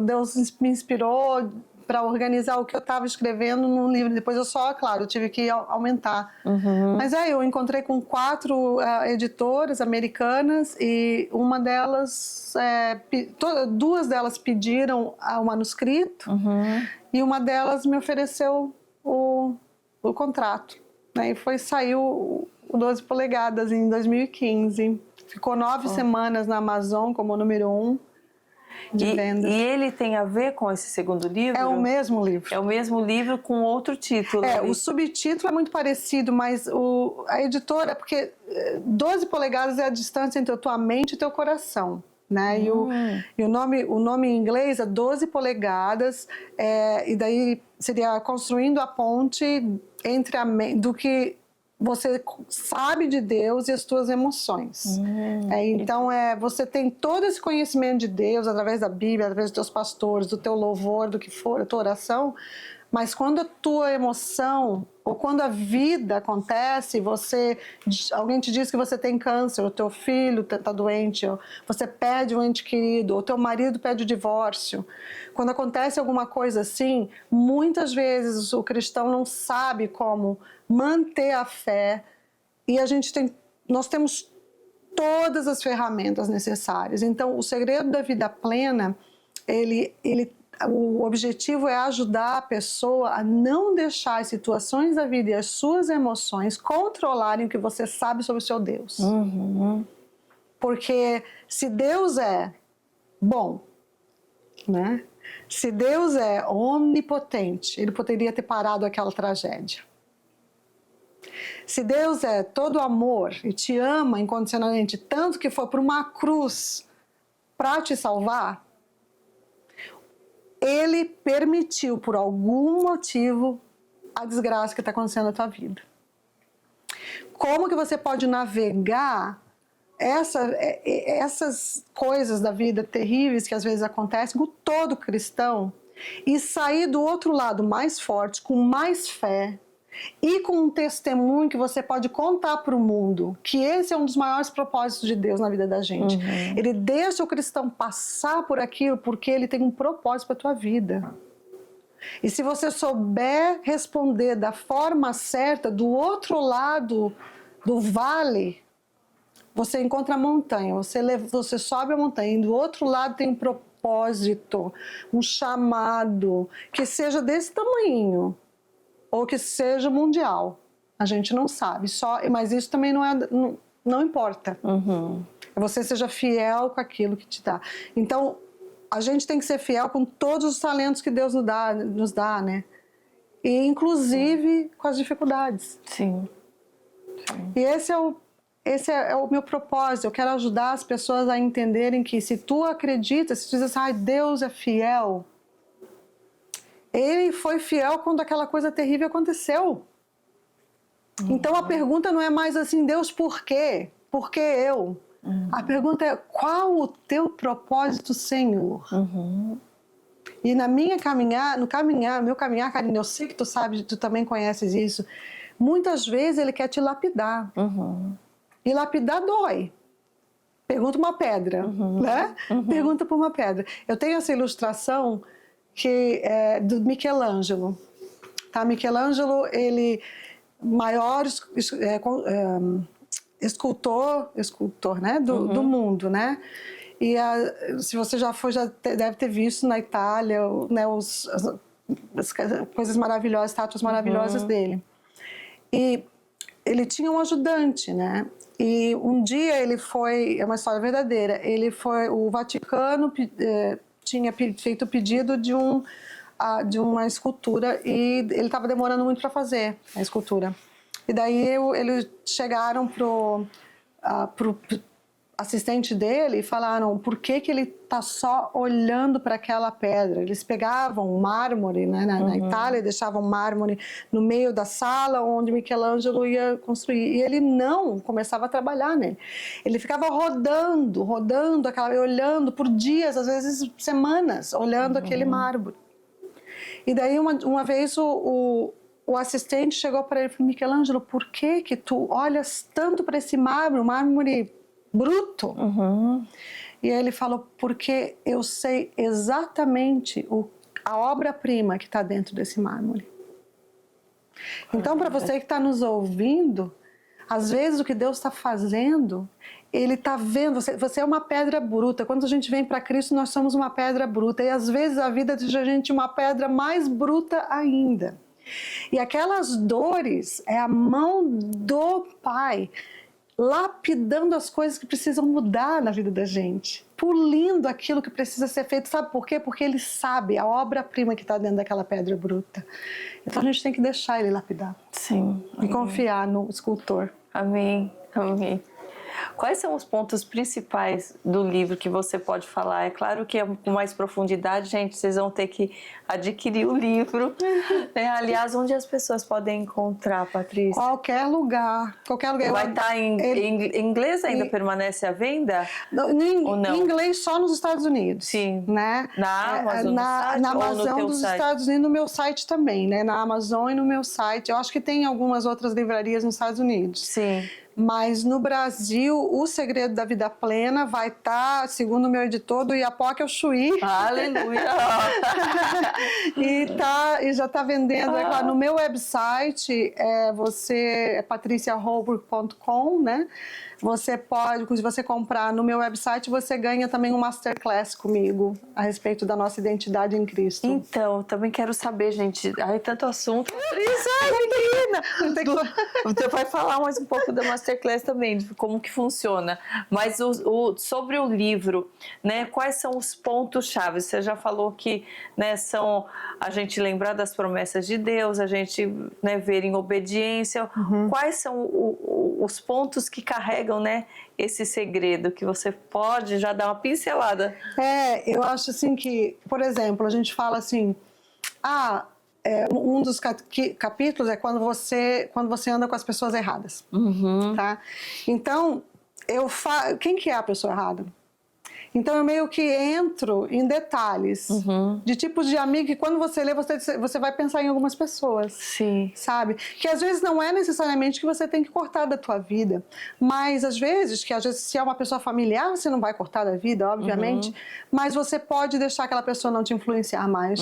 Deus me inspirou para organizar o que eu estava escrevendo num livro. Depois eu claro, eu tive que aumentar. Mas eu encontrei com 4 editoras americanas e uma delas, 2 delas pediram o manuscrito e uma delas me ofereceu o contrato. Né? E saiu o 12 polegadas em 2015. Ficou 9 semanas na Amazon como número 1. E ele tem a ver com esse segundo livro? É o mesmo livro. É o mesmo livro com outro título. O subtítulo é muito parecido, mas a editora... Porque 12 polegadas é a distância entre a tua mente e o teu coração. Né? E o nome em inglês é 12 polegadas, e daí seria construindo a ponte entre do que você sabe de Deus e as tuas emoções. Então, você tem todo esse conhecimento de Deus através da Bíblia, através dos teus pastores, do teu louvor, do que for, a tua oração, mas quando a tua emoção, ou quando a vida acontece, alguém te diz que você tem câncer, o teu filho está doente, ou você perde um ente querido, ou teu marido pede o divórcio. Quando acontece alguma coisa assim, muitas vezes o cristão não sabe como manter a fé, e nós temos todas as ferramentas necessárias. Então, o segredo da vida plena, o objetivo é ajudar a pessoa a não deixar as situações da vida e as suas emoções controlarem o que você sabe sobre o seu Deus. Porque se Deus é bom, né? Se Deus é onipotente, ele poderia ter parado aquela tragédia. Se Deus é todo amor e te ama incondicionalmente, tanto que foi para uma cruz para te salvar, ele permitiu, por algum motivo, a desgraça que está acontecendo na tua vida. Como que você pode navegar essas coisas da vida terríveis que às vezes acontecem com todo cristão e sair do outro lado mais forte, com mais fé e com um testemunho que você pode contar para o mundo, que esse é um dos maiores propósitos de Deus na vida da gente. Ele deixa o cristão passar por aquilo porque ele tem um propósito para a tua vida. E se você souber responder da forma certa, do outro lado do vale, você encontra a montanha, você sobe a montanha, e do outro lado tem um propósito, um chamado, que seja desse tamanho, ou que seja mundial. A gente não sabe, mas isso também não importa. Você seja fiel com aquilo que te dá. Então, a gente tem que ser fiel com todos os talentos que Deus nos dá, né? E inclusive com as dificuldades. Sim. E esse é o meu propósito. Eu quero ajudar as pessoas a entenderem que se tu acredita, se tu diz assim, Deus é fiel, ele foi fiel quando aquela coisa terrível aconteceu. Então a pergunta não é mais assim, Deus, por quê? Por que eu? A pergunta é, qual o teu propósito, Senhor? E no meu caminhar, Karina, eu sei que tu sabe, tu também conheces isso, muitas vezes ele quer te lapidar. E lapidar dói. Pergunta uma pedra, né? Pergunta por uma pedra. Eu tenho essa ilustração que é do Michelangelo. Tá? Michelangelo, ele maior escultor, né? do mundo, né? E se você já foi, deve ter visto na Itália, né? as coisas maravilhosas, estátuas maravilhosas dele. E ele tinha um ajudante, né? E um dia ele foi, é uma história verdadeira, o Vaticano tinha feito o pedido de uma escultura e ele estava demorando muito para fazer a escultura. E daí eles chegaram pro assistente dele e falaram por que ele está só olhando para aquela pedra. Eles pegavam mármore, né, na Itália, deixavam mármore no meio da sala onde Michelangelo ia construir. E ele não começava a trabalhar nele. Ele ficava rodando, olhando por dias, às vezes semanas, olhando aquele mármore. E daí uma vez o assistente chegou para ele e falou: Michelangelo, por que tu olhas tanto para esse mármore bruto? E ele falou: porque eu sei exatamente a obra-prima que está dentro desse mármore. Então, para você que está nos ouvindo, às vezes o que Deus está fazendo, Ele está vendo, você é uma pedra bruta. Quando a gente vem para Cristo, nós somos uma pedra bruta. E às vezes a vida deixa a gente uma pedra mais bruta ainda. E aquelas dores é a mão do Pai lapidando as coisas que precisam mudar na vida da gente, polindo aquilo que precisa ser feito. Sabe por quê? Porque Ele sabe a obra-prima que está dentro daquela pedra bruta. Então a gente tem que deixar Ele lapidar. Sim. E confiar no escultor. Amém. Amém. Quais são os pontos principais do livro que você pode falar? É claro que com mais profundidade, gente, vocês vão ter que adquirir o livro. Né? Aliás, onde as pessoas podem encontrar, Patrícia? Qualquer lugar. Vai estar em inglês ainda? Permanece à venda? Ou não? Em inglês só nos Estados Unidos. Sim. Né? Na Amazon, na Amazon dos site? Estados Unidos, no meu site também, né? Na Amazon e no meu site. Eu acho que tem algumas outras livrarias nos Estados Unidos. Sim. Mas no Brasil, O Segredo da Vida Plena vai estar, segundo o meu editor, do Iapoque ao Chuí. Aleluia! E já está vendendo. É claro, no meu website, é patriciaholbrook.com, né? Você pode, se você comprar no meu website, você ganha também um masterclass comigo a respeito da nossa identidade em Cristo. Então, também quero saber, gente. Ai, tanto assunto. Patrícia, menina! Você vai falar mais um pouco da masterclass também, de como que funciona. Mas sobre o livro, né? Quais são os pontos-chave? Você já falou que, né, são a gente lembrar das promessas de Deus, a gente, né, ver em obediência. Quais são os pontos que carregam, né, esse segredo, que você pode já dar uma pincelada? Eu acho assim que, por exemplo, a gente fala assim, um dos capítulos é quando você anda com as pessoas erradas, tá? Então, quem que é a pessoa errada? Então eu meio que entro em detalhes de tipos de amigo que quando você lê, você vai pensar em algumas pessoas. Sim. Sabe? Que às vezes não é necessariamente que você tem que cortar da tua vida, mas às vezes se é uma pessoa familiar, você não vai cortar da vida, obviamente, mas você pode deixar aquela pessoa não te influenciar mais.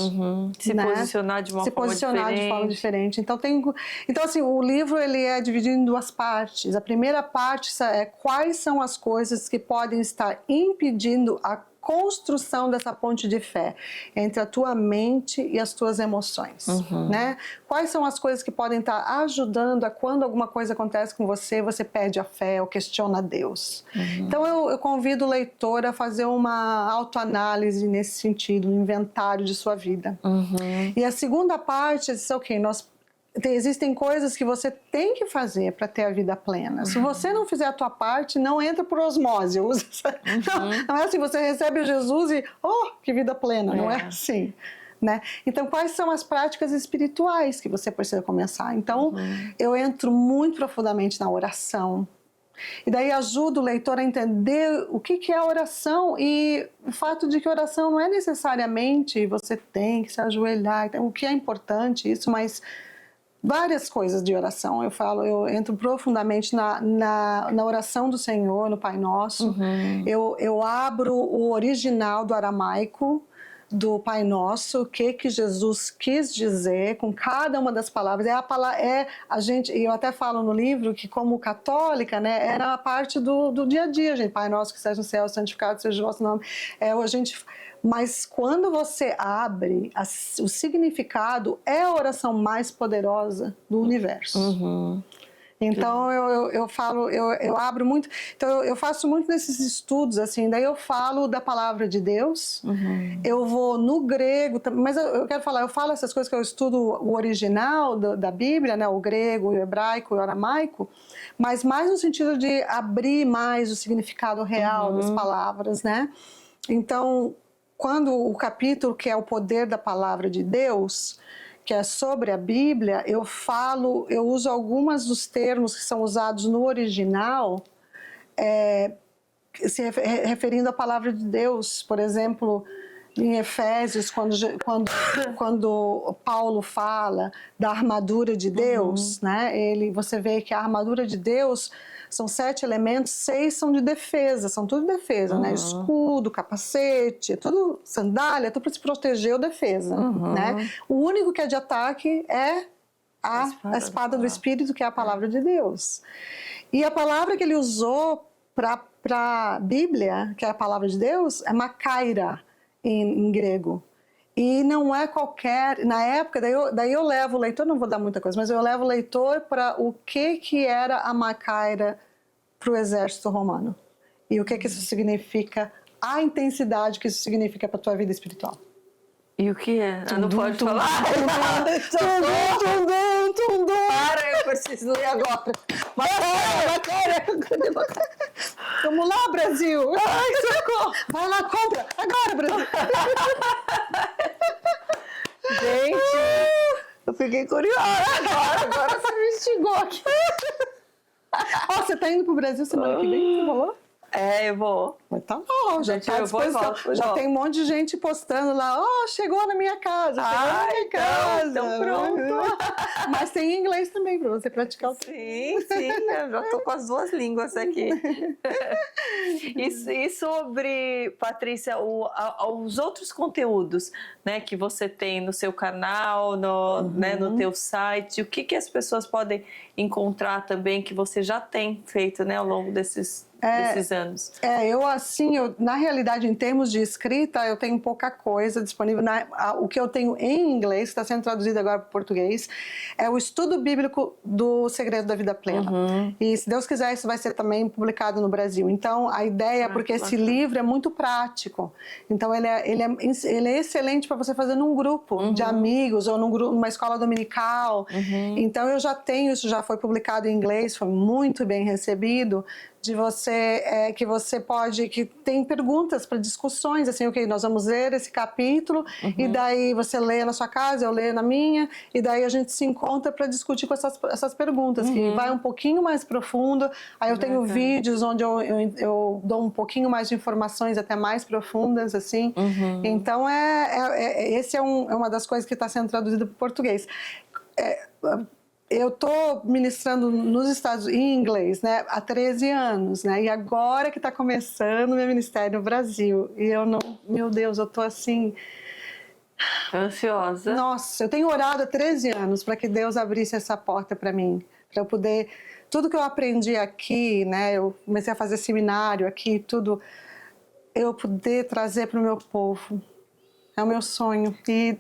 Se posicionar de uma forma diferente. Então assim, o livro ele é dividido em duas partes. A primeira parte é quais são as coisas que podem estar impedindo a construção dessa ponte de fé entre a tua mente e as tuas emoções, né? Quais são as coisas que podem estar ajudando a quando alguma coisa acontece com você, você perde a fé ou questiona Deus. Então eu convido o leitor a fazer uma autoanálise nesse sentido, um inventário de sua vida. E a segunda parte é ok, existem coisas que você tem que fazer para ter a vida plena. Se você não fizer a tua parte, não entra por osmose. Não é assim, você recebe Jesus e, que vida plena. Não é assim, né? Então, quais são as práticas espirituais que você precisa começar? Então, eu entro muito profundamente na oração. E daí ajuda o leitor a entender o que é a oração e o fato de que oração não é necessariamente você tem que se ajoelhar. Então, o que é importante isso, mas várias coisas de oração. Eu entro profundamente na oração do Senhor, no Pai Nosso. Eu abro o original do aramaico do Pai Nosso, o que Jesus quis dizer com cada uma das palavras. Eu até falo no livro que, como católica, né, era a parte do dia a dia, gente. Pai Nosso que estás no céu, santificado seja o vosso nome. Mas quando você abre, o significado é a oração mais poderosa do universo. Então eu falo, eu abro muito, então eu faço muito nesses estudos assim, daí eu falo da palavra de Deus, eu vou no grego, mas eu quero falar, eu falo essas coisas que eu estudo o original da Bíblia, né, o grego, o hebraico, o aramaico, mas mais no sentido de abrir mais o significado real das palavras, né? Então, quando o capítulo que é o poder da palavra de Deus, que é sobre a Bíblia, eu uso alguns dos termos que são usados no original, se referindo à palavra de Deus. Por exemplo, em Efésios, quando Paulo fala da armadura de Deus, né? Você vê que a armadura de Deus são 7 elementos, 6 são de defesa, são tudo defesa, né? Escudo, capacete, tudo sandália, tudo para se proteger ou defesa, né? O único que é de ataque é a espada do Espírito, que é a palavra de Deus. E a palavra que ele usou para a Bíblia, que é a palavra de Deus, é makaira em grego. E não é qualquer... Na época, daí eu levo o leitor, não vou dar muita coisa, mas eu levo o leitor para o que era a makaira para o exército romano. E o que isso significa, a intensidade que isso significa para a tua vida espiritual. E o que é? Não pode falar? Para, eu preciso ler agora. Vamos lá, Brasil! Ai, socorro! Vai lá, compra! Agora, Brasil! Gente, eu fiquei curiosa agora você me instigou aqui. Você tá indo pro Brasil semana que vem, você falou? Eu vou. Mas tá bom, já tá à disposição. Já tem um monte de gente postando lá, chegou na minha casa, chegou na minha casa. Então pronto. Mas tem em inglês também para você praticar o Sim, eu já tô com as 2 línguas aqui. E sobre, Patrícia, os outros conteúdos, né, que você tem no seu canal, no teu site, o que as pessoas podem encontrar também que você já tem feito, né, ao longo desses anos? Na realidade, em termos de escrita, eu tenho pouca coisa disponível. O que eu tenho em inglês, que está sendo traduzido agora para o português, é o estudo bíblico do Segredo da Vida Plena. E, se Deus quiser, isso vai ser também publicado no Brasil. Então, a ideia, porque esse livro é muito prático, então ele é excelente para você fazer num grupo de amigos ou numa escola dominical. Então, eu já tenho, isso já foi publicado em inglês, foi muito bem recebido, de você, que tem perguntas para discussões, assim, nós vamos ler esse capítulo, e daí você lê na sua casa, eu leio na minha, e daí a gente se encontra para discutir com essas perguntas, que vai um pouquinho mais profundo. Aí eu tenho vídeos onde eu dou um pouquinho mais de informações até mais profundas, assim. Então, esse é uma das coisas que está sendo traduzida para o português. Eu estou ministrando nos Estados Unidos em inglês, né, há 13 anos, né, e agora que está começando o meu ministério no Brasil. E meu Deus, eu estou assim... Ansiosa. Nossa, eu tenho orado há 13 anos para que Deus abrisse essa porta para mim, para eu poder... Tudo que eu aprendi aqui, né, eu comecei a fazer seminário aqui, tudo, eu poder trazer para o meu povo. É o meu sonho. E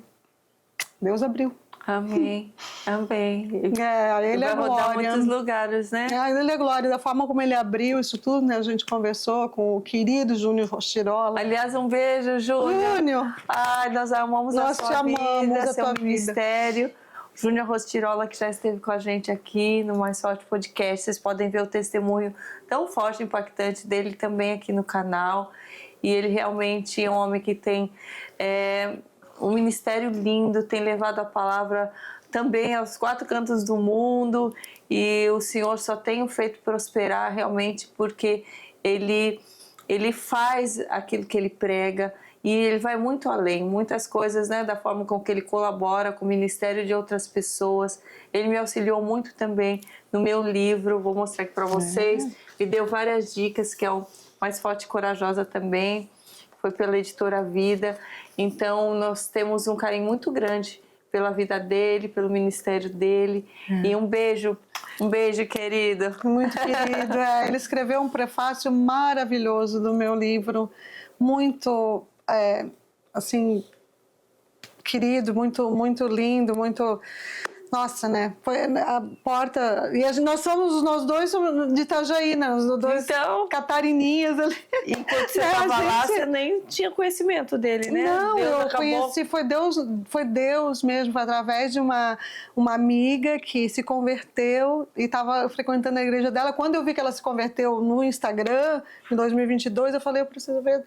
Deus abriu. Amém. Ele é glória. Muitos lugares, né? Ele é glória. Da forma como ele abriu isso tudo, né? A gente conversou com o querido Júnior Rostirola. Aliás, um beijo, Júnior. Ai, nós amamos a sua vida, seu ministério. Júnior Rostirola, que já esteve com a gente aqui no Mais Forte Podcast. Vocês podem ver o testemunho tão forte e impactante dele também aqui no canal. E ele realmente é um homem que tem... um ministério lindo, tem levado a palavra também aos 4 cantos do mundo, e o Senhor só tem o feito prosperar realmente porque ele faz aquilo que ele prega, e ele vai muito além, muitas coisas, né, da forma com que ele colabora com o ministério de outras pessoas. Ele me auxiliou muito também no meu livro, vou mostrar aqui para vocês, me deu várias dicas, que é o Mais Forte e Corajosa também, foi pela Editora Vida. Então, nós temos um carinho muito grande pela vida dele, pelo ministério dele. E um beijo, querido. Muito querido. Ele escreveu um prefácio maravilhoso do meu livro, muito, assim, querido, muito, muito lindo, muito... Nossa, né? Foi a porta. E nós dois somos de Itajaí, né? Os dois Então, catarininhas ali. enquanto você estava lá, você nem tinha conhecimento dele, né? Não, Deus eu acabou... conheci, foi Deus mesmo, foi através de uma amiga que se converteu e estava frequentando a igreja dela. Quando eu vi que ela se converteu no Instagram, em 2022, eu falei, eu preciso ver...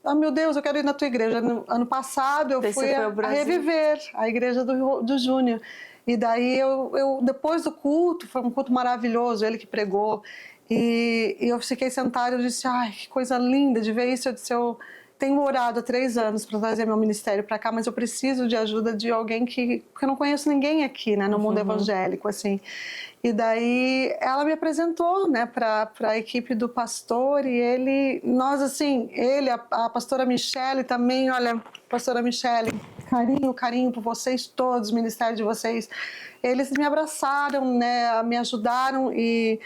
Ah, meu Deus, eu quero ir na tua igreja. Ano passado eu fui a Reviver, a igreja do Júnior. E daí depois do culto, foi um culto maravilhoso, ele que pregou. E eu fiquei sentada e disse, ai, que coisa linda de ver isso. Eu disse, eu tenho orado há 3 anos para trazer meu ministério para cá, mas eu preciso de ajuda de alguém porque eu não conheço ninguém aqui, né, no mundo evangélico, assim. E daí ela me apresentou, né, para a equipe do pastor e nós assim, a pastora Michele também, olha, pastora Michele, carinho por vocês todos, o ministério de vocês, eles me abraçaram, né, me ajudaram e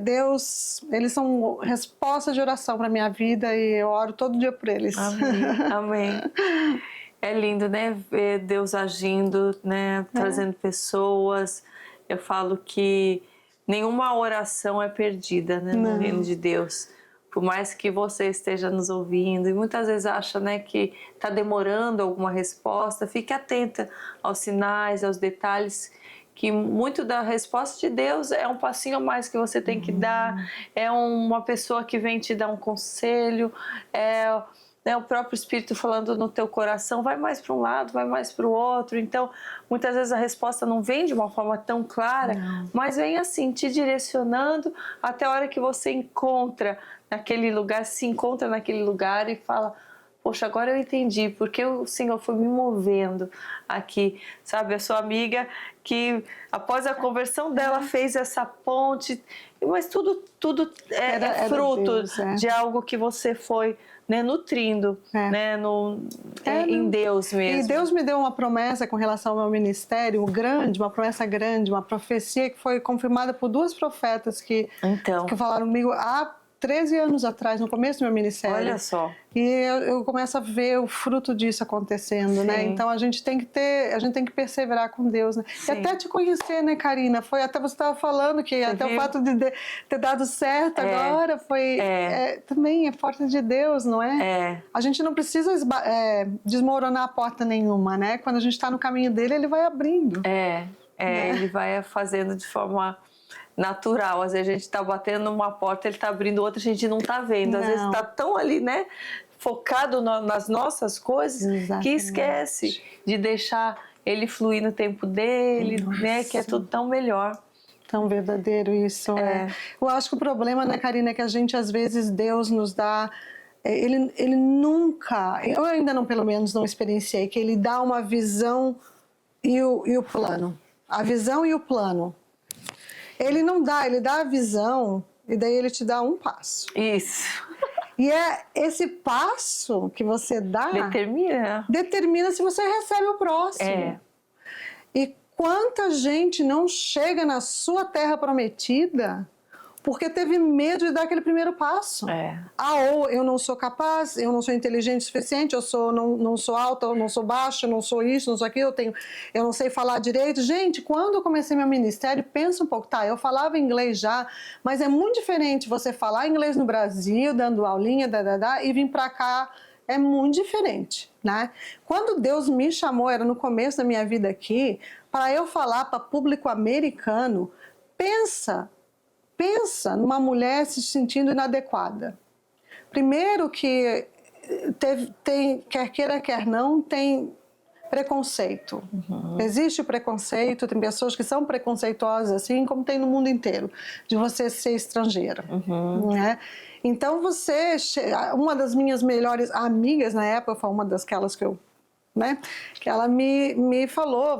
Deus, eles são resposta de oração para minha vida e eu oro todo dia por eles. Amém, amém. É lindo, né, ver Deus agindo, né, trazendo pessoas. Eu falo que nenhuma oração é perdida, né, no reino de Deus. Por mais que você esteja nos ouvindo e muitas vezes acha, né, que está demorando alguma resposta, fique atenta aos sinais, aos detalhes, que muito da resposta de Deus é um passinho a mais que você tem que dar, é uma pessoa que vem te dar um conselho, o próprio Espírito falando no teu coração, vai mais para um lado, vai mais para o outro. Então, muitas vezes a resposta não vem de uma forma tão clara, mas vem assim, te direcionando até a hora que você encontra naquele lugar, se encontra naquele lugar e fala, poxa, agora eu entendi porque o Senhor foi me movendo aqui, sabe? A sua amiga que após a conversão dela fez essa ponte, mas tudo é fruto Deus, de algo que você foi, né, nutrindo, né, em Deus mesmo. E Deus me deu uma promessa com relação ao meu ministério, uma promessa grande, uma profecia que foi confirmada por 2 profetas que falaram comigo há 13 anos atrás, no começo do meu ministério. Olha só. E eu começo a ver o fruto disso acontecendo, né? Então a gente tem que perseverar com Deus, né? E até te conhecer, né, Karina? Foi até você estava falando que até o fato de ter dado certo agora foi também é porta de Deus, não é? A gente não precisa desmoronar a porta nenhuma, né? Quando a gente está no caminho dele, ele vai abrindo. Né? Ele vai fazendo de forma natural. Às vezes a gente está batendo numa porta, ele está abrindo outra, a gente não está vendo. Às vezes está tão ali, né, focado nas nossas coisas, que esquece de deixar ele fluir no tempo dele, né, que é tudo tão melhor. Tão verdadeiro isso. Eu acho que o problema, né, Karina, é que a gente, às vezes, Deus nos dá... Ele nunca, eu ainda não, pelo menos, não experienciei, que ele dá uma visão e o plano. A visão e o plano. Ele não dá, ele dá a visão e daí ele te dá um passo. Isso. E é esse passo que você dá... Determina se você recebe o próximo. E quanta gente não chega na sua terra prometida porque teve medo de dar aquele primeiro passo. Ou eu não sou capaz, eu não sou inteligente o suficiente, não sou alta, eu não sou baixa, eu não sou isso, não sou aquilo, eu não sei falar direito. Gente, quando eu comecei meu ministério, pensa um pouco, eu falava inglês já, mas é muito diferente você falar inglês no Brasil, dando aulinha, e vir para cá, é muito diferente, né? Quando Deus me chamou, era no começo da minha vida aqui, para eu falar para público americano, pensa numa mulher se sentindo inadequada. Primeiro que quer queira, quer não, tem preconceito. Existe preconceito, tem pessoas que são preconceituosas, assim como tem no mundo inteiro, de você ser estrangeira. Né? Então uma das minhas melhores amigas na época, foi uma daquelas que eu, né, que ela me falou,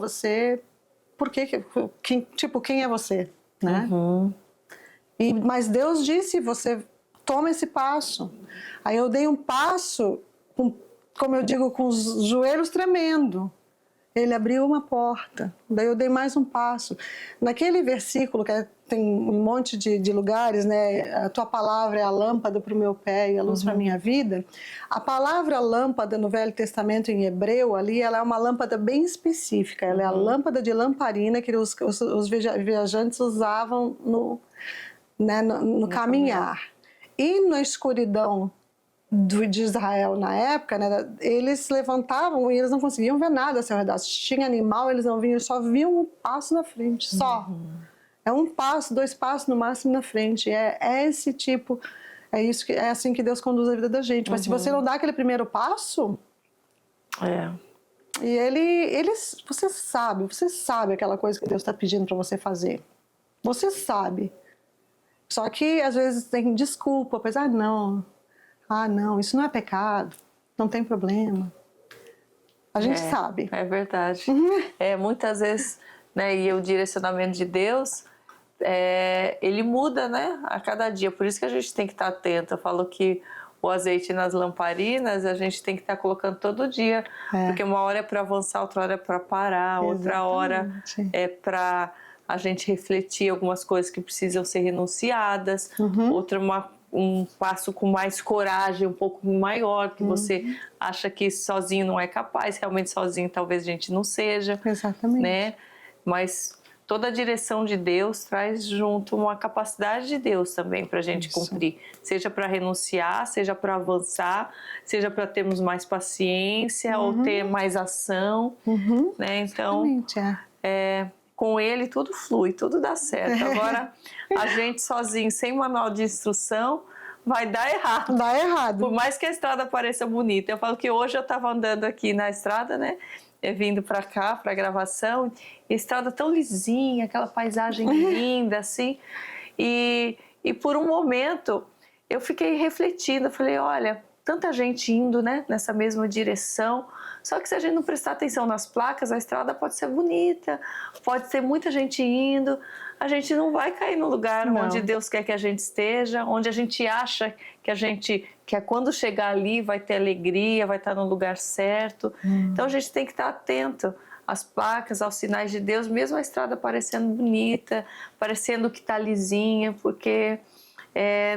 quem é você? Né? Mas Deus disse, você toma esse passo. Aí eu dei um passo, como eu digo, com os joelhos tremendo. Ele abriu uma porta, daí eu dei mais um passo. Naquele versículo, tem um monte de lugares, né? A tua palavra é a lâmpada para o meu pé e a luz para a minha vida. A palavra lâmpada no Velho Testamento em hebreu, ali, ela é uma lâmpada bem específica. Ela é a lâmpada de lamparina que os viajantes usavam no caminhar. E na escuridão de Israel na época, né, eles levantavam e eles não conseguiam ver nada ao seu redor. Se tinha animal, eles não viam, só viam um passo na frente, só. É um passo, 2 passos no máximo na frente. É esse tipo, é assim que Deus conduz a vida da gente. Mas se você não dá aquele primeiro passo, e você sabe aquela coisa que Deus está pedindo para você fazer. Você sabe. Só que às vezes tem desculpa, pois não, isso não é pecado, não tem problema. A gente sabe. É verdade. Muitas vezes, né, e o direcionamento de Deus, ele muda, né, a cada dia. Por isso que a gente tem que estar atento. Eu falo que o azeite nas lamparinas a gente tem que estar colocando todo dia. Porque uma hora é para avançar, outra hora é para parar, outra hora é para a gente refletir algumas coisas que precisam ser renunciadas, outra um passo com mais coragem, um pouco maior, que você acha que sozinho não é capaz, realmente sozinho talvez a gente não seja. Exatamente. Né? Mas toda a direção de Deus traz junto uma capacidade de Deus também para a gente cumprir. Seja para renunciar, seja para avançar, seja para termos mais paciência ou ter mais ação. Né? Então, com ele tudo flui, tudo dá certo. Agora, a gente sozinho, sem manual de instrução, vai dar errado. Dá errado. Por mais que a estrada pareça bonita. Eu falo que hoje eu estava andando aqui na estrada, né? Vindo para cá, para a gravação, e a estrada tão lisinha, aquela paisagem linda, assim. E por um momento, eu fiquei refletindo. Eu falei, olha, tanta gente indo, né, nessa mesma direção. Só que se a gente não prestar atenção nas placas, a estrada pode ser bonita, pode ter muita gente indo, a gente não vai cair no lugar onde Deus quer que a gente esteja, onde a gente acha que quando chegar ali vai ter alegria, vai estar no lugar certo. Então a gente tem que estar atento às placas, aos sinais de Deus, mesmo a estrada parecendo bonita, parecendo que está lisinha, porque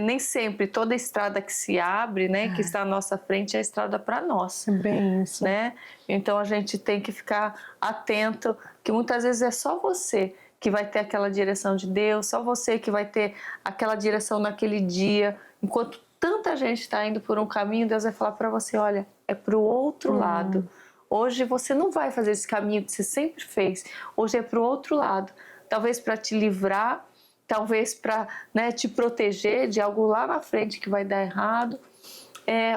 nem sempre toda estrada que se abre, né, que está à nossa frente, é a estrada para nós. Bem isso. Né? Então a gente tem que ficar atento, que muitas vezes é só você que vai ter aquela direção de Deus, só você que vai ter aquela direção naquele dia. Enquanto tanta gente está indo por um caminho, Deus vai falar para você, olha, é para o outro lado. Hoje você não vai fazer esse caminho que você sempre fez. Hoje é para o outro lado. Talvez para te livrar, talvez para, né, te proteger de algo lá na frente que vai dar errado,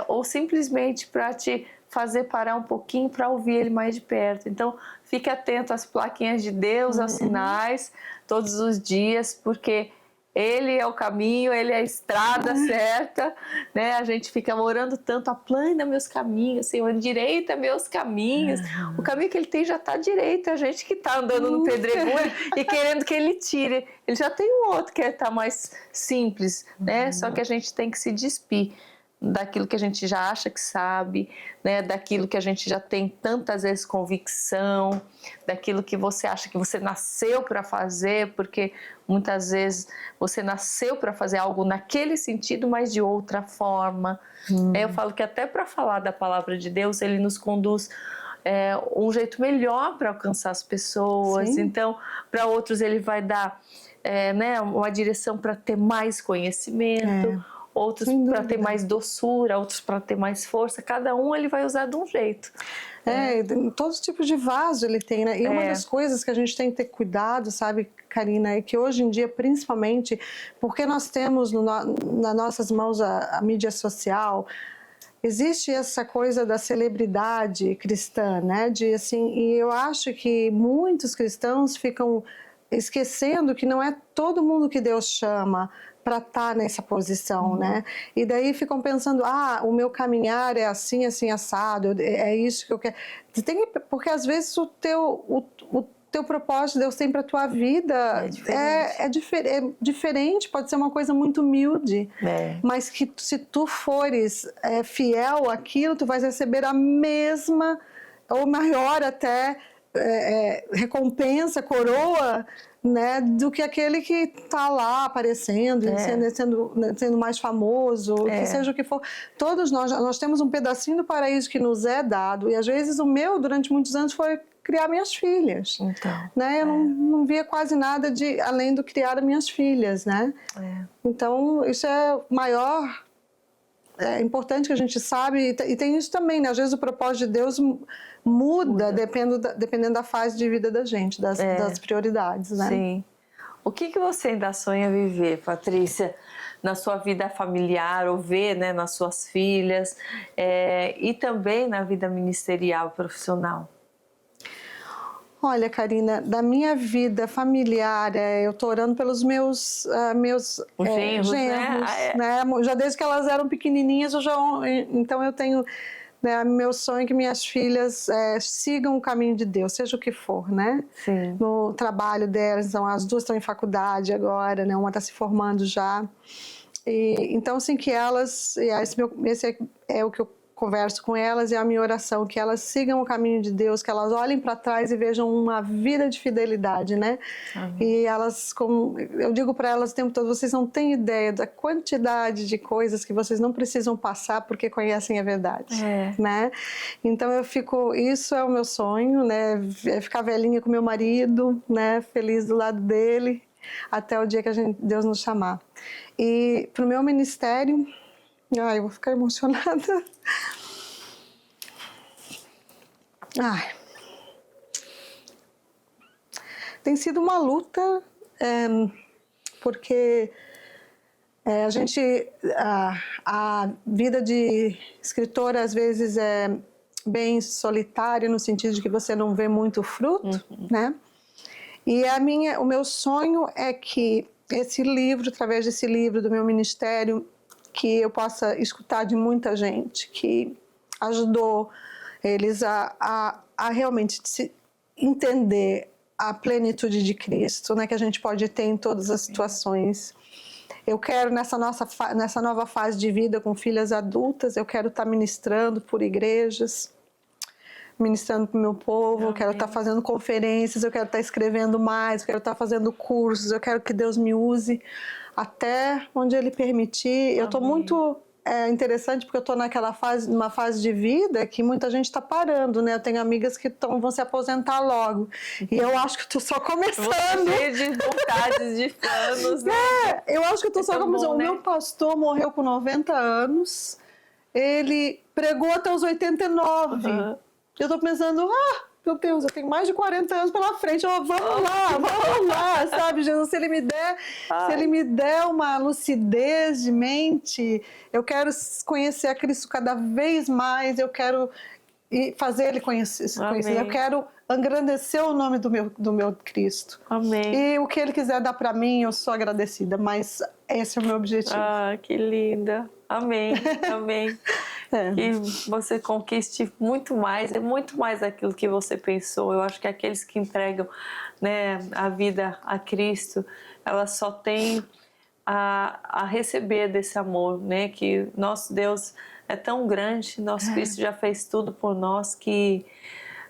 ou simplesmente para te fazer parar um pouquinho para ouvir ele mais de perto. Então, fique atento às plaquinhas de Deus, aos sinais, todos os dias, porque Ele é o caminho, Ele é a estrada certa, né? A gente fica orando tanto, aplana meus caminhos, Senhor, endireita meus caminhos. O caminho que Ele tem já está direito, a gente que está andando no pedregulho e querendo que Ele tire. Ele já tem um outro que está mais simples, né? Só que a gente tem que se despir daquilo que a gente já acha que sabe, né? Daquilo que a gente já tem tantas vezes convicção, daquilo que você acha que você nasceu para fazer, porque muitas vezes você nasceu para fazer algo naquele sentido, mas de outra forma. Eu falo que até para falar da palavra de Deus, Ele nos conduz um jeito melhor para alcançar as pessoas. Sim. Então, para outros Ele vai dar né, uma direção para ter mais conhecimento, outros para ter mais doçura, outros para ter mais força. Cada um Ele vai usar de um jeito. Todos os tipos de vaso Ele tem, né? E uma das coisas que a gente tem que ter cuidado, sabe, Karina, é que hoje em dia, principalmente, porque nós temos nas nossas mãos a mídia social, existe essa coisa da celebridade cristã, né? E eu acho que muitos cristãos ficam esquecendo que não é todo mundo que Deus chama para estar nessa posição, né? E daí ficam pensando, o meu caminhar é assim, assim, assado, é isso que eu quero. Porque às vezes o teu propósito, Deus tem para a tua vida é diferente, pode ser uma coisa muito humilde, mas que se tu fores fiel àquilo, tu vais receber a mesma, ou maior até, recompensa, coroa, né, do que aquele que está lá aparecendo, sendo mais famoso, que seja o que for. Todos nós temos um pedacinho do paraíso que nos é dado, e às vezes o meu, durante muitos anos, foi criar minhas filhas. Então, né? Eu não via quase nada além do criar as minhas filhas, né? Então, isso é maior. É importante que a gente sabe, e tem isso também, né? Às vezes o propósito de Deus muda. Dependendo da fase de vida da gente, das prioridades, né? Sim. O que você ainda sonha viver, Patrícia, na sua vida familiar, ou ver, né, nas suas filhas, e também na vida ministerial, profissional? Olha, Karina, da minentão vida familiar, eu estou orando pelos meus genros, né? Já desde que elas eram pequenininhas, então eu tenho, né, meu sonho é que minhas filhas sigam o caminho de Deus, seja o que for, né? Sim. No trabalho delas, então as duas estão em faculdade agora, né? Uma está se formando já. Então, assim, que elas, esse é o que eu converso com elas, e a minha oração, que elas sigam o caminho de Deus, que elas olhem para trás e vejam uma vida de fidelidade, né? Amém. E elas, como eu digo para elas o tempo todo, vocês não têm ideia da quantidade de coisas que vocês não precisam passar porque conhecem a verdade, né? Então isso é o meu sonho, né? Ficar velhinha com meu marido, né? Feliz do lado dele, até o dia que Deus nos chamar. E para o meu ministério, eu vou ficar emocionada. Tem sido uma luta, porque a vida de escritora às vezes é bem solitária, no sentido de que você não vê muito fruto, né? E o meu sonho é que esse livro, através desse livro do meu ministério, que eu possa escutar de muita gente que ajudou eles a realmente se entender a plenitude de Cristo, né, que a gente pode ter em todas as situações. Eu quero, nessa nova fase de vida com filhas adultas, eu quero estar ministrando por igrejas, ministrando para o meu povo, eu quero estar fazendo conferências, eu quero estar escrevendo mais, eu quero estar fazendo cursos, eu quero que Deus me use até onde Ele permitir. Eu estou muito interessante, porque eu estou numa fase de vida que muita gente está parando, né? Eu tenho amigas que vão se aposentar logo, e eu acho que estou só começando. Cheio de vontades, de planos, né? Eu acho que eu estou só começando. Né? O meu pastor morreu com 90 anos, ele pregou até os 89. Eu estou pensando, meu Deus, eu tenho mais de 40 anos pela frente, vamos lá, sabe, Jesus, se Ele me der uma lucidez de mente, eu quero conhecer a Cristo cada vez mais, eu quero fazer Ele conhecer, eu quero engrandecer o nome do meu Cristo. Amém. E o que Ele quiser dar para mim, eu sou agradecida, mas esse é o meu objetivo. Que linda. Amém, amém. Que você conquiste muito mais, é muito mais daquilo que você pensou. Eu acho que aqueles que entregam, né, a vida a Cristo, elas só têm a receber desse amor, né? Que nosso Deus é tão grande, nosso Cristo já fez tudo por nós, que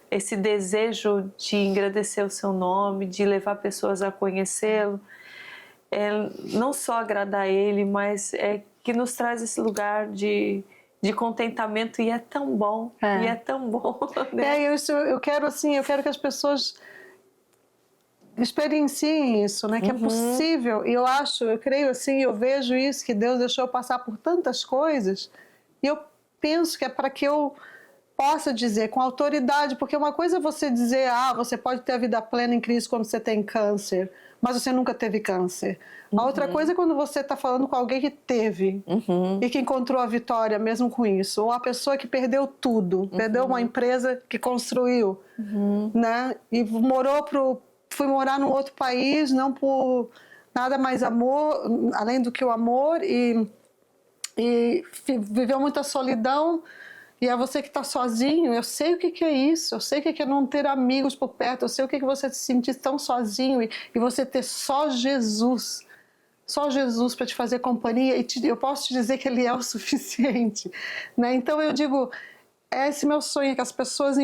esse desejo de engrandecer o seu nome, de levar pessoas a conhecê-lo, não só agradar a Ele, mas que nos traz esse lugar de contentamento, e é tão bom, né? Eu quero que as pessoas experienciem isso, né? Que é possível, e eu creio assim, eu vejo isso, que Deus deixou eu passar por tantas coisas, e eu penso que é para que eu possa dizer com autoridade, porque uma coisa é você dizer, você pode ter a vida plena em Cristo quando você tem câncer, mas você nunca teve câncer. A outra coisa é quando você está falando com alguém que teve e que encontrou a vitória mesmo com isso. Ou a pessoa que perdeu tudo, perdeu uma empresa que construiu, né? E fui morar num outro país, não por nada mais além do que o amor, e viveu muita solidão. E é você que está sozinho, eu sei o que é isso, eu sei o que é não ter amigos por perto, eu sei o que é você se sentir tão sozinho e você ter só Jesus para te fazer companhia, e eu posso te dizer que Ele é o suficiente, né? Então eu digo, esse meu sonho, é que as pessoas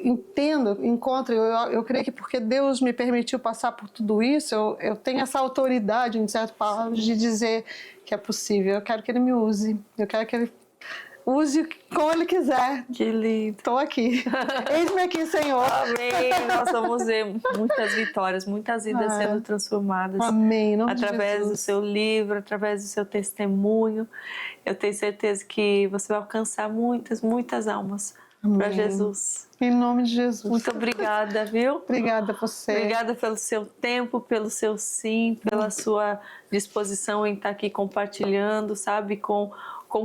entendo, encontro, eu creio que porque Deus me permitiu passar por tudo isso, eu tenho essa autoridade, em certo palavra, de dizer que é possível. Eu quero que Ele me use, eu quero que Ele use como Ele quiser. Que lindo. Estou aqui. Eis-me aqui, Senhor. Amém. Nós vamos ver muitas vitórias, muitas vidas sendo transformadas. Amém. Em nome de através Jesus. do seu livro, através do seu testemunho. Eu tenho certeza que você vai alcançar muitas almas para Jesus. Em nome de Jesus. Muito obrigada, viu? Obrigada a você. Obrigada pelo seu tempo, pelo seu sim, pela sua disposição em estar aqui compartilhando, sabe? Com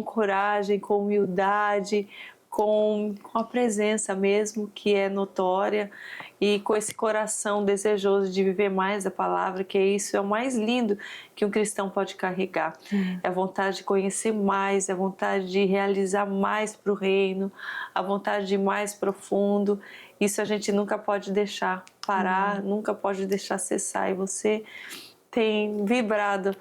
coragem, com humildade, com a presença mesmo, que é notória, e com esse coração desejoso de viver mais a palavra, que isso é o mais lindo que um cristão pode carregar. É a vontade de conhecer mais, é a vontade de realizar mais para o reino, a vontade de ir mais profundo. Isso a gente nunca pode deixar parar, nunca pode deixar cessar. E você tem vibrado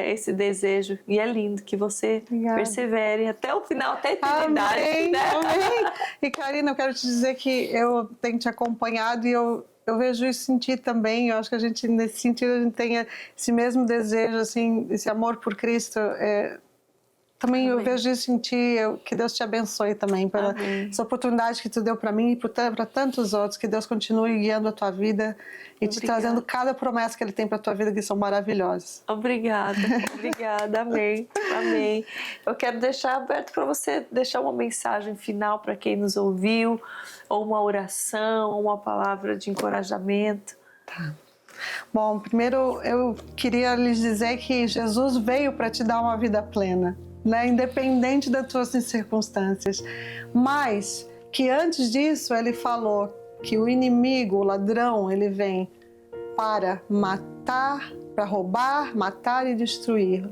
esse desejo, e é lindo que você persevere até o final, até a eternidade. Amém, né? amém. E Karina, eu quero te dizer que eu tenho te acompanhado e eu vejo isso em ti também. Eu acho que a gente, nesse sentido, a gente tem esse mesmo desejo, assim, esse amor por Cristo. Também eu vejo isso em ti, que Deus te abençoe também pela essa oportunidade que tu deu para mim e para tantos outros, que Deus continue guiando a tua vida e te trazendo cada promessa que Ele tem para a tua vida, que são maravilhosas. Obrigada, amém, amém. Eu quero deixar aberto para você deixar uma mensagem final para quem nos ouviu, ou uma oração, ou uma palavra de encorajamento. Tá. Bom, primeiro eu queria lhes dizer que Jesus veio para te dar uma vida plena, né? Independente das tuas circunstâncias, mas que antes disso Ele falou que o inimigo, o ladrão, ele vem para matar, para roubar, matar e destruir.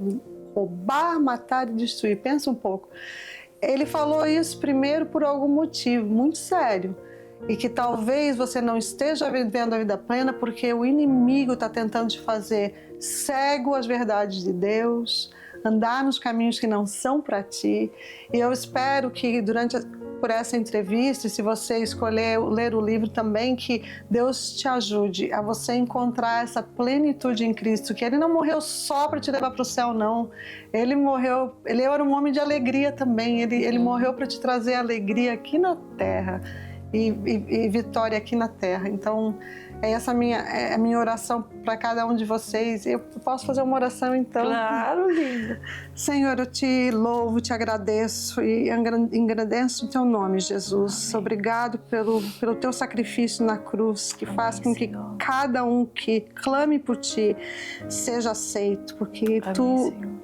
Roubar, matar e destruir. Pensa um pouco. Ele falou isso primeiro por algum motivo muito sério, e que talvez você não esteja vivendo a vida plena porque o inimigo está tentando te fazer cego às verdades de Deus, andar nos caminhos que não são para ti. E eu espero que por essa entrevista, e se você escolher ler o livro também, que Deus te ajude a você encontrar essa plenitude em Cristo, que Ele não morreu só para te levar para o céu, não. Ele morreu, Ele era um homem de alegria também, Ele morreu para te trazer alegria aqui na terra e vitória aqui na terra. Então, essa a minha oração para cada um de vocês. Eu posso fazer uma oração, então? Claro, linda. Senhor, eu te louvo, te agradeço e engrandeço o teu nome, Jesus. Amém. Obrigado pelo teu sacrifício na cruz, que faz com que cada um que clame por ti seja aceito, porque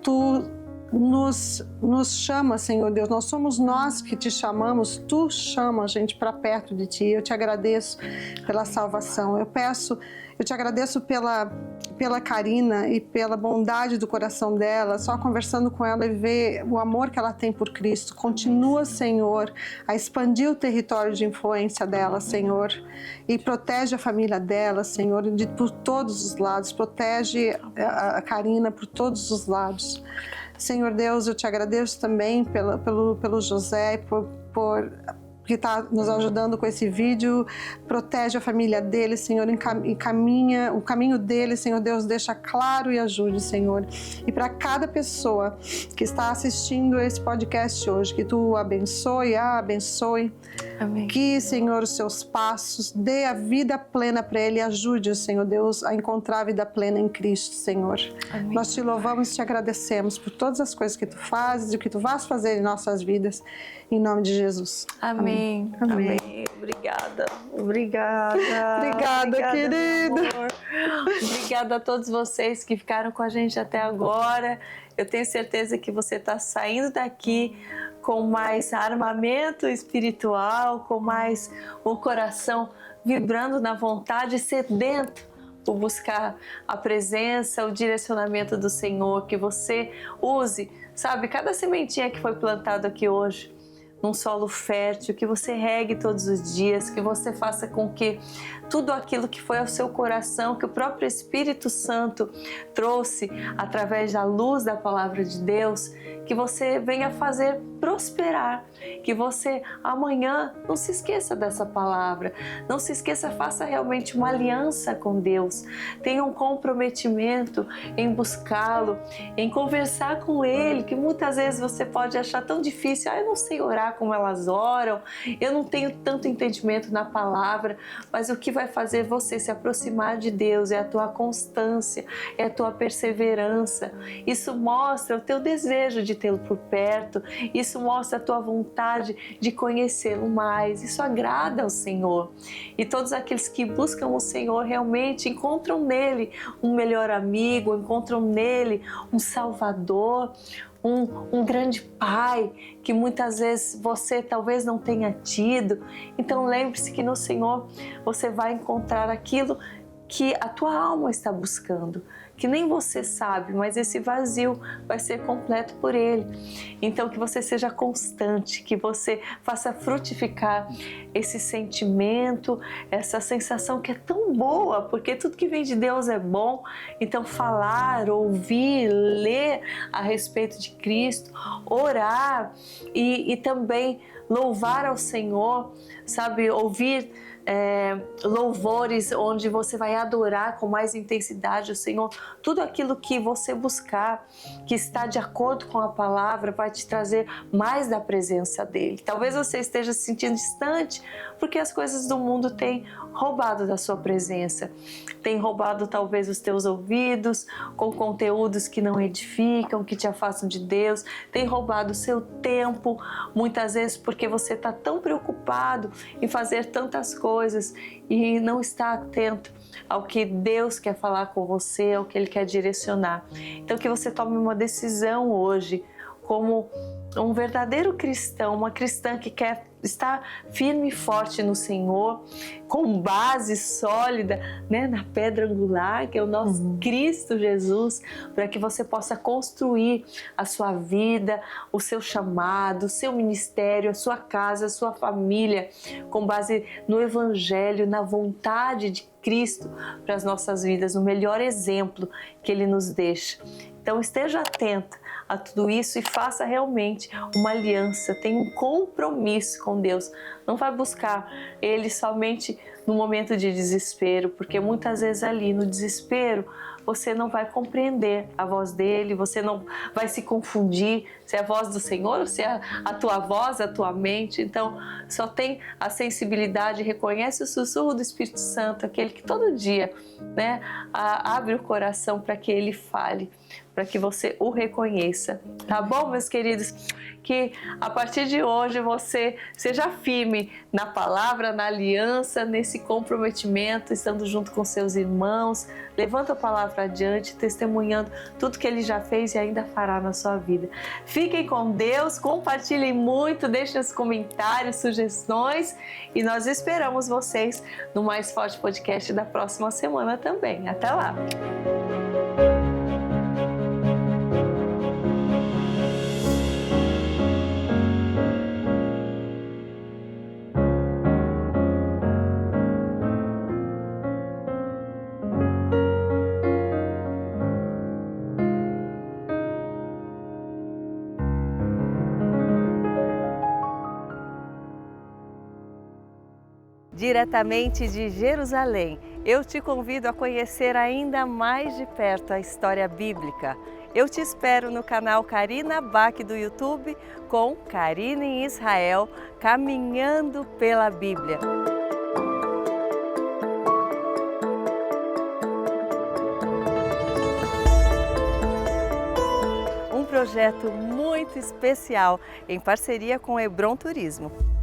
tu nos chama, Senhor Deus. Nós somos nós que te chamamos, tu chama a gente para perto de ti. Eu te agradeço pela salvação. Eu te agradeço pela Karina e pela bondade do coração dela, só conversando com ela e ver o amor que ela tem por Cristo. Continua, Senhor, a expandir o território de influência dela, Senhor, e protege a família dela, Senhor, por todos os lados. Protege a Karina por todos os lados. Senhor Deus, eu te agradeço também pelo José, que está nos ajudando com esse vídeo. Protege a família dele, Senhor, encaminha o caminho dele, Senhor Deus, deixa claro e ajude, Senhor. E para cada pessoa que está assistindo esse podcast hoje, que tu abençoe. Amém. Que, Senhor, os seus passos, dê a vida plena para ele e ajude, Senhor Deus, a encontrar a vida plena em Cristo, Senhor. Amém. Nós te louvamos e te agradecemos por todas as coisas que tu fazes e o que tu vais fazer em nossas vidas, em nome de Jesus. Amém. Amém. Amém. Obrigada. Obrigada, querida. Amor. Obrigada a todos vocês que ficaram com a gente até agora. Eu tenho certeza que você está saindo daqui com mais armamento espiritual, com mais o coração vibrando na vontade, sedento por buscar a presença, o direcionamento do Senhor, que você use, sabe, cada sementinha que foi plantada aqui hoje num solo fértil, que você regue todos os dias, que você faça com que tudo aquilo que foi ao seu coração, que o próprio Espírito Santo trouxe através da luz da palavra de Deus, que você venha fazer prosperar, que você amanhã não se esqueça dessa palavra, não se esqueça, faça realmente uma aliança com Deus, tenha um comprometimento em buscá-lo, em conversar com Ele, que muitas vezes você pode achar tão difícil, eu não sei orar como elas oram, eu não tenho tanto entendimento na palavra, mas o que vai fazer você se aproximar de Deus é a tua constância, é a tua perseverança. Isso mostra o teu desejo de tê-lo por perto, isso mostra a tua vontade de conhecê-lo mais, isso agrada ao Senhor. E todos aqueles que buscam o Senhor realmente encontram nele um melhor amigo, encontram nele um Salvador, um grande Pai que muitas vezes você talvez não tenha tido. Então lembre-se que no Senhor você vai encontrar aquilo que a tua alma está buscando, que nem você sabe, mas esse vazio vai ser completo por Ele. Então que você seja constante, que você faça frutificar esse sentimento, essa sensação que é tão boa, porque tudo que vem de Deus é bom. Então falar, ouvir, ler a respeito de Cristo, orar e também louvar ao Senhor, sabe, ouvir louvores onde você vai adorar com mais intensidade o Senhor. Tudo aquilo que você buscar, que está de acordo com a palavra, vai te trazer mais da presença dEle. Talvez você esteja se sentindo distante porque as coisas do mundo têm roubado da sua presença, têm roubado talvez os teus ouvidos com conteúdos que não edificam, que te afastam de Deus, têm roubado o seu tempo, muitas vezes porque você está tão preocupado em fazer tantas coisas e não está atento ao que Deus quer falar com você, ao que Ele quer direcionar. Então que você tome uma decisão hoje como um verdadeiro cristão, uma cristã que quer estar firme e forte no Senhor, com base sólida, né, na pedra angular, que é o nosso Cristo Jesus, para que você possa construir a sua vida, o seu chamado, o seu ministério, a sua casa, a sua família, com base no Evangelho, na vontade de Cristo para as nossas vidas, o melhor exemplo que Ele nos deixa. Então esteja atenta a tudo isso e faça realmente uma aliança, tenha um compromisso com Deus. Não vai buscar Ele somente no momento de desespero, porque muitas vezes ali no desespero você não vai compreender a voz dele, você não vai se confundir se é a voz do Senhor ou se é a tua voz, a tua mente. Então só tem a sensibilidade, reconhece o sussurro do Espírito Santo, aquele que todo dia, né, abre o coração para que ele fale, para que você o reconheça. Tá bom, meus queridos? Que a partir de hoje você seja firme na palavra, na aliança, nesse comprometimento, estando junto com seus irmãos, levando a palavra adiante, testemunhando tudo que Ele já fez e ainda fará na sua vida. Fiquem com Deus, compartilhem muito, deixem os comentários, sugestões e nós esperamos vocês no Mais Forte Podcast da próxima semana também. Até lá! Diretamente de Jerusalém, eu te convido a conhecer ainda mais de perto a história bíblica. Eu te espero no canal Karina Bach do YouTube com Karina em Israel, caminhando pela Bíblia. Um projeto muito especial em parceria com Hebron Turismo.